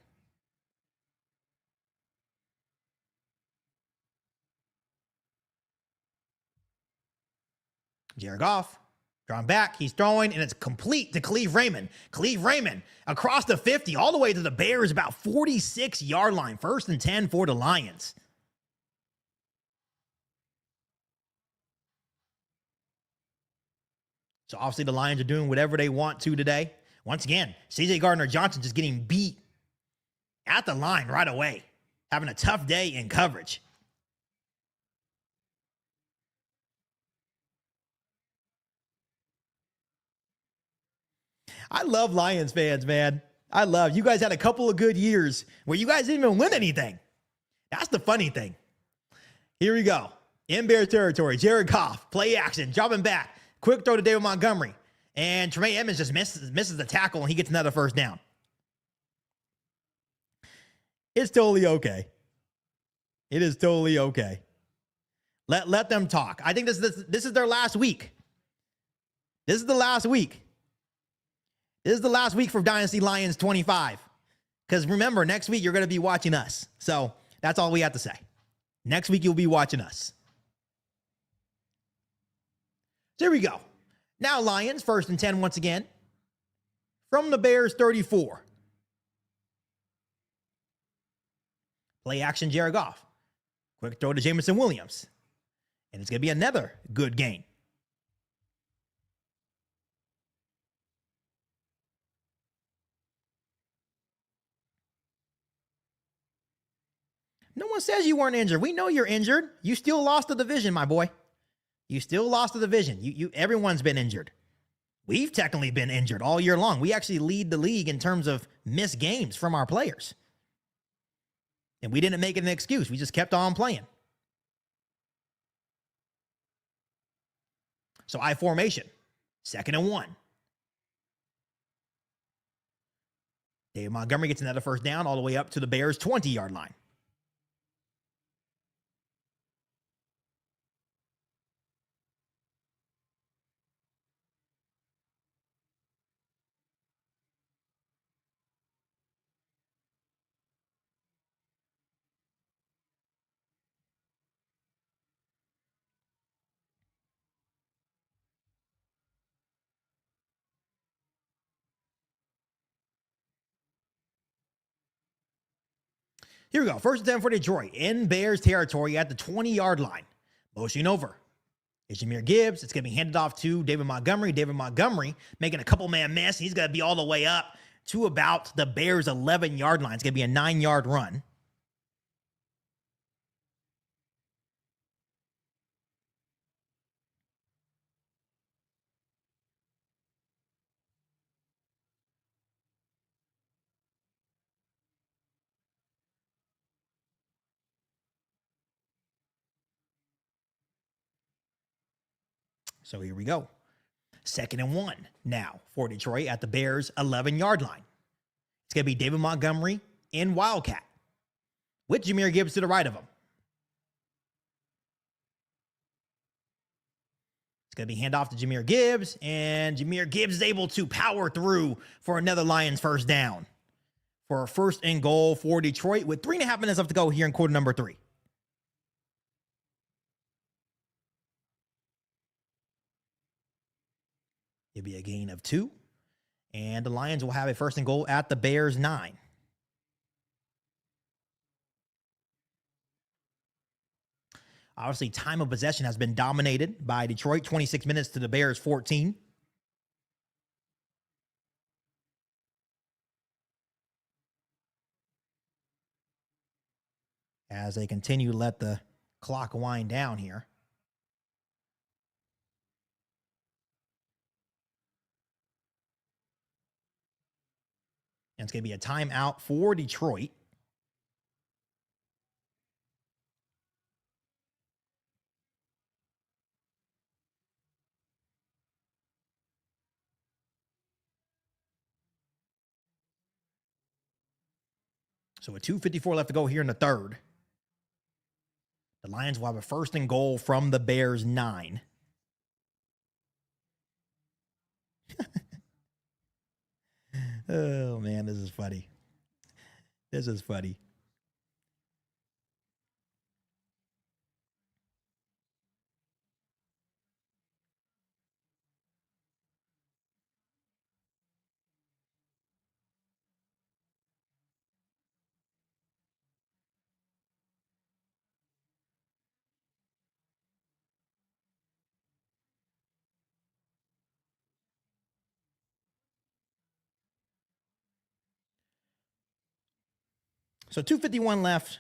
Jared Goff, drawn back, he's throwing, and it's complete to Khalif Raymond. Khalif Raymond across the 50, all the way to the Bears, about 46-yard line. 1st and 10 for the Lions. So obviously the Lions are doing whatever they want to today. Once again, C.J. Gardner-Johnson just getting beat at the line right away, having a tough day in coverage. I love Lions fans, man. I love you guys. Had a couple of good years where you guys didn't even win anything. That's the funny thing. Here we go. In Bears territory, Jared Goff, play action, dropping back. Quick throw to David Montgomery. And Tremaine Edmonds just misses the tackle, and he gets another first down. It's totally okay. It is totally okay. Let them talk. I think this is their last week. This is the last week. This is the last week for Dynasty Lions 25. Because remember, next week you're going to be watching us. So that's all we have to say. Next week you'll be watching us. So here we go. Now Lions, 1st and 10 once again. From the Bears 34. Play action, Jared Goff. Quick throw to Jameson Williams. And it's going to be another good gain. No one says you weren't injured. We know you're injured. You still lost the division, my boy. You still lost the division. Everyone's been injured. We've technically been injured all year long. We actually lead the league in terms of missed games from our players. And we didn't make it an excuse. We just kept on playing. So I formation. 2nd and 1. David Montgomery gets another first down all the way up to the Bears' 20-yard line. Here we go. First and 10 for Detroit in Bears territory at the 20-yard line. Motion over. It's Jahmyr Gibbs. It's going to be handed off to David Montgomery. David Montgomery making a couple-man miss. He's going to be all the way up to about the Bears' 11-yard line. It's going to be a 9-yard run. So here we go. 2nd and 1 now for Detroit at the Bears' 11-yard line. It's going to be David Montgomery in Wildcat with Jahmyr Gibbs to the right of him. It's going to be handoff to Jahmyr Gibbs, and Jahmyr Gibbs is able to power through for another Lions first down for a 1st and goal for Detroit with 3.5 minutes left to go here in quarter number 3. It'll be a gain of 2. And the Lions will have a 1st and goal at the Bears' 9. Obviously, time of possession has been dominated by Detroit. 26 minutes to the Bears' 14. As they continue to let the clock wind down here. And it's going to be a timeout for Detroit. So with 2:54 left to go here in the third. The Lions will have a 1st and goal from the Bears' 9. Oh, man, this is funny. This is funny. So 2:51 left.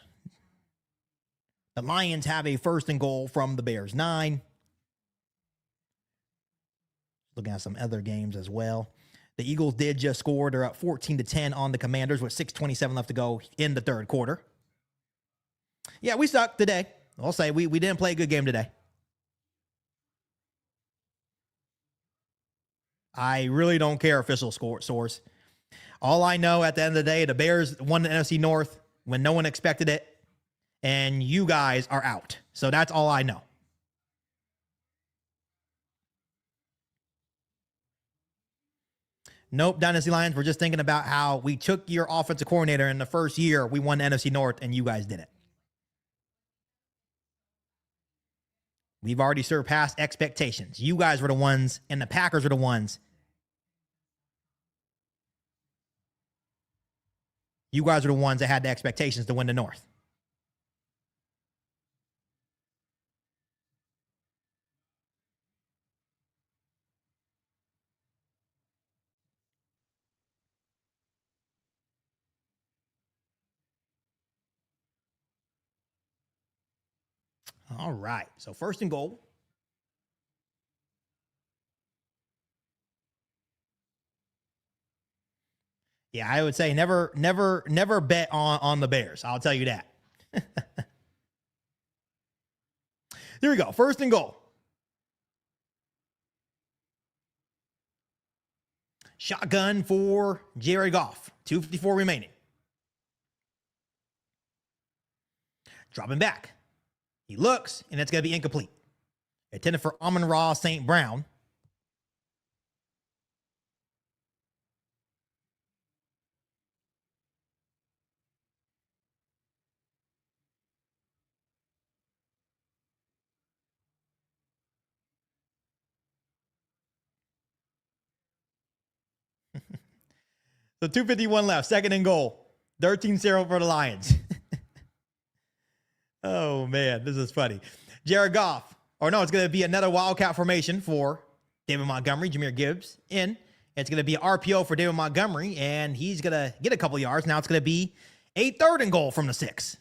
The Lions have a 1st and goal from the Bears' 9. Looking at some other games as well. The Eagles did just score. They're up 14-10 on the Commanders with 6:27 left to go in the third quarter. Yeah, we sucked today. I'll say we didn't play a good game today. I really don't care, official source. All I know at the end of the day, the Bears won the NFC North when no one expected it, and you guys are out. So that's all I know. Nope, Dynasty Lions, we're just thinking about how we took your offensive coordinator in the first year. We won the NFC North, and you guys didn't. We've already surpassed expectations. You guys were the ones, and the Packers were the ones. You guys are the ones that had the expectations to win the North. All right. So 1st and goal. Yeah, I would say never bet on the Bears. I'll tell you that. Here we go. 1st and goal. Shotgun for Jared Goff. 2:54 remaining. Dropping back. He looks, and it's going to be incomplete. Intended for Amon-Ra St. Brown. So 2:51 left, 2nd and goal. 13-0 for the Lions. Oh, man, this is funny. Jared Goff. Or no, it's going to be another wildcat formation for David Montgomery, Jahmyr Gibbs in. It's going to be an RPO for David Montgomery, and he's going to get a couple yards. Now it's going to be a 3rd and goal from the 6.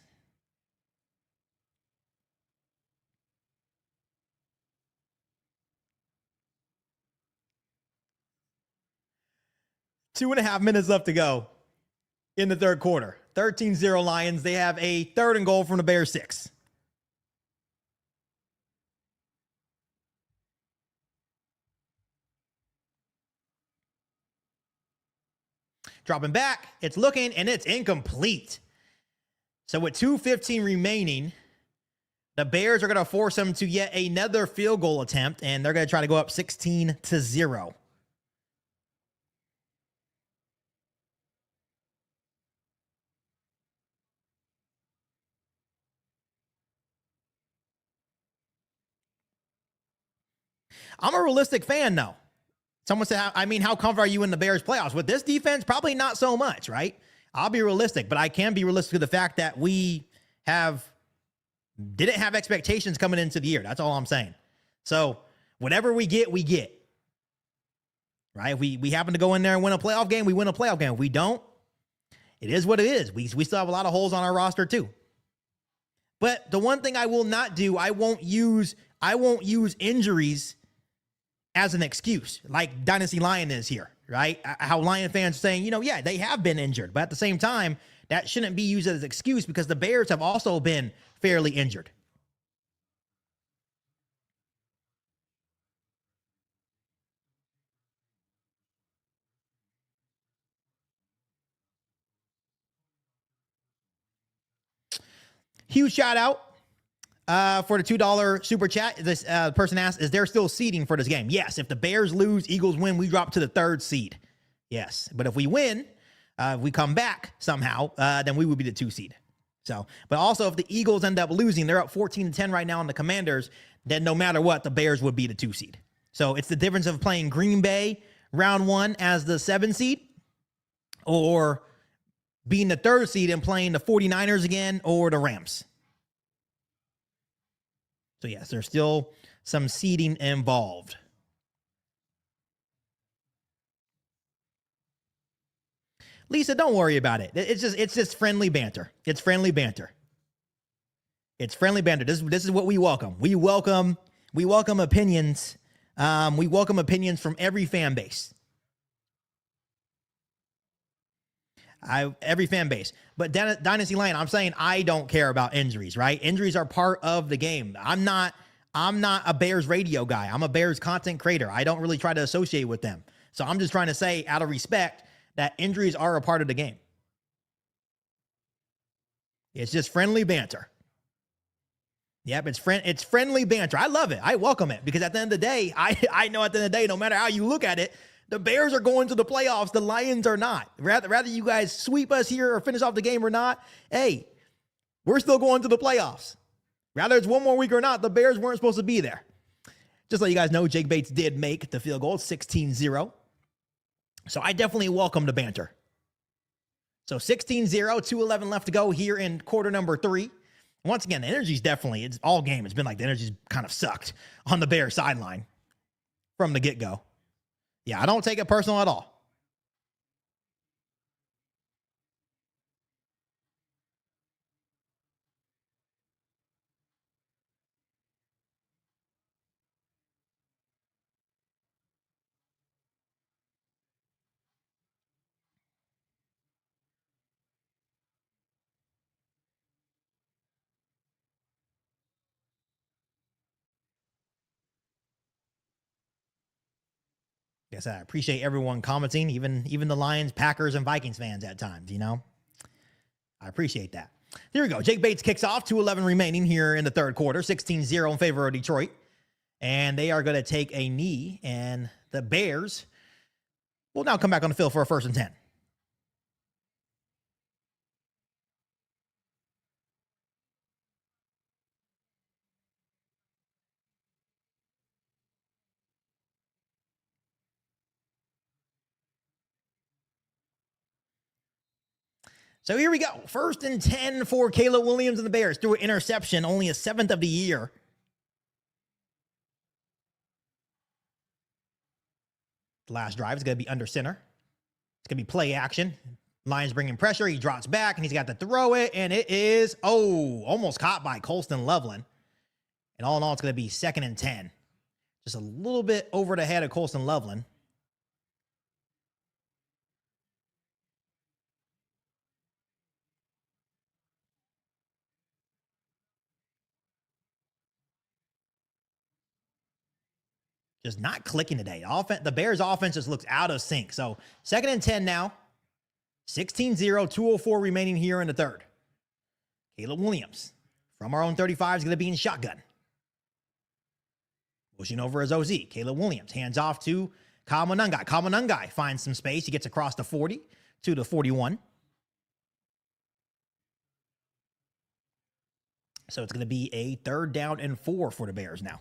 Two and a half minutes left to go in the third quarter. 13-0 Lions. They have a 3rd and goal from the Bears 6. Dropping back, it's looking, and it's incomplete. So with 2:15 remaining, the Bears are going to force them to yet another field goal attempt, and they're going to try to go up 16-0. I'm a realistic fan, though. Someone said, I mean, how comfortable are you in the Bears playoffs? With this defense, probably not so much, right? I'll be realistic, but I can be realistic to the fact that we didn't have expectations coming into the year. That's all I'm saying. So whatever we get, right? If we happen to go in there and win a playoff game, we win a playoff game. If we don't, it is what it is. We still have a lot of holes on our roster too. But the one thing I will not do, I won't use injuries as an excuse, like Dynasty Lion is here, right? How Lion fans are saying, yeah, they have been injured, but at the same time, that shouldn't be used as an excuse because the Bears have also been fairly injured. Huge shout out for the $2 super chat. This person asked, is there still seeding for this game? Yes. If the Bears lose, Eagles win, we drop to the 3rd seed. Yes. But if we win, if we come back somehow, then we would be the 2 seed. So, but also if the Eagles end up losing, they're up 14-10 right now on the Commanders, then no matter what, the Bears would be the 2 seed. So it's the difference of playing Green Bay round 1 as the 7 seed or being the 3rd seed and playing the 49ers again or the Rams. So yes, there's still some seeding involved. Lisa, don't worry about it. It's just friendly banter. It's friendly banter. It's friendly banter. This is what we welcome. We welcome opinions. We welcome opinions from every fan base. Every fan base. But Dynasty Lion, I'm saying I don't care about injuries, right? Injuries are part of the game. I'm not a Bears radio guy. I'm a Bears content creator. I don't really try to associate with them. So I'm just trying to say, out of respect, that injuries are a part of the game. It's just friendly banter. Yep, it's friendly banter. I love it. I welcome it because at the end of the day, I know at the end of the day, no matter how you look at it, the Bears are going to the playoffs. The Lions are not. Rather you guys sweep us here or finish off the game or not, hey, we're still going to the playoffs. Rather it's one more week or not, the Bears weren't supposed to be there. Just so you guys know, Jake Bates did make the field goal, 16-0. So I definitely welcome the banter. So 16-0, 2:11 left to go here in quarter number 3. Once again, the energy's definitely, it's all game. It's been like the energy's kind of sucked on the Bears sideline from the get-go. Yeah, I don't take it personal at all. Yes, I appreciate everyone commenting, even the Lions, Packers, and Vikings fans at times, I appreciate that. Here we go. Jake Bates kicks off, 2:11 remaining here in the third quarter, 16-0 in favor of Detroit. And they are going to take a knee, and the Bears will now come back on the field for a 1st and 10. So here we go. 1st and 10 for Caleb Williams and the Bears. Threw an interception, only a 7th of the year. The last drive is going to be under center. It's going to be play action. Lions bringing pressure. He drops back, and he's got to throw it, and it is, almost caught by Colston Loveland. And all in all, it's going to be 2nd and 10. Just a little bit over the head of Colston Loveland. Just not clicking today. The Bears offense just looks out of sync. So 2nd and 10 now. 16-0, 2:04 remaining here in the third. Caleb Williams from our own 35 is going to be in shotgun. Pushing over his OZ. Caleb Williams hands off to Kyle Monangai. Kyle Monangai finds some space. He gets across the 40 to the 41. So it's going to be a 3rd down and 4 for the Bears now.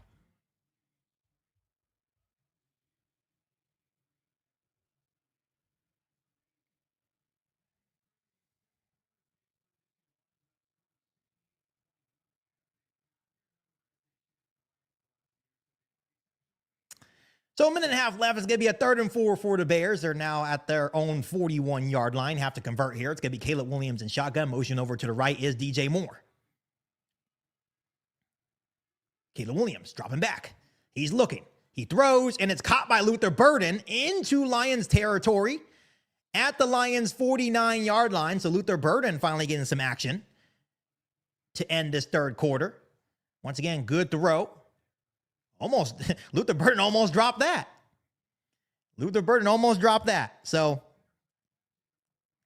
So a minute and a half left. It's going to be a 3rd and 4 for the Bears. They're now at their own 41-yard line. Have to convert here. It's going to be Caleb Williams in shotgun. Motion over to the right is DJ Moore. Caleb Williams dropping back. He's looking. He throws, and it's caught by Luther Burden into Lions territory at the Lions' 49-yard line. So Luther Burden finally getting some action to end this third quarter. Once again, good throw. Luther Burden almost dropped that. So,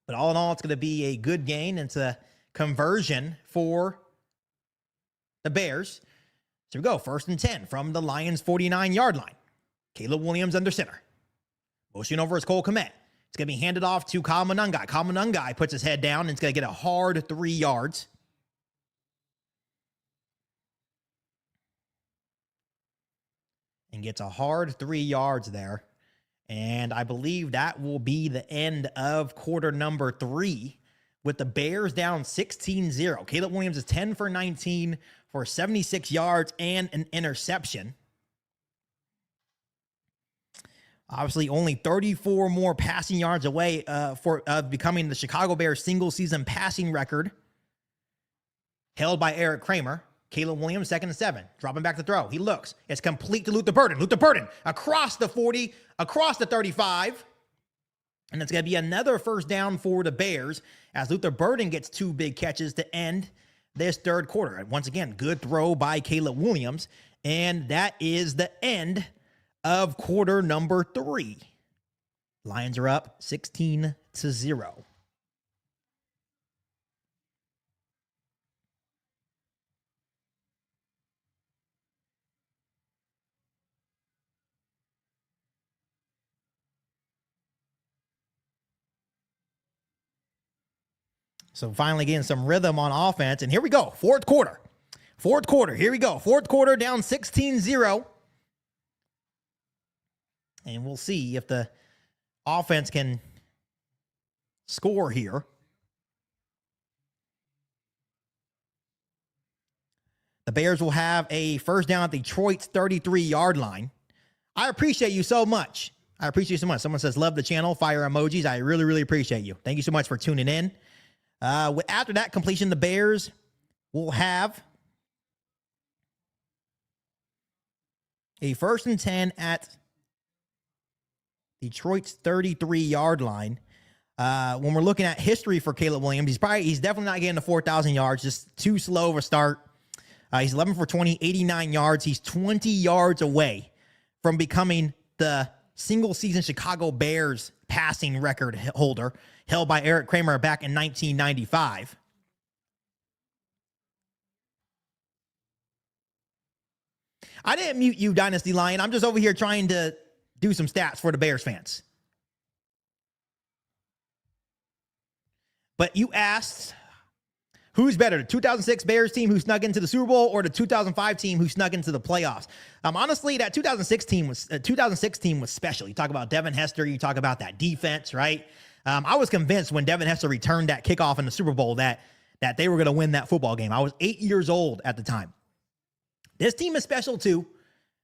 but all in all, it's going to be a good gain. It's a conversion for the Bears. So we go, 1st and 10 from the Lions' 49-yard line. Caleb Williams under center. Motion over is Cole Kmet. It's going to be handed off to Kyle Monangai. Kyle Monangai puts his head down, and it's going to get a hard 3 yards. And gets a hard 3 yards there. And I believe that will be the end of quarter number 3 with the Bears down 16-0. Caleb Williams is 10 for 19 for 76 yards and an interception. Obviously, only 34 more passing yards away for becoming the Chicago Bears single-season passing record held by Eric Kramer. Caleb Williams, 2nd and 7. Dropping back to throw. He looks. It's complete to Luther Burden. Luther Burden across the 40, across the 35. And it's going to be another 1st down for the Bears as Luther Burden gets 2 big catches to end this third quarter. And once again, good throw by Caleb Williams. And that is the end of quarter number 3. Lions are up 16-0. So finally getting some rhythm on offense. And here we go. Fourth quarter. Here we go. Fourth quarter down 16-0. And we'll see if the offense can score here. The Bears will have a 1st down at Detroit's 33-yard line. I appreciate you so much. Someone says, love the channel, fire emojis. I really, really appreciate you. Thank you so much for tuning in. After that completion, the Bears will have a 1st and 10 at Detroit's 33-yard line. When we're looking at history for Caleb Williams, he's definitely not getting to 4,000 yards, just too slow of a start. He's 11 for 20, 89 yards. He's 20 yards away from becoming the single-season Chicago Bears passing record holder held by Eric Kramer back in 1995. I didn't mute you, Dynasty Lion. I'm just over here trying to do some stats for the Bears fans. But you asked, who's better, the 2006 Bears team who snuck into the Super Bowl or the 2005 team who snuck into the playoffs? Honestly, that 2006 team was special. You talk about Devin Hester, you talk about that defense, right? I was convinced when Devin Hester returned that kickoff in the Super Bowl that they were going to win that football game. I was 8 years old at the time. This team is special too.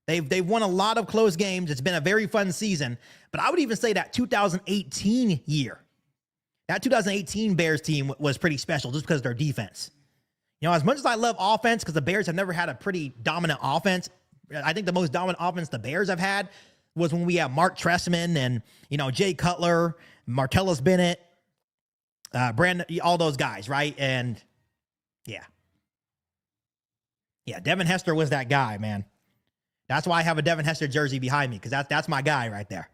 They've won a lot of close games. It's been a very fun season. But I would even say that 2018 year, that 2018 Bears team was pretty special just because of their defense. You know, as much as I love offense, because the Bears have never had a pretty dominant offense, I think the most dominant offense the Bears have had was when we have Mark Trestman and, you know, Jay Cutler, Martellus Bennett, Brandon, all those guys, right? And yeah, Devin Hester was that guy, man. That's why I have a Devin Hester jersey behind me, because that's my guy right there.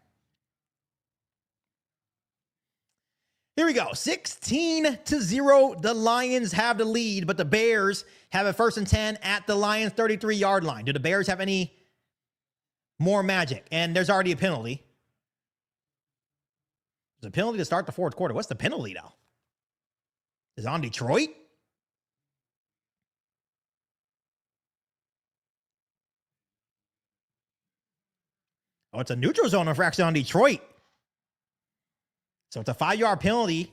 Here we go. 16-0. The Lions have the lead, but the Bears have a 1st and 10 at the Lions 33-yard line. Do the Bears have any more magic? And there's already a penalty. There's a penalty to start the fourth quarter. What's the penalty, though? Is it on Detroit? Oh, it's a neutral zone infraction on Detroit. So it's a 5-yard penalty,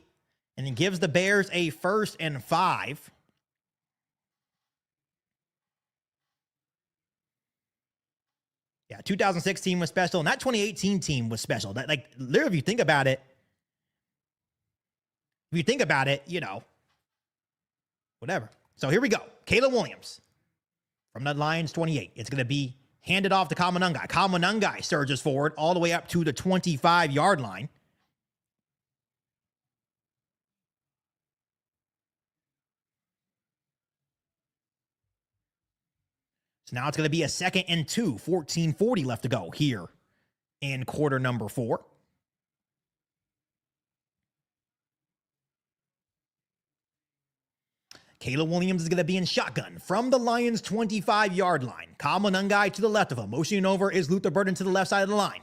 and it gives the Bears a 1st and 5. Yeah, 2016 was special, and that 2018 team was special. That, like, literally, if you think about it, you know, whatever. So here we go. Caleb Williams from the Lions 28. It's going to be handed off to Kamanungai. Kamanungai surges forward all the way up to the 25-yard line. So now it's going to be a 2nd and 2, 14:40 left to go here in quarter number 4. Caleb Williams is going to be in shotgun from the Lions' 25-yard line. Kamanungai to the left of him. Motioning over is Luther Burden to the left side of the line.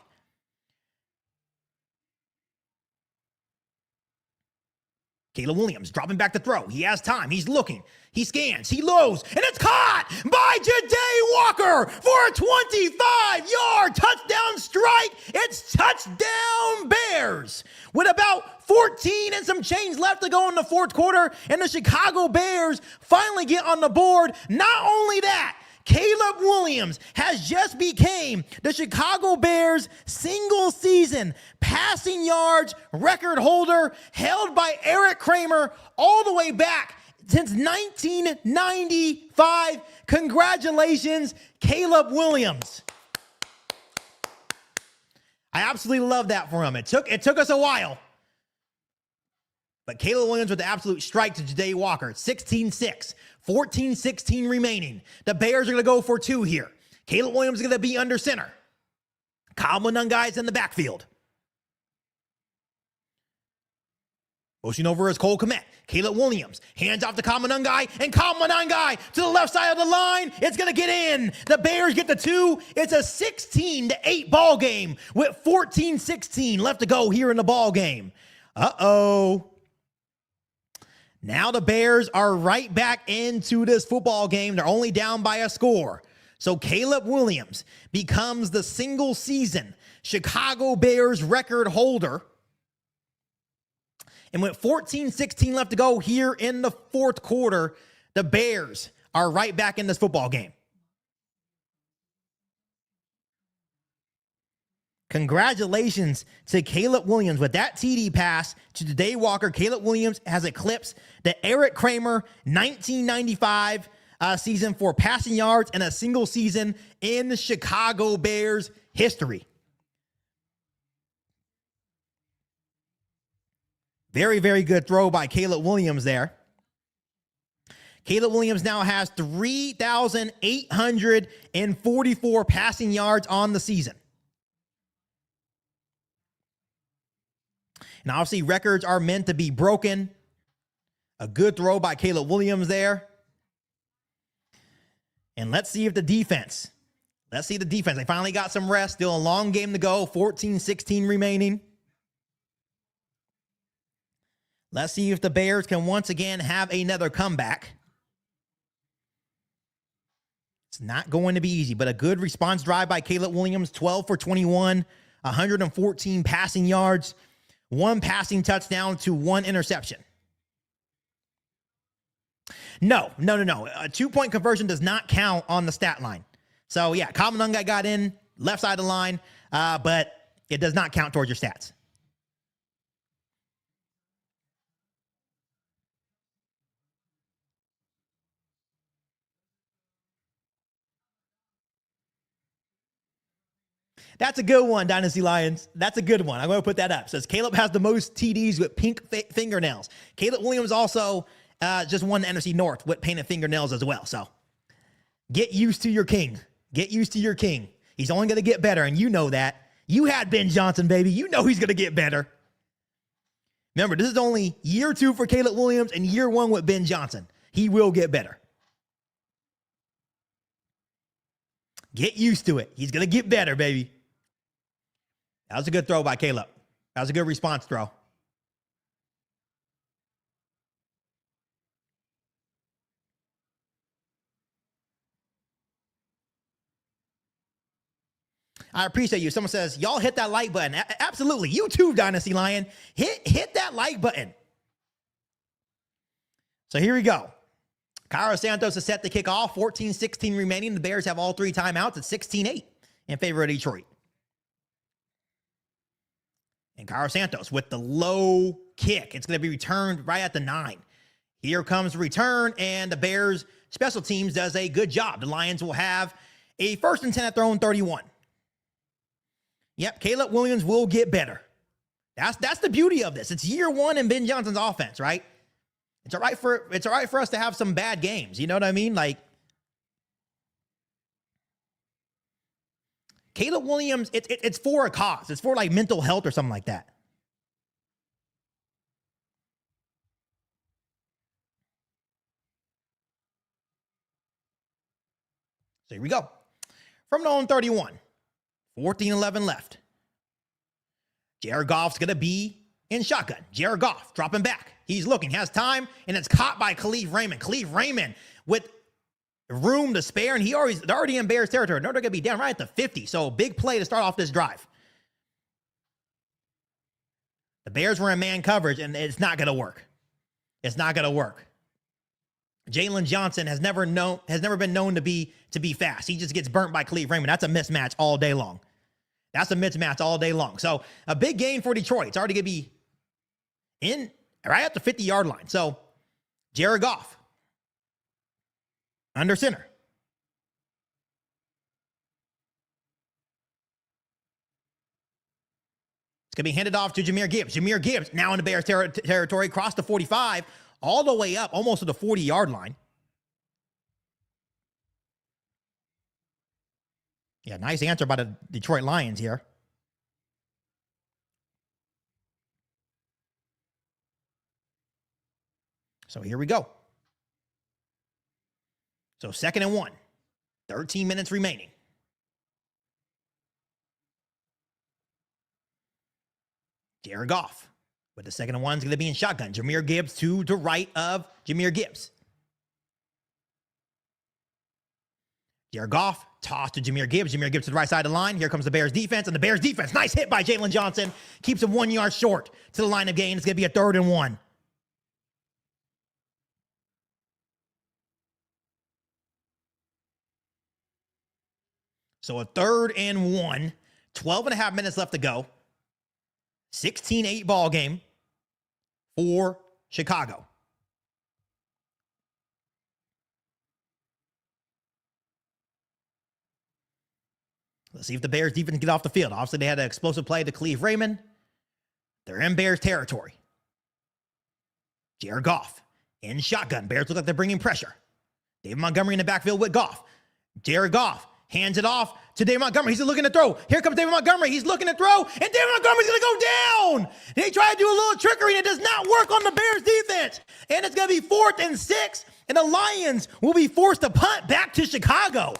Caleb Williams dropping back to throw. He has time. He's looking. He scans. He lows. And it's caught by Ja'Day Walker for a 25-yard touchdown strike. It's touchdown Bears with about 14 and some change left to go in the fourth quarter. And the Chicago Bears finally get on the board. Not only that, Caleb Williams has just became the Chicago Bears single season passing yards record holder, held by Eric Kramer all the way back since 1995. Congratulations, Caleb Williams. I absolutely love that for him. It took us a while, but Caleb Williams with the absolute strike to Ja'Day Walker. 16-6, 14-16 remaining. The Bears are going to go for 2 here. Caleb Williams is going to be under center. Kamanungai is in the backfield. Motion over is Cole Kmet. Caleb Williams hands off to Kamanungai, and Kamanungai to the left side of the line. It's going to get in. The Bears get the 2. It's a 16-8 ball game with 14-16 left to go here in the ball game. Uh-oh. Now the Bears are right back into this football game. They're only down by a score. So Caleb Williams becomes the single season Chicago Bears record holder. And with 14-16 left to go here in the fourth quarter, the Bears are right back in this football game. Congratulations to Caleb Williams with that TD pass to Ja'Day Walker. Caleb Williams has eclipsed the Eric Kramer 1995 season for passing yards in a single season in the Chicago Bears history. Very, very good throw by Caleb Williams there. Caleb Williams now has 3,844 passing yards on the season. And obviously, records are meant to be broken. A good throw by Caleb Williams there. And let's see if the defense. They finally got some rest. Still a long game to go. 14-16 remaining. Let's see if the Bears can once again have another comeback. It's not going to be easy, but a good response drive by Caleb Williams. 12 for 21, 114 passing yards. 1 passing touchdown to 1 interception. No. A 2-point conversion does not count on the stat line. So, yeah, Kamanunga got in, left side of the line, but it does not count towards your stats. That's a good one, Dynasty Lions. That's a good one. I'm going to put that up. It says Caleb has the most TDs with pink fingernails. Caleb Williams also just won the NFC North with painted fingernails as well. So get used to your king. Get used to your king. He's only going to get better, and you know that. You had Ben Johnson, baby. You know he's going to get better. Remember, this is only year 2 for Caleb Williams and year 1 with Ben Johnson. He will get better. Get used to it. He's going to get better, baby. That was a good throw by Caleb. That was a good response throw. I appreciate you. Someone says, y'all hit that like button. Absolutely. You too, Dynasty Lion. Hit that like button. So here we go. Cairo Santos is set to kick off. 14-16 remaining. The Bears have all 3 timeouts at 16-8 in favor of Detroit. And Cairo Santos with the low kick. It's going to be returned right at the 9. Here comes the return, and the Bears special teams does a good job. The Lions will have a 1st and 10 at their own 31. Yep, Caleb Williams will get better. That's the beauty of this. It's year 1 in Ben Johnson's offense, right? It's all right for us to have some bad games. You know what I mean? Like, Caleb Williams, it's for a cause. It's for like mental health or something like that. So here we go. From the own 31, 14-11 left. Jared Goff's going to be in shotgun. Jared Goff dropping back. He's looking, has time, and it's caught by Khalif Raymond. Khalif Raymond with room to spare, and they're already in Bears territory. They're going to be down right at the 50, so big play to start off this drive. The Bears were in man coverage, and it's not going to work. It's not going to work. Jalen Johnson has never been known to be fast. He just gets burnt by Khalif Raymond. That's a mismatch all day long. That's a mismatch all day long. So a big gain for Detroit. It's already going to be in right at the 50-yard line. So Jared Goff under center. It's going to be handed off to Jahmyr Gibbs. Jahmyr Gibbs now in the Bears territory, crossed the 45, all the way up, almost to the 40-yard line. Yeah, nice answer by the Detroit Lions here. So here we go. So 2nd and 1, 13 minutes remaining. Jared Goff with the 2nd and 1 is going to be in shotgun. Jahmyr Gibbs to the right of Jahmyr Gibbs. Jared Goff, toss to Jahmyr Gibbs. Jahmyr Gibbs to the right side of the line. Here comes the Bears defense, and the Bears defense, nice hit by Jalen Johnson, keeps him 1 yard short to the line of gain. It's going to be a 3rd and 1. So a 3rd and 1, 12 and a half minutes left to go. 16-8 ball game for Chicago. Let's see if the Bears defense get off the field. Obviously, they had an explosive play to Khalif Raymond. They're in Bears territory. Jared Goff in shotgun. Bears look like they're bringing pressure. David Montgomery in the backfield with Goff. Jared Goff hands it off to David Montgomery. He's looking to throw. Here comes David Montgomery. He's looking to throw, and David Montgomery's going to go down. And he tried to do a little trickery, and it does not work on the Bears defense. And it's going to be 4th and 6, and the Lions will be forced to punt back to Chicago.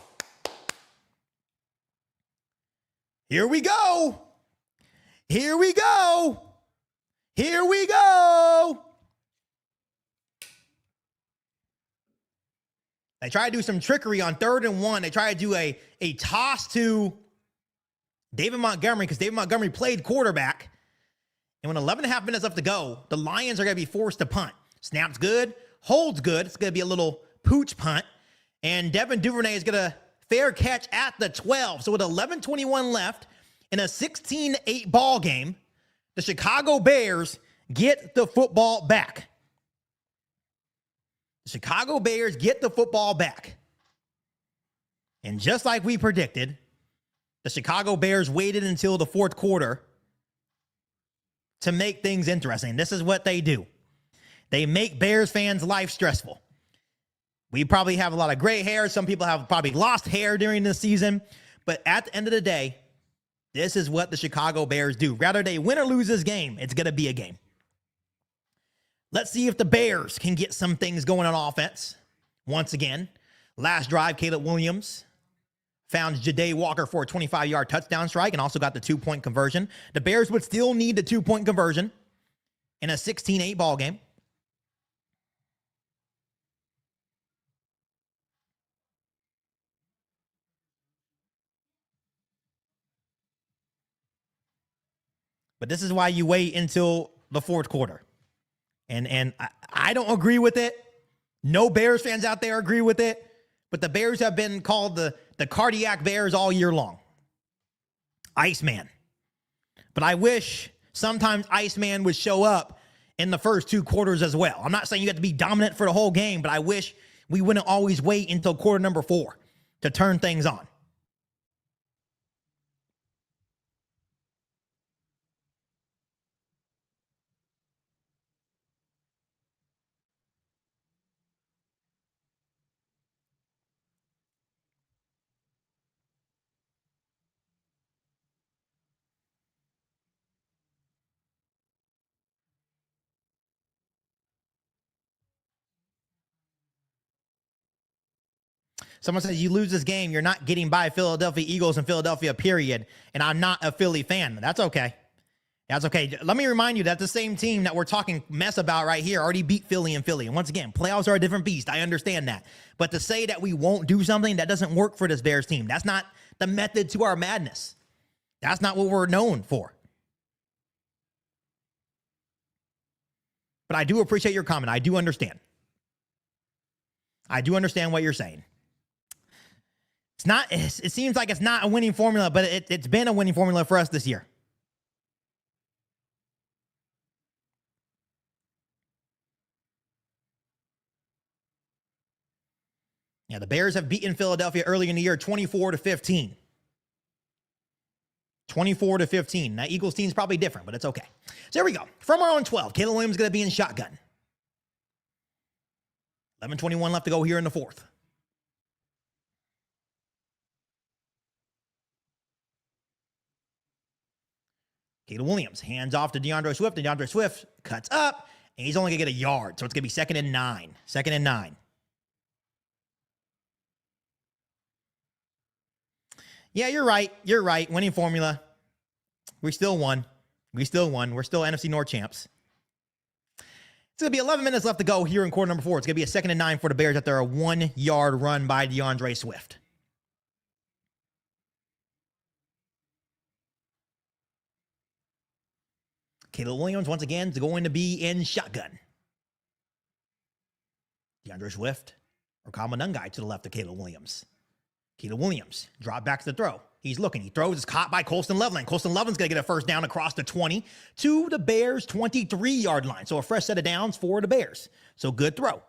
Here we go. Here we go. Here we go. They try to do some trickery on 3rd and 1. They try to do a toss to David Montgomery because David Montgomery played quarterback. And when 11 and a half minutes left to go, the Lions are going to be forced to punt. Snap's good, holds good. It's going to be a little pooch punt. And Devin Duvernay is going to fair catch at the 12. So with 11:21 left in a 16-8 ball game, the Chicago Bears get the football back. The Chicago Bears get the football back. And just like we predicted, the Chicago Bears waited until the fourth quarter to make things interesting. This is what they do. They make Bears fans' life stressful. We probably have a lot of gray hair. Some people have probably lost hair during this season. But at the end of the day, this is what the Chicago Bears do. Rather they win or lose this game, it's going to be a game. Let's see if the Bears can get some things going on offense. Once again, last drive, Caleb Williams found Ja'Day Walker for a 25-yard touchdown strike and also got the 2-point conversion. The Bears would still need the 2-point conversion in a 16-8 ball game. But this is why you wait until the fourth quarter. And I don't agree with it. No Bears fans out there agree with it. But the Bears have been called the cardiac Bears all year long. Iceman. But I wish sometimes Iceman would show up in the first two quarters as well. I'm not saying you have to be dominant for the whole game, but I wish we wouldn't always wait until quarter number 4 to turn things on. Someone says you lose this game, you're not getting by Philadelphia Eagles and Philadelphia, period. And I'm not a Philly fan. That's okay. That's okay. Let me remind you that the same team that we're talking mess about right here already beat Philly and Philly. And once again, playoffs are a different beast. I understand that. But to say that we won't do something, that doesn't work for this Bears team. That's not the method to our madness. That's not what we're known for. But I do appreciate your comment. I do understand. I do understand what you're saying. It seems like it's not a winning formula, but it's been a winning formula for us this year. Yeah, the Bears have beaten Philadelphia early in the year 24-15. 24-15. Now, Eagles team's probably different, but it's okay. So there we go. From our own 12, Caleb Williams going to be in shotgun. 11:21 left to go here in the fourth. Caleb Williams hands off to DeAndre Swift, and DeAndre Swift cuts up, and he's only going to get a yard, so it's going to be 2nd and 9. 2nd and 9. Yeah, you're right. You're right. Winning formula. We still won. We're still NFC North champs. It's going to be 11 minutes left to go here in quarter number 4. It's going to be a 2nd and 9 for the Bears after a 1-yard run by DeAndre Swift. Caleb Williams, once again, is going to be in shotgun. DeAndre Swift or Kyle Monangai to the left of Caleb Williams. Caleb Williams, drop back to the throw. He's looking. He throws. It's caught by Colston Loveland. Colston Loveland's going to get a first down across the 20 to the Bears' 23-yard line. So a fresh set of downs for the Bears. So good throw.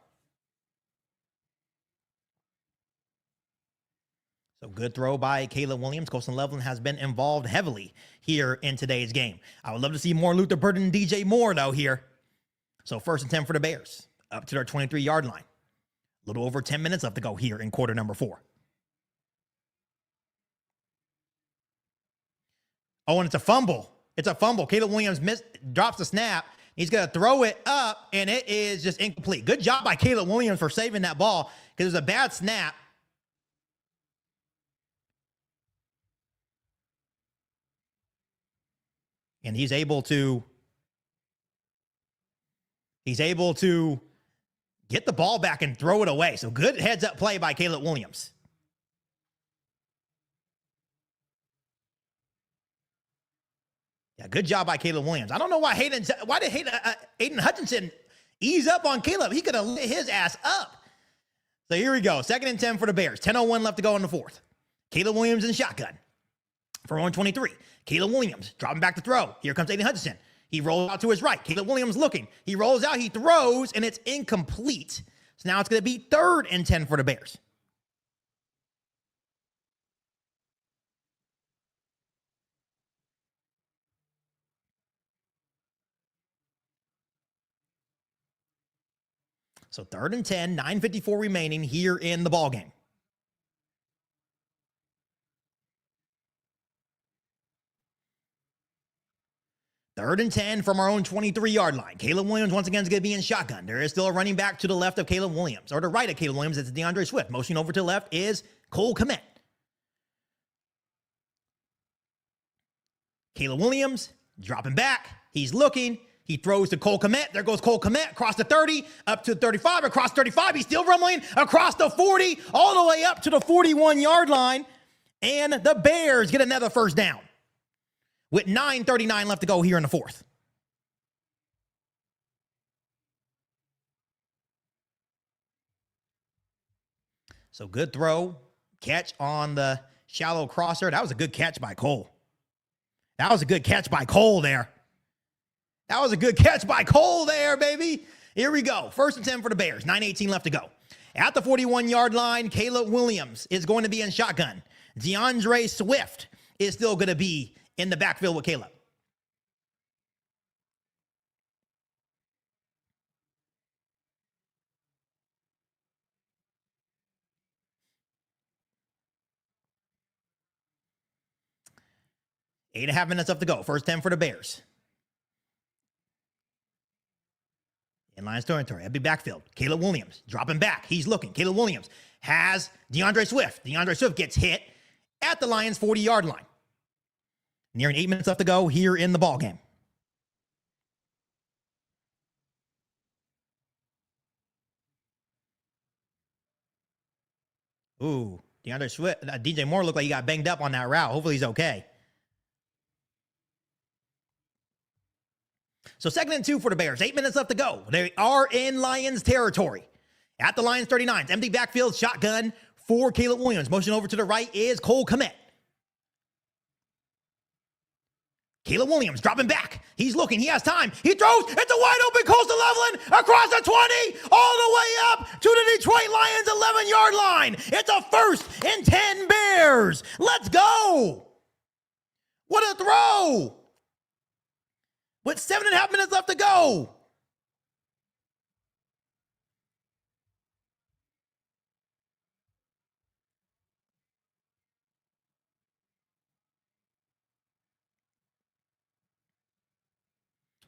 So good throw by Caleb Williams. Colston Loveland has been involved heavily here in today's game. I would love to see more Luther Burden and DJ Moore, though, here. So 1st and 10 for the Bears, up to their 23-yard line. A little over 10 minutes left to go here in quarter number 4. Oh, and it's a fumble. It's a fumble. Caleb Williams drops the snap. He's going to throw it up, and it is just incomplete. Good job by Caleb Williams for saving that ball because it was a bad snap. And he's able to get the ball back and throw it away. So good heads-up play by Caleb Williams. Yeah, good job by Caleb Williams. I don't know why did Aiden Hutchinson ease up on Caleb? He could have lit his ass up. So here we go. 2nd and 10 for the Bears. 10:01 left to go in the 4th. Caleb Williams in shotgun for 123. Caleb Williams dropping back to throw. Here comes Aiden Hutchinson. He rolls out to his right. Caleb Williams looking. He rolls out. He throws, and it's incomplete. So now it's going to be 3rd and 10 for the Bears. So 3rd and 10, 9:54 remaining here in the ballgame. Third and 10 from our own 23-yard line. Caleb Williams once again is going to be in shotgun. There is still a running back to the left of Caleb Williams, or to the right of Caleb Williams. It's DeAndre Swift. Motioning over to the left is Cole Kmet. Caleb Williams dropping back. He's looking. He throws to Cole Kmet. There goes Cole Kmet across the 30, up to the 35, across 35. He's still rumbling across the 40, all the way up to the 41-yard line. And the Bears get another first down with 9:39 left to go here in the 4th. So good throw, catch on the shallow crosser. That was a good catch by Cole. That was a good catch by Cole there. That was a good catch by Cole there, baby. Here we go. 1st and 10 for the Bears. 9:18 left to go. At the 41-yard line, Caleb Williams is going to be in shotgun. DeAndre Swift is still going to be in the backfield with Caleb. Eight and a half minutes left to go. 1st 10 for the Bears. In Lions territory, empty backfield. Caleb Williams dropping back. He's looking. Caleb Williams has DeAndre Swift. DeAndre Swift gets hit at the Lions' 40-yard line. Nearing 8 minutes left to go here in the ballgame. Ooh, DeAndre Swift. DJ Moore looked like he got banged up on that route. Hopefully he's okay. So 2nd and 2 for the Bears. 8 minutes left to go. They are in Lions territory. At the Lions 39, empty backfield, shotgun for Caleb Williams. Motion over to the right is Cole Kmet. Caleb Williams dropping back. He's looking. He has time. He throws. It's a wide open Coastal Loveland across the 20, all the way up to the Detroit Lions 11-yard line. It's a 1st and 10 Bears. Let's go. What a throw. With 7.5 minutes left to go.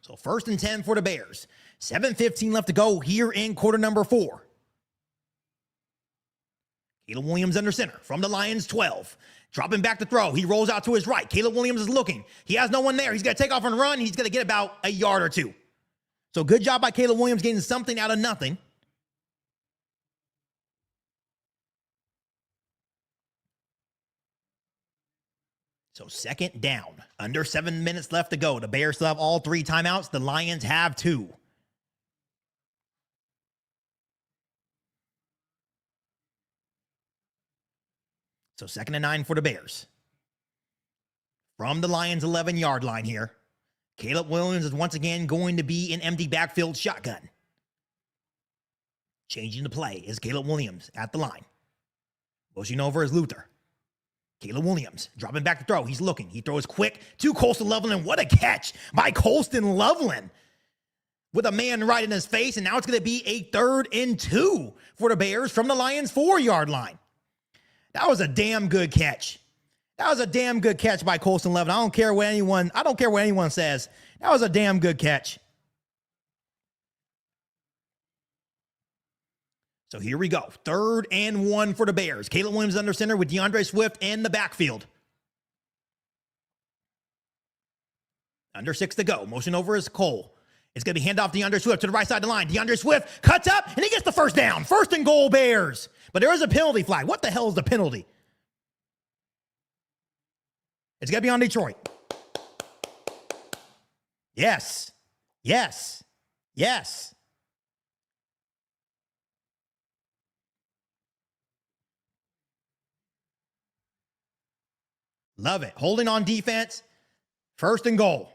So 1st and 10 for the Bears. 7:15 left to go here in quarter number 4. Caleb Williams under center from the Lions 12. Dropping back to throw. He rolls out to his right. Caleb Williams is looking. He has no one there. He's going to take off and run. He's going to get about a yard or two. So good job by Caleb Williams getting something out of nothing. So 2nd down. Under 7 minutes left to go. The Bears still have all 3 timeouts. The Lions have 2. So 2nd and 9 for the Bears. From the Lions 11-yard line here. Caleb Williams is once again going to be an empty backfield shotgun. Changing the play is Caleb Williams at the line. Motion over is Luther. Caleb Williams dropping back to throw. He's looking. He throws quick to Colston Loveland. What a catch by Colston Loveland. With a man right in his face. And now it's going to be a 3rd and 2 for the Bears from the Lions 4-yard line. That was a damn good catch. That was a damn good catch by Colston Loveland. I don't care what anyone says. That was a damn good catch. So here we go. 3rd and 1 for the Bears. Caleb Williams under center with DeAndre Swift in the backfield. Under 6 to go. Motion over is Cole. It's going to be handoff DeAndre Swift to the right side of the line. DeAndre Swift cuts up, and he gets the first down. 1st and goal, Bears. But there is a penalty flag. What the hell is the penalty? It's going to be on Detroit. Yes. Yes. Yes. Love it. Holding on defense. First and goal.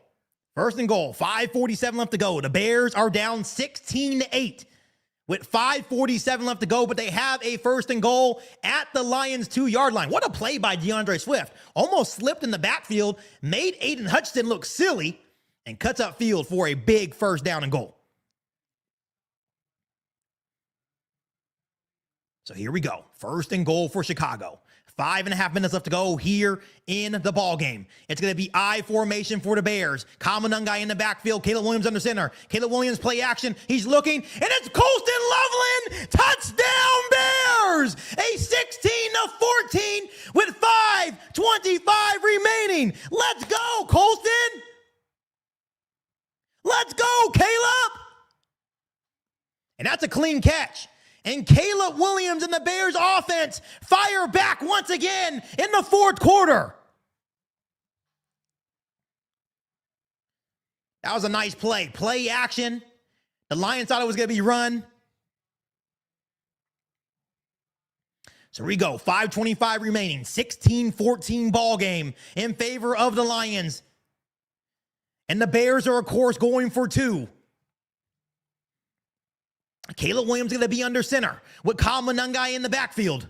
First and goal. 5:47 left to go. The Bears are down 16-8 with 5:47 left to go, but they have a first and goal at the Lions 2-yard line. What a play by DeAndre Swift. Almost slipped in the backfield, made Aiden Hutchinson look silly, and cuts up field for a big first down and goal. So here we go. First and goal for Chicago. 5.5 minutes left to go here in the ball game. It's going to be I formation for the Bears. Kamanungai in the backfield. Caleb Williams under center. Caleb Williams play action. He's looking, and it's Colston Loveland. Touchdown Bears! A 16-14 with 5:25 remaining. Let's go, Colston. Let's go, Caleb. And that's a clean catch. And Caleb Williams and the Bears offense fire back once again in the fourth quarter. That was a nice play. Play action. The Lions thought it was going to be run. So here we go. 5:25 remaining. 16-14 ball game in favor of the Lions. And the Bears are, of course, going for two. Caleb Williams going to be under center with Kyle Monangai in the backfield.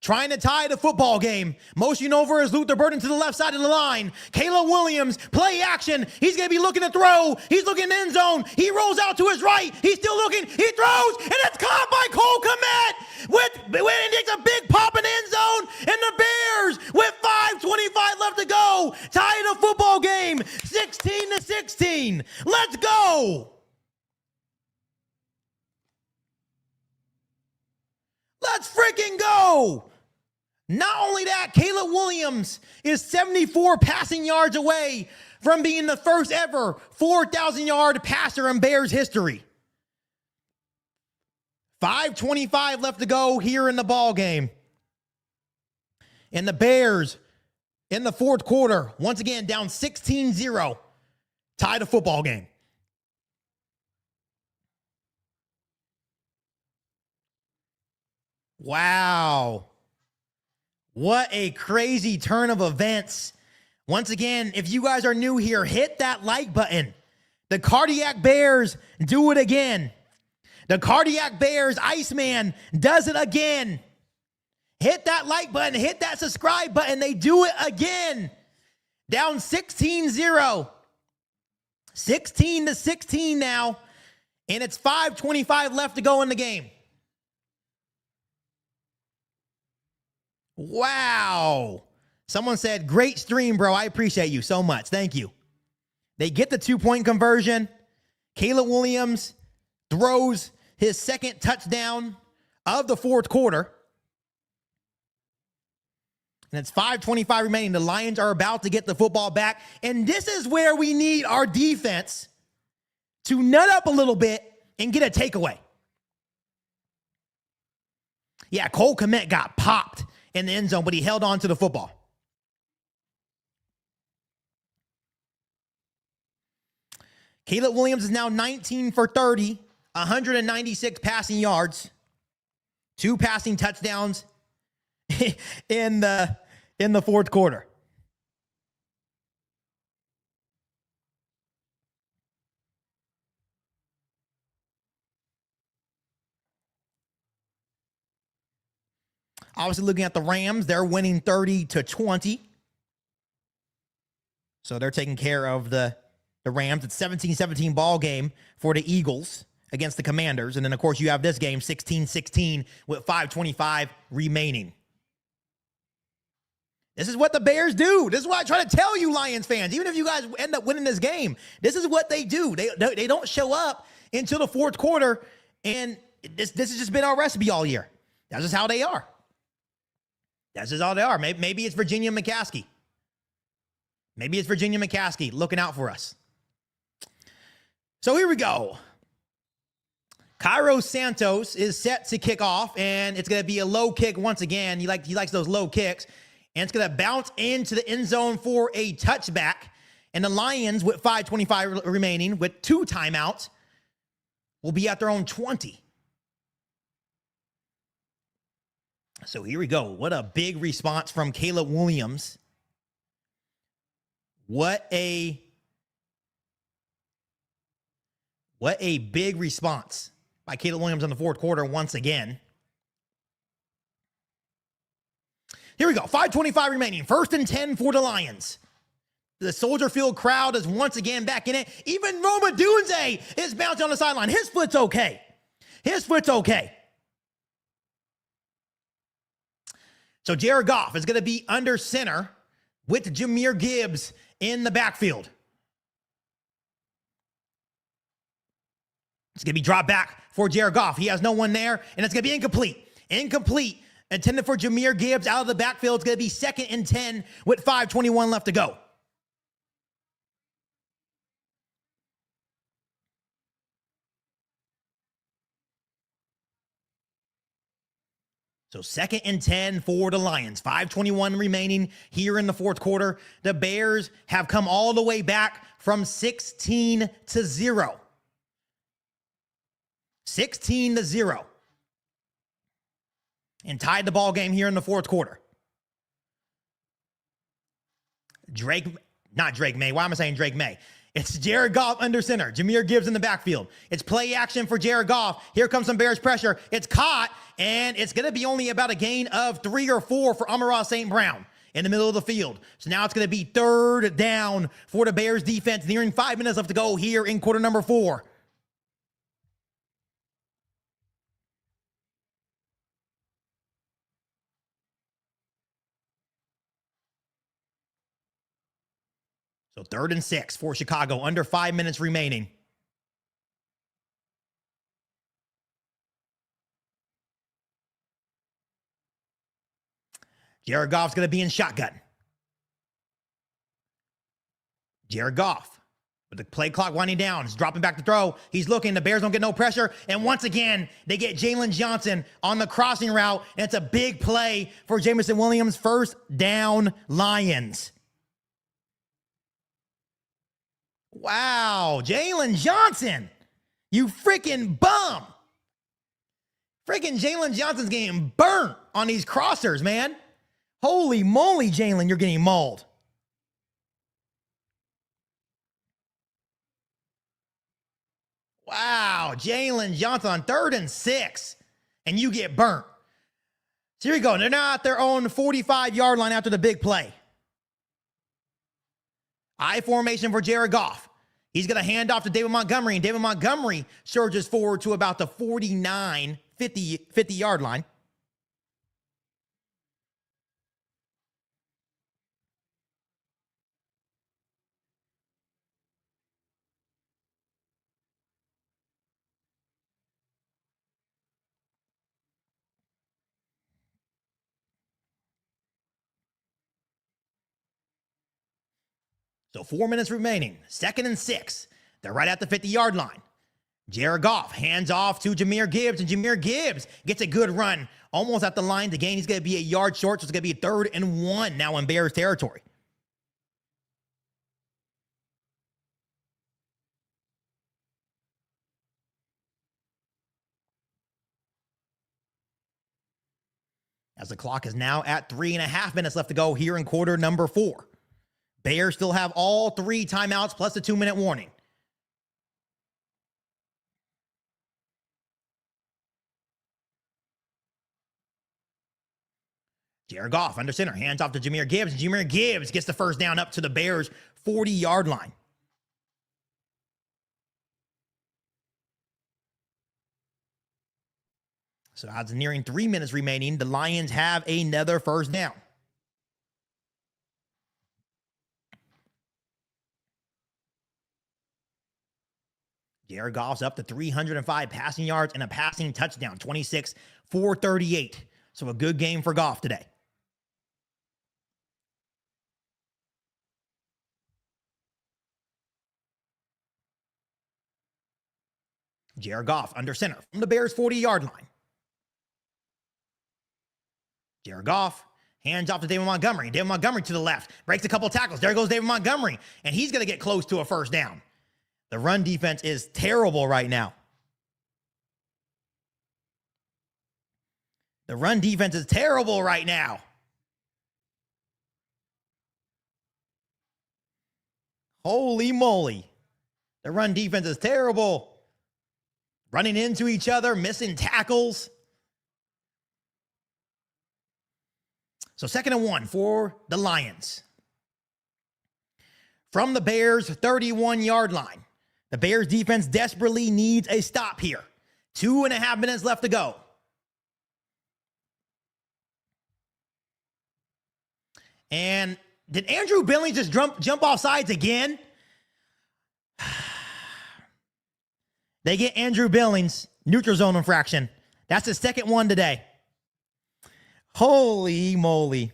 Trying to tie the football game. Motion over is Luther Burden to the left side of the line. Caleb Williams, play action. He's going to be looking to throw. He's looking in the end zone. He rolls out to his right. He's still looking. He throws, and it's caught by Cole Kmet. And takes a big pop in the end zone. And the Bears, with 5:25 left to go, tie the football game 16-16. Let's go. Let's freaking go. Not only that, Caleb Williams is 74 passing yards away from being the first ever 4,000-yard passer in Bears history. 5:25 left to go here in the ball game. And the Bears in the fourth quarter, once again down 16-0, tie the football game. Wow. What a crazy turn of events. Once again, if you guys are new here, hit that like button. The Cardiac Bears do it again. The Cardiac Bears Iceman does it again. Hit that like button. Hit that subscribe button. They do it again. Down 16-0. 16-16 now. And it's 5:25 left to go in the game. Wow. Someone said, great stream, bro. I appreciate you so much. Thank you. They get the 2-point conversion. Caleb Williams throws his second touchdown of the fourth quarter. And it's 5:25 remaining. The Lions are about to get the football back. And this is where we need our defense to nut up a little bit and get a takeaway. Yeah, Cole Kmet got popped in the end zone, but he held on to the football. Caleb Williams is now 19 for 30, 196 passing yards, 2 passing touchdowns in the fourth quarter. Obviously, looking at the Rams, they're winning 30-20. So they're taking care of the Rams. It's 17-17 ball game for the Eagles against the Commanders. And then, of course, you have this game 16-16 with 5:25 remaining. This is what the Bears do. This is what I try to tell you, Lions fans. Even if you guys end up winning this game, this is what they do. They don't show up until the fourth quarter, and this has just been our recipe all year. That's just how they are. That's just all they are. Maybe it's Virginia McCaskey. Maybe it's Virginia McCaskey looking out for us. So here we go. Cairo Santos is set to kick off, and it's going to be a low kick once again. He likes those low kicks. And it's going to bounce into the end zone for a touchback. And the Lions, with 5:25 remaining, with 2 timeouts, will be at their own 20. So here we go. What a big response from Caleb Williams. What a big response by Caleb Williams in the fourth quarter once again. Here we go. 5:25 remaining. 1st and 10 for the Lions. The Soldier Field crowd is once again back in it. Even Roma Dunze is bouncing on the sideline. His foot's okay. His foot's okay. So Jared Goff is going to be under center with Jahmyr Gibbs in the backfield. It's going to be dropped back for Jared Goff. He has no one there, and it's going to be incomplete. Incomplete. Intended for Jahmyr Gibbs out of the backfield. It's going to be 2nd and 10 with 5:21 left to go. So 2nd and 10 for the Lions. 5:21 remaining here in the fourth quarter. The Bears have come all the way back from 16-0. 16-0. And tied the ball game here in the fourth quarter. Not Drake May. Why am I saying Drake May? It's Jared Goff under center. Jahmyr Gibbs in the backfield. It's play action for Jared Goff. Here comes some Bears pressure. It's caught, and it's going to be only about a gain of 3 or 4 for Amon-Ra St. Brown in the middle of the field. So now it's going to be 3rd down for the Bears defense. Nearing 5 minutes left to go here in quarter number 4. So 3rd and 6 for Chicago, under 5 minutes remaining. Jared Goff's going to be in shotgun. Jared Goff, with the play clock winding down, is dropping back to throw. He's looking. The Bears don't get no pressure. And once again, they get Jalen Johnson on the crossing route. And it's a big play for Jameson Williams. 1st down, Lions. Wow, Jalen Johnson, you freaking bum. Freaking Jalen Johnson's getting burnt on these crossers, man. Holy moly, Jalen, you're getting mauled. Wow, Jalen Johnson on 3rd and 6, and you get burnt. So here we go. They're now at their own 45-yard line after the big play. I formation for Jared Goff. He's going to hand off to David Montgomery, and David Montgomery surges forward to about the 49, 50-yard line. So 4 minutes remaining. 2nd and 6. They're right at the 50-yard line. Jared Goff hands off to Jahmyr Gibbs, and Jahmyr Gibbs gets a good run almost at the line to gain. He's going to be a yard short, so it's going to be 3rd and 1 now in Bears territory. As the clock is now at 3.5 minutes left to go here in quarter number 4. Bears still have all 3 timeouts plus a 2-minute warning. Jared Goff under center, hands off to Jahmyr Gibbs. Jahmyr Gibbs gets the 1st down up to the Bears' 40-yard line. So as nearing 3 minutes remaining, the Lions have another 1st down. Jared Goff's up to 305 passing yards and a passing touchdown, 26-438. So a good game for Goff today. Jared Goff under center from the Bears' 40-yard line. Jared Goff Hands off to David Montgomery. David Montgomery to the left. Breaks a couple tackles. There goes David Montgomery. And he's going to get close to a first down. The run defense is terrible right now. The run defense is terrible right now. Holy moly. The run defense is terrible. Running into each other, missing tackles. So 2nd and 1 for the Lions. From the Bears' 31-yard line. The Bears defense desperately needs a stop here. 2.5 minutes left to go. And did Andrew Billings just jump off sides again? They get Andrew Billings, neutral zone infraction. That's his 2nd one today. Holy moly.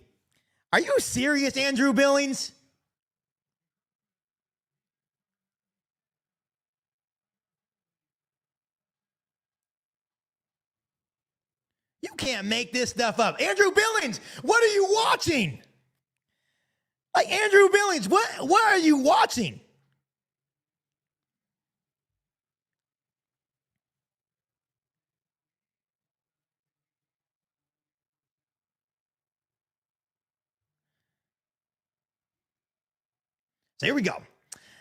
Are you serious, Andrew Billings? You can't make this stuff up. Andrew Billings, what are you watching? Like, Andrew Billings, what are you watching? So here we go.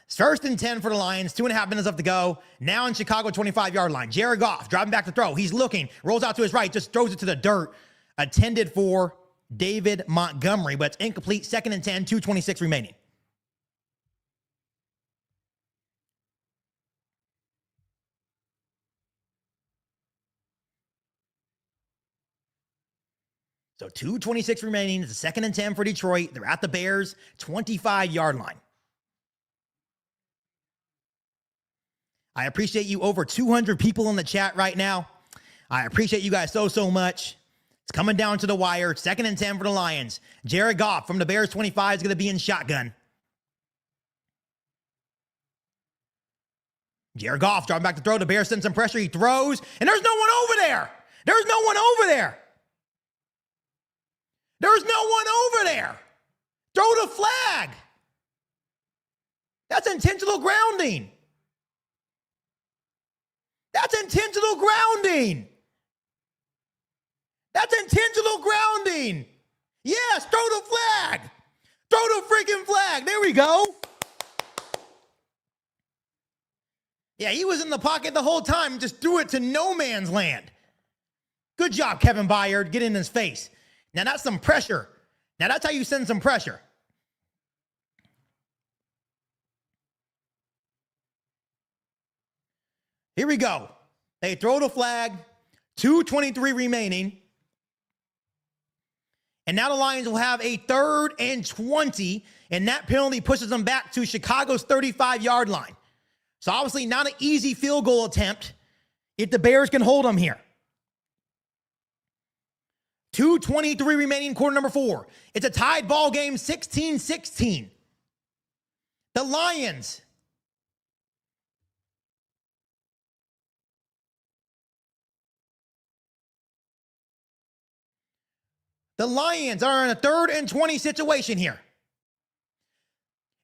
It's 1st and 10 for the Lions. 2.5 minutes left to go. Now in Chicago 25-yard line. Jared Goff driving back to throw. He's looking. Rolls out to his right. Just throws it to the dirt. Intended for David Montgomery, but it's incomplete. 2nd and 10. 2:26 remaining. So 2:26 remaining. It's a 2nd and 10 for Detroit. They're at the Bears' 25-yard line. I appreciate you, over 200 people in the chat right now. I appreciate you guys so much. It's coming down to the wire. 2nd and 10 for the Lions. Jared Goff from the Bears 25 is going to be in shotgun. Jared Goff driving back to throw. The Bears send some pressure. He throws, and there's no one over there. There's no one over there. There's no one over there. Throw the flag. That's intentional grounding. That's intentional grounding. That's intentional grounding. Yes, throw the flag. Throw the freaking flag. There we go. Yeah, he was in the pocket the whole time, just threw it to no man's land. Good job, Kevin Byard. Get in his face. Now that's some pressure. Now that's how you send some pressure. Here we go. They throw the flag. 2:23 remaining. And now the Lions will have a 3rd and 20, and that penalty pushes them back to Chicago's 35-yard line. So obviously not an easy field goal attempt if the Bears can hold them here. 2:23 remaining, quarter number 4. It's a tied ball game, 16-16. The Lions are in a 3rd and 20 situation here.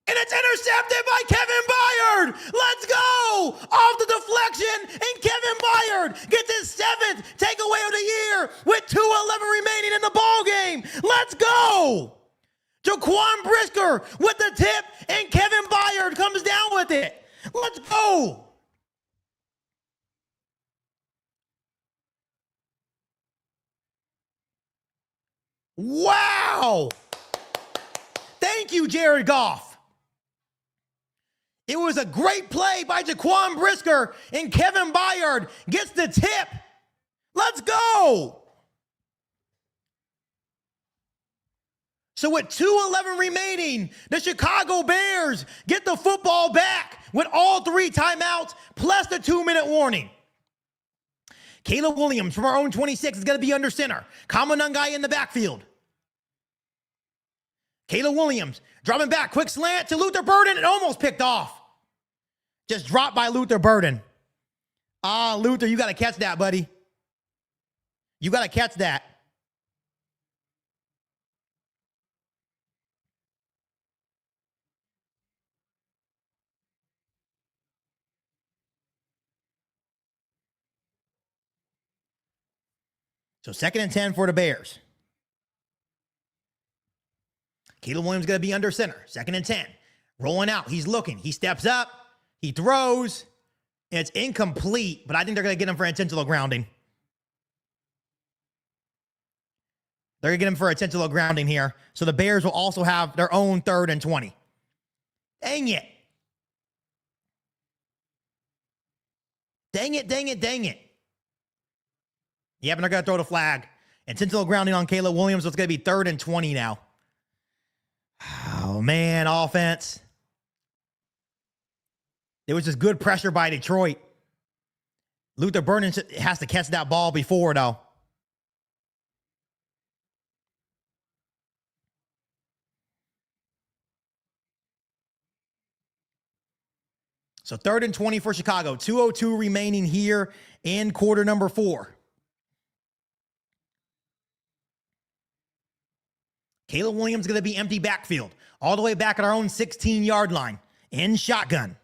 And it's intercepted by Kevin Byard. Let's go. Off the deflection, and Kevin Byard gets his 7th takeaway of the year with 2:11 remaining in the ball game. Let's go. Jaquan Brisker with the tip, and Kevin Byard comes down with it. Let's go. Wow. Thank you, Jared Goff. It was a great play by Jaquan Brisker, and Kevin Byard gets the tip. Let's go. So with 2:11 remaining, the Chicago Bears get the football back with all 3 timeouts plus the 2-minute warning. Caleb Williams from our own 26 is going to be under center. Kamanungai in the backfield. Caleb Williams dropping back. Quick slant to Luther Burden. It almost picked off. Just dropped by Luther Burden. Luther, you got to catch that, buddy. You got to catch that. So 2nd and 10 for the Bears. Caleb Williams going to be under center. 2nd and 10. Rolling out. He's looking. He steps up. He throws. And it's incomplete, but I think they're going to get him for intentional grounding. They're going to get him for intentional grounding here. So the Bears will also have their own 3rd and 20. Dang it. Dang it, dang it, dang it. Yeah, but they're going to throw the flag. Intentional grounding on Caleb Williams, so it's going to be 3rd and 20 now. Oh, man, offense. It was just good pressure by Detroit. Luther Burden has to catch that ball before, though. So 3rd and 20 for Chicago. 2:02 remaining here in quarter number 4. Caleb Williams going to be empty backfield. All the way back at our own 16-yard line. In shotgun.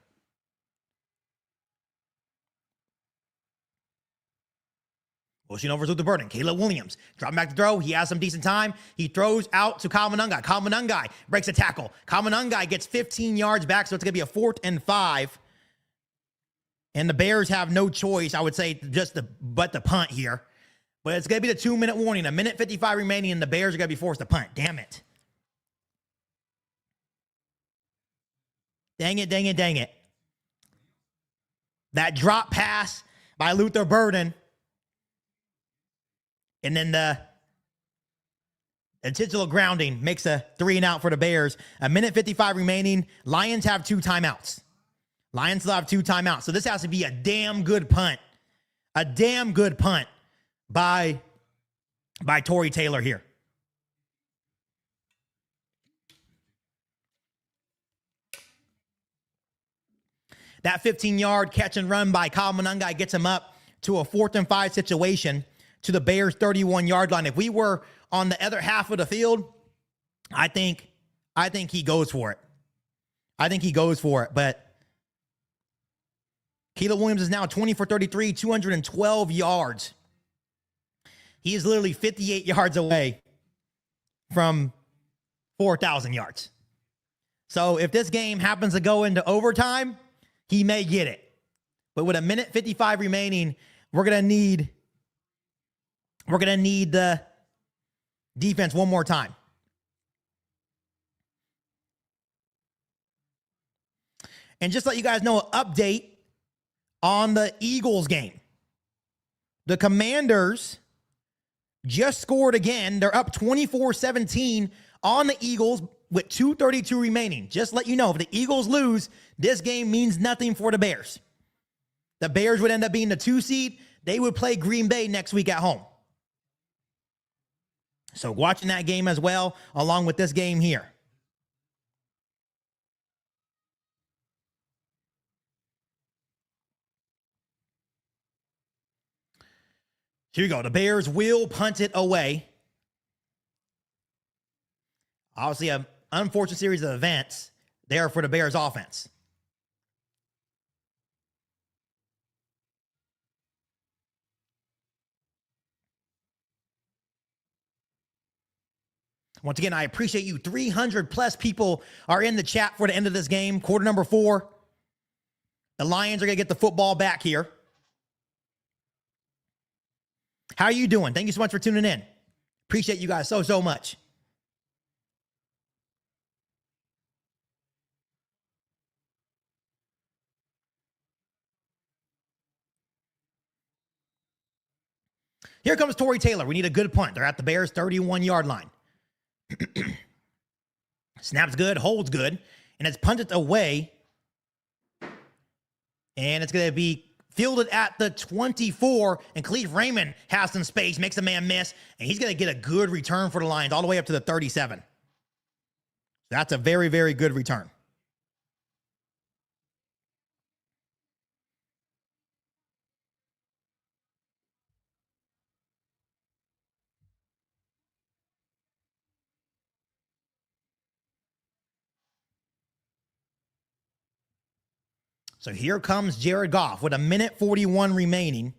Pushing over to the burden. Caleb Williams. Dropping back to throw. He has some decent time. He throws out to Kamanungai. Kamanungai breaks a tackle. Kamanungai gets 15 yards back, so it's going to be a 4th and 5. And the Bears have no choice, I would say, but the punt here. But it's going to be the 2-minute warning. 1:55 remaining, and the Bears are going to be forced to punt. Damn it. Dang it, dang it, dang it. That drop pass by Luther Burden. And then the intentional grounding makes a 3 and out for the Bears. 1:55 remaining. Lions have 2 timeouts. Lions still have 2 timeouts. So this has to be a damn good punt. A damn good punt by Tory Taylor here. That 15-yard catch and run by Kyle Monangai gets him up to a 4th and 5 situation to the Bears' 31-yard line. If we were on the other half of the field, I think he goes for it. I think he goes for it, but Caleb Williams is now 20 for 33, 212 yards. He is literally 58 yards away from 4,000 yards. So if this game happens to go into overtime, he may get it. But with 1:55 remaining, we're gonna need the defense one more time. And just to let you guys know, an update on the Eagles game. The Commanders just scored again. They're up 24-17 on the Eagles with 2:32 remaining. Just let you know, if the Eagles lose, this game means nothing for the Bears. The Bears would end up being the 2 seed. They would play Green Bay next week at home. So watching that game as well, along with this game here. Here you go. The Bears will punt it away. Obviously, an unfortunate series of events there for the Bears offense. Once again, I appreciate you. 300 plus people are in the chat for the end of this game. Quarter number 4. The Lions are going to get the football back here. How are you doing? Thank you so much for tuning in. Appreciate you guys so much. Here comes Tory Taylor. We need a good punt. They're at the Bears' 31-yard line. Snaps good, holds good, and it's punted away. And it's going to be fielded at the 24, and Khalif Raymond has some space, makes a man miss, and he's going to get a good return for the Lions all the way up to the 37. That's a very, very good return. So here comes Jared Goff with 1:41 remaining.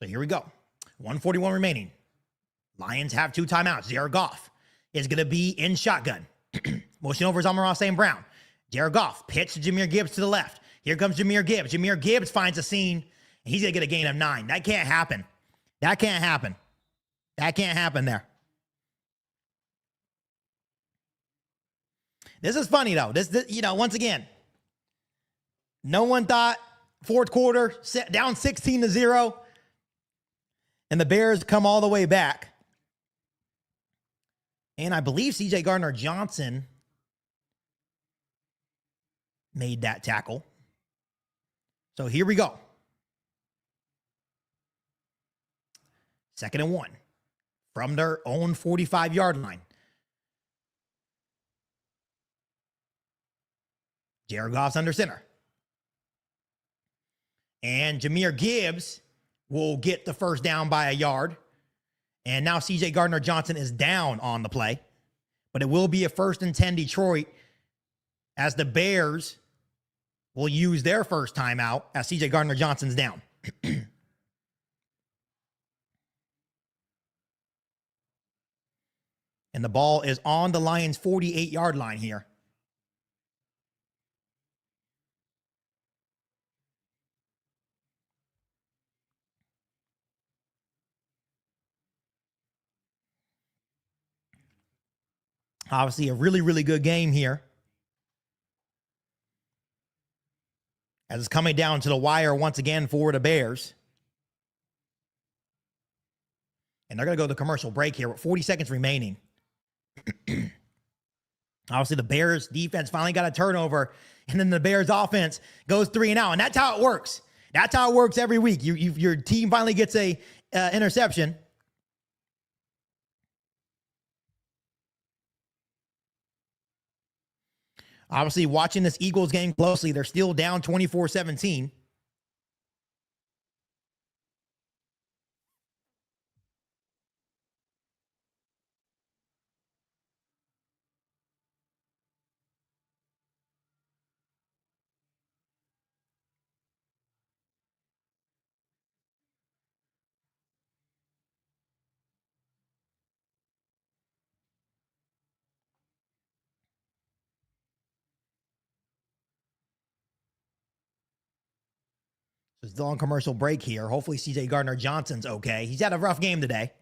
So here we go. 141 remaining. Lions have 2 timeouts. Jared Goff is going to be in shotgun. Motion over is Amon-Ra St. Brown. Jared Goff pitch to Jahmyr Gibbs to the left. Here comes Jahmyr Gibbs. Jahmyr Gibbs finds a seam, and he's going to get a gain of 9. That can't happen. That can't happen. That can't happen there. This is funny, though. This once again, no one thought fourth quarter, down 16-0, and the Bears come all the way back. And I believe C.J. Gardner-Johnson made that tackle. So here we go. 2nd and 1 from their own 45-yard line. Jared Goff's under center. And Jahmyr Gibbs will get the first down by a yard. And now C.J. Gardner-Johnson is down on the play. But it will be a 1st and 10 Detroit as the Bears will use their first timeout as C.J. Gardner-Johnson's down. And the ball is on the Lions' 48-yard line here. Obviously, a really, really good game here. As it's coming down to the wire once again for the Bears. And they're going to go to commercial break here with 40 seconds remaining. Obviously, the Bears defense finally got a turnover, and then the Bears offense goes 3 and out. And that's how it works. That's how it works every week. Your team finally gets a interception. Obviously, watching this Eagles game closely, they're still down 24-17. It's still on commercial break here. Hopefully C.J. Gardner-Johnson's okay. He's had a rough game today.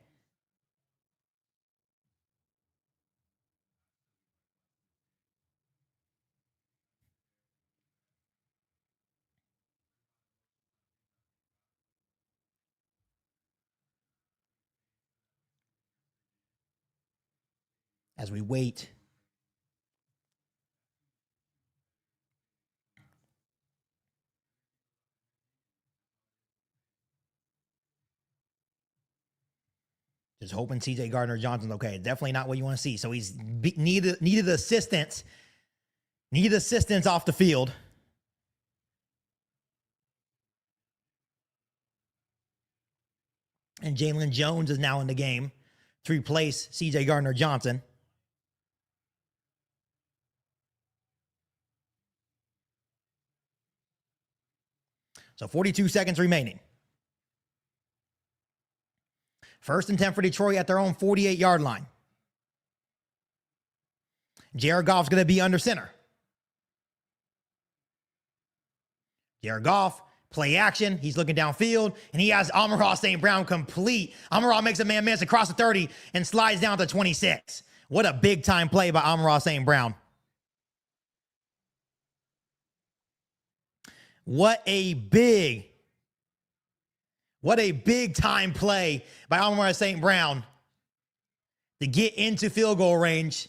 As we wait. Just hoping C.J. Gardner-Johnson's okay. Definitely not what you want to see. So he's needed assistance. Needed assistance off the field. And Jalen Jones is now in the game to replace C.J. Gardner-Johnson. So 42 seconds remaining. 1st and 10 for Detroit at their own 48-yard line. Jared Goff's going to be under center. Jared Goff, play action. He's looking downfield, and he has Amon-Ra St. Brown complete. Amon-Ra makes a man miss across the 30 and slides down to 26. What a big-time play by Amon-Ra St. Brown. What a big-time play by Amon-Ra St. Brown to get into field goal range.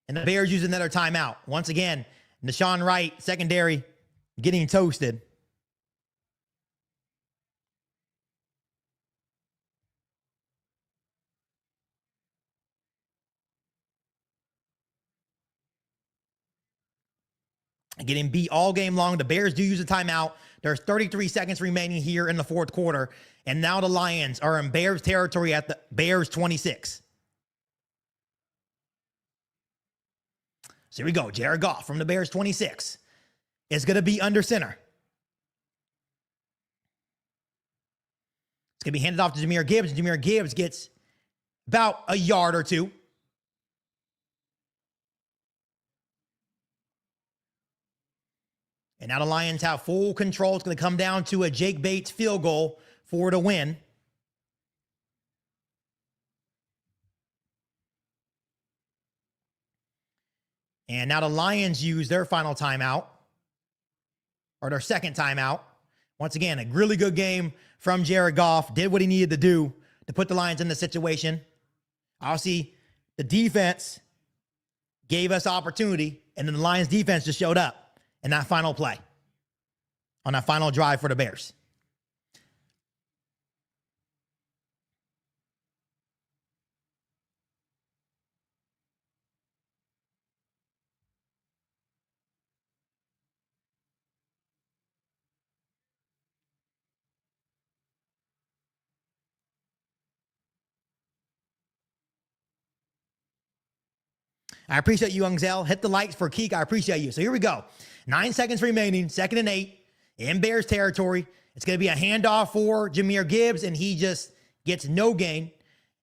And the Bears use another timeout. Once again, Nashawn Wright, secondary, getting toasted. Getting beat all game long. The Bears do use a timeout. There's 33 seconds remaining here in the fourth quarter. And now the Lions are in Bears territory at the Bears 26. So here we go. Jared Goff from the Bears 26 is going to be under center. It's going to be handed off to Jahmyr Gibbs. And Jahmyr Gibbs gets about a yard or two. And now the Lions have full control. It's going to come down to a Jake Bates field goal for the win. And now the Lions use their final timeout, or their second timeout. Once again, a really good game from Jared Goff. Did what he needed to do to put the Lions in the situation. Obviously, the defense gave us opportunity, and then the Lions defense just showed up in that final play, on that final drive for the Bears. I appreciate you, Young Zell. Hit the likes for KIEQ. I appreciate you. So here we go. 9 seconds remaining, 2nd and 8 in Bears territory. It's going to be a handoff for Jahmyr Gibbs, and he just gets no gain.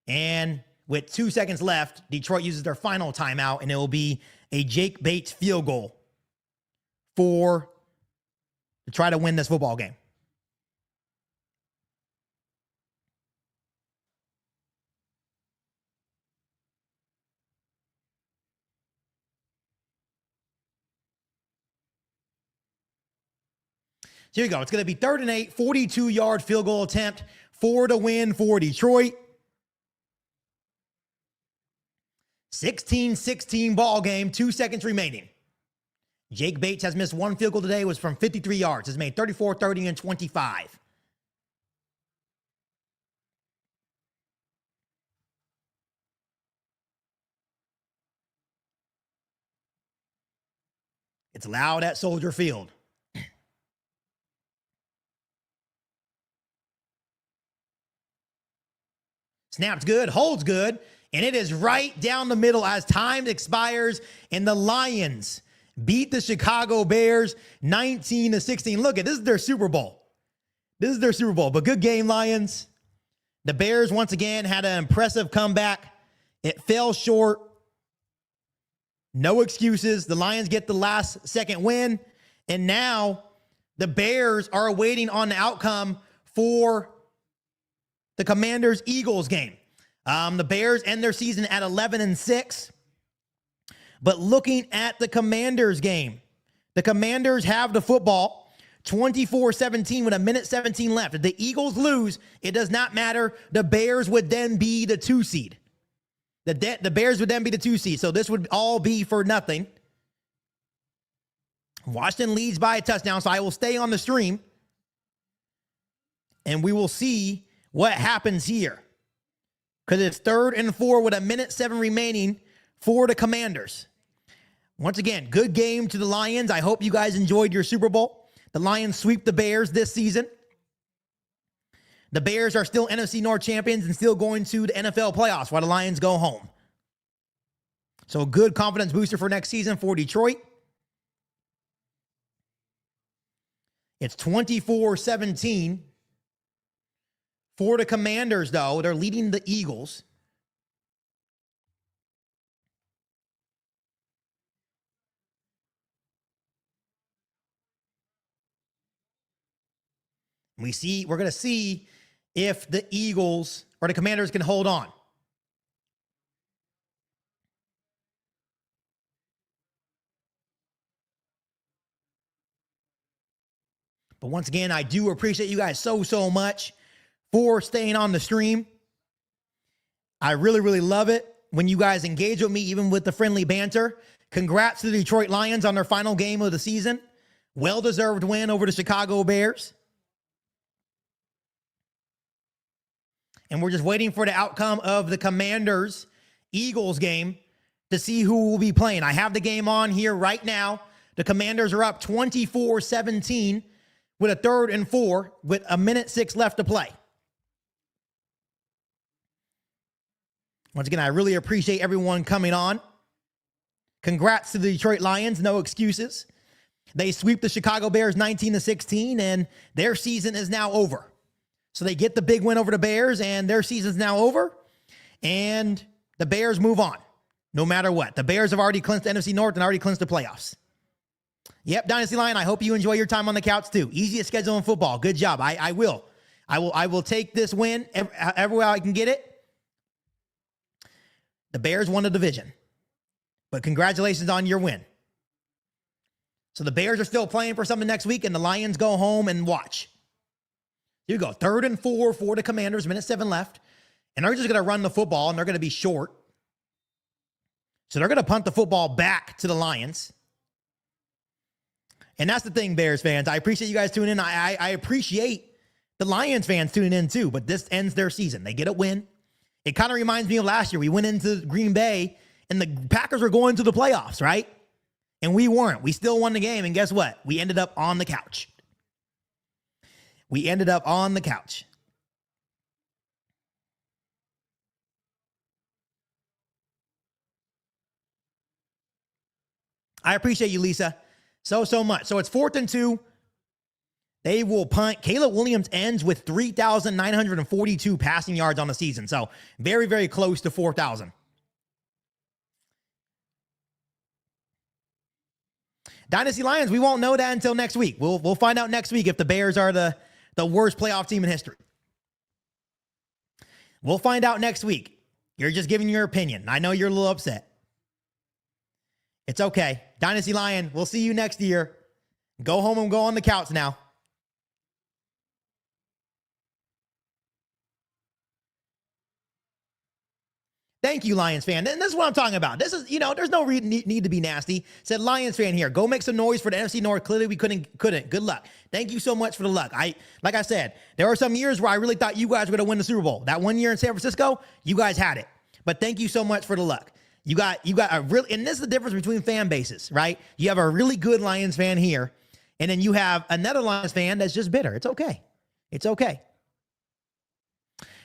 And with 2 seconds left, Detroit uses their final timeout, and it will be a Jake Bates field goal to try to win this football game. So here you go. It's going to be 3rd and 8, 42-yard field goal attempt for the win for Detroit. 16-16 ball game, 2 seconds remaining. Jake Bates has missed one field goal today. It was from 53 yards. Has made 34, 30, and 25. It's loud at Soldier Field. Snaps good, holds good, and it is right down the middle as time expires, and the Lions beat the Chicago Bears 19-16. Look, this is their Super Bowl. This is their Super Bowl, but good game, Lions. The Bears, once again, had an impressive comeback. It fell short. No excuses. The Lions get the last-second win, and now the Bears are waiting on the outcome for the Commanders-Eagles game. The Bears end their season at 11-6. But looking at the Commanders game, the Commanders have the football 24-17 with 1:17 left. If the Eagles lose, it does not matter. The Bears would then be the 2 seed. The Bears would then be the 2 seed. So this would all be for nothing. Washington leads by a touchdown, so I will stay on the stream. And we will see what happens here, because it's 3rd and 4 with 1:07 remaining for the Commanders. Once again, good game to the Lions. I hope you guys enjoyed your Super Bowl. The Lions sweep the Bears this season. The Bears are still NFC North champions and still going to the NFL playoffs while the Lions go home. So a good confidence booster for next season for Detroit. It's 24-17. For the Commanders, though, they're leading the Eagles. We're going to see if the Eagles or the Commanders can hold on. But once again, I do appreciate you guys so much for staying on the stream. I really, really love it when you guys engage with me, even with the friendly banter. Congrats to the Detroit Lions on their final game of the season. Well-deserved win over the Chicago Bears. And we're just waiting for the outcome of the Commanders-Eagles game to see who will be playing. I have the game on here right now. The Commanders are up 24-17 with a 3rd and 4 with 1:06 left to play. Once again, I really appreciate everyone coming on. Congrats to the Detroit Lions. No excuses. They sweep the Chicago Bears 19-16, and their season is now over. So they get the big win over the Bears, and their season's now over, and the Bears move on no matter what. The Bears have already clinched the NFC North and already clinched the playoffs. Yep, Dynasty Lion, I hope you enjoy your time on the couch too. Easiest schedule in football. Good job. I will take this win everywhere I can get it. The Bears won the division, but congratulations on your win. So the Bears are still playing for something next week, and the Lions go home and watch. Here you go, 3rd and 4 for the Commanders, minute 7 left, and they're just going to run the football, and they're going to be short. So they're going to punt the football back to the Lions. And that's the thing, Bears fans. I appreciate you guys tuning in. I appreciate the Lions fans tuning in too, but this ends their season. They get a win. It kind of reminds me of last year. We went into Green Bay, and the Packers were going to the playoffs, right? And we weren't. We still won the game, and guess what? We ended up on the couch. We ended up on the couch. I appreciate you, Lisa, so much. So it's 4th and 2. They will punt. Caleb Williams ends with 3,942 passing yards on the season. So very, very close to 4,000. Dynasty Lions, we won't know that until next week. We'll find out next week if the Bears are the worst playoff team in history. We'll find out next week. You're just giving your opinion. I know you're a little upset. It's okay. Dynasty Lion, we'll see you next year. Go home and go on the couch now. Thank you, Lions fan. And this is what I'm talking about. This is, there's no need to be nasty. Said Lions fan here. Go make some noise for the NFC North. Clearly, we couldn't. Good luck. Thank you so much for the luck. Like I said, there were some years where I really thought you guys were going to win the Super Bowl. That one year in San Francisco, you guys had it. But thank you so much for the luck. You got a really, and this is the difference between fan bases, right? You have a really good Lions fan here, and then you have another Lions fan that's just bitter. It's okay. It's okay.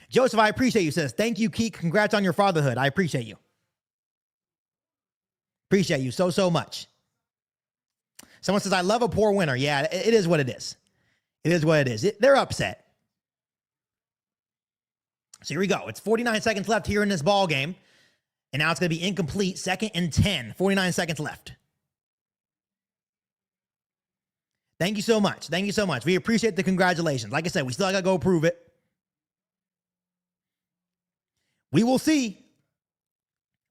Joseph, I appreciate you, says, thank you, KIEQ. Congrats on your fatherhood. I appreciate you. Appreciate you so much. Someone says, I love a poor winner. Yeah, it is what it is. It is what it is. They're upset. So here we go. It's 49 seconds left here in this ball game. And now it's going to be incomplete. 2nd and 10. 49 seconds left. Thank you so much. Thank you so much. We appreciate the congratulations. Like I said, we still got to go prove it. We will see.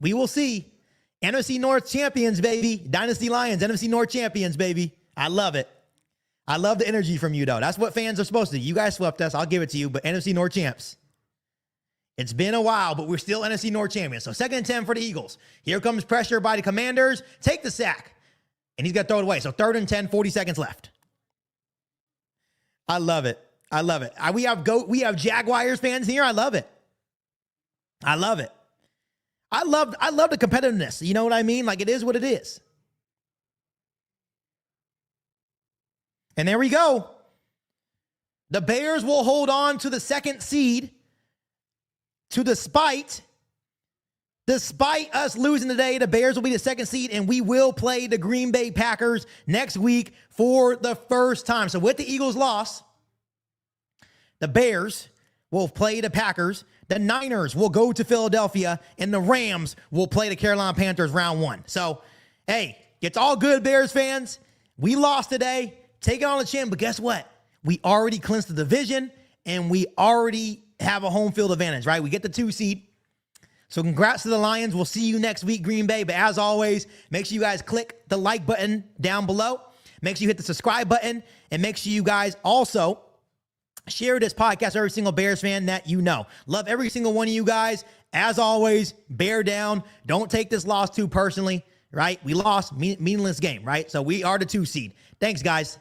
We will see. NFC North champions, baby. Dynasty Lions, NFC North champions, baby. I love it. I love the energy from you, though. That's what fans are supposed to do. You guys swept us. I'll give it to you, but NFC North champs. It's been a while, but we're still NFC North champions. So 2nd and 10 for the Eagles. Here comes pressure by the Commanders. Take the sack. And he's got to throw it away. So 3rd and 10, 40 seconds left. I love it. I love it. We have Jaguars fans here. I love it. I love it. I love the competitiveness. You know what I mean? Like, it is what it is. And there we go. The Bears will hold on to the 2nd seed despite us losing today. The Bears will be the 2nd seed, and we will play the Green Bay Packers next week for the first time. So with the Eagles' loss, the Bears will play the Packers. The Niners will go to Philadelphia, and the Rams will play the Carolina Panthers round 1. So, hey, it's all good, Bears fans. We lost today. Take it on the chin, but guess what? We already clinched the division, and we already have a home field advantage, right? We get the 2 seed. So congrats to the Lions. We'll see you next week, Green Bay. But as always, make sure you guys click the like button down below. Make sure you hit the subscribe button, and make sure you guys also share this podcast to every single Bears fan that you know. Love every single one of you guys. As always, bear down. Don't take this loss too personally, right? We lost, meaningless game, right? So we are the 2 seed. Thanks, guys.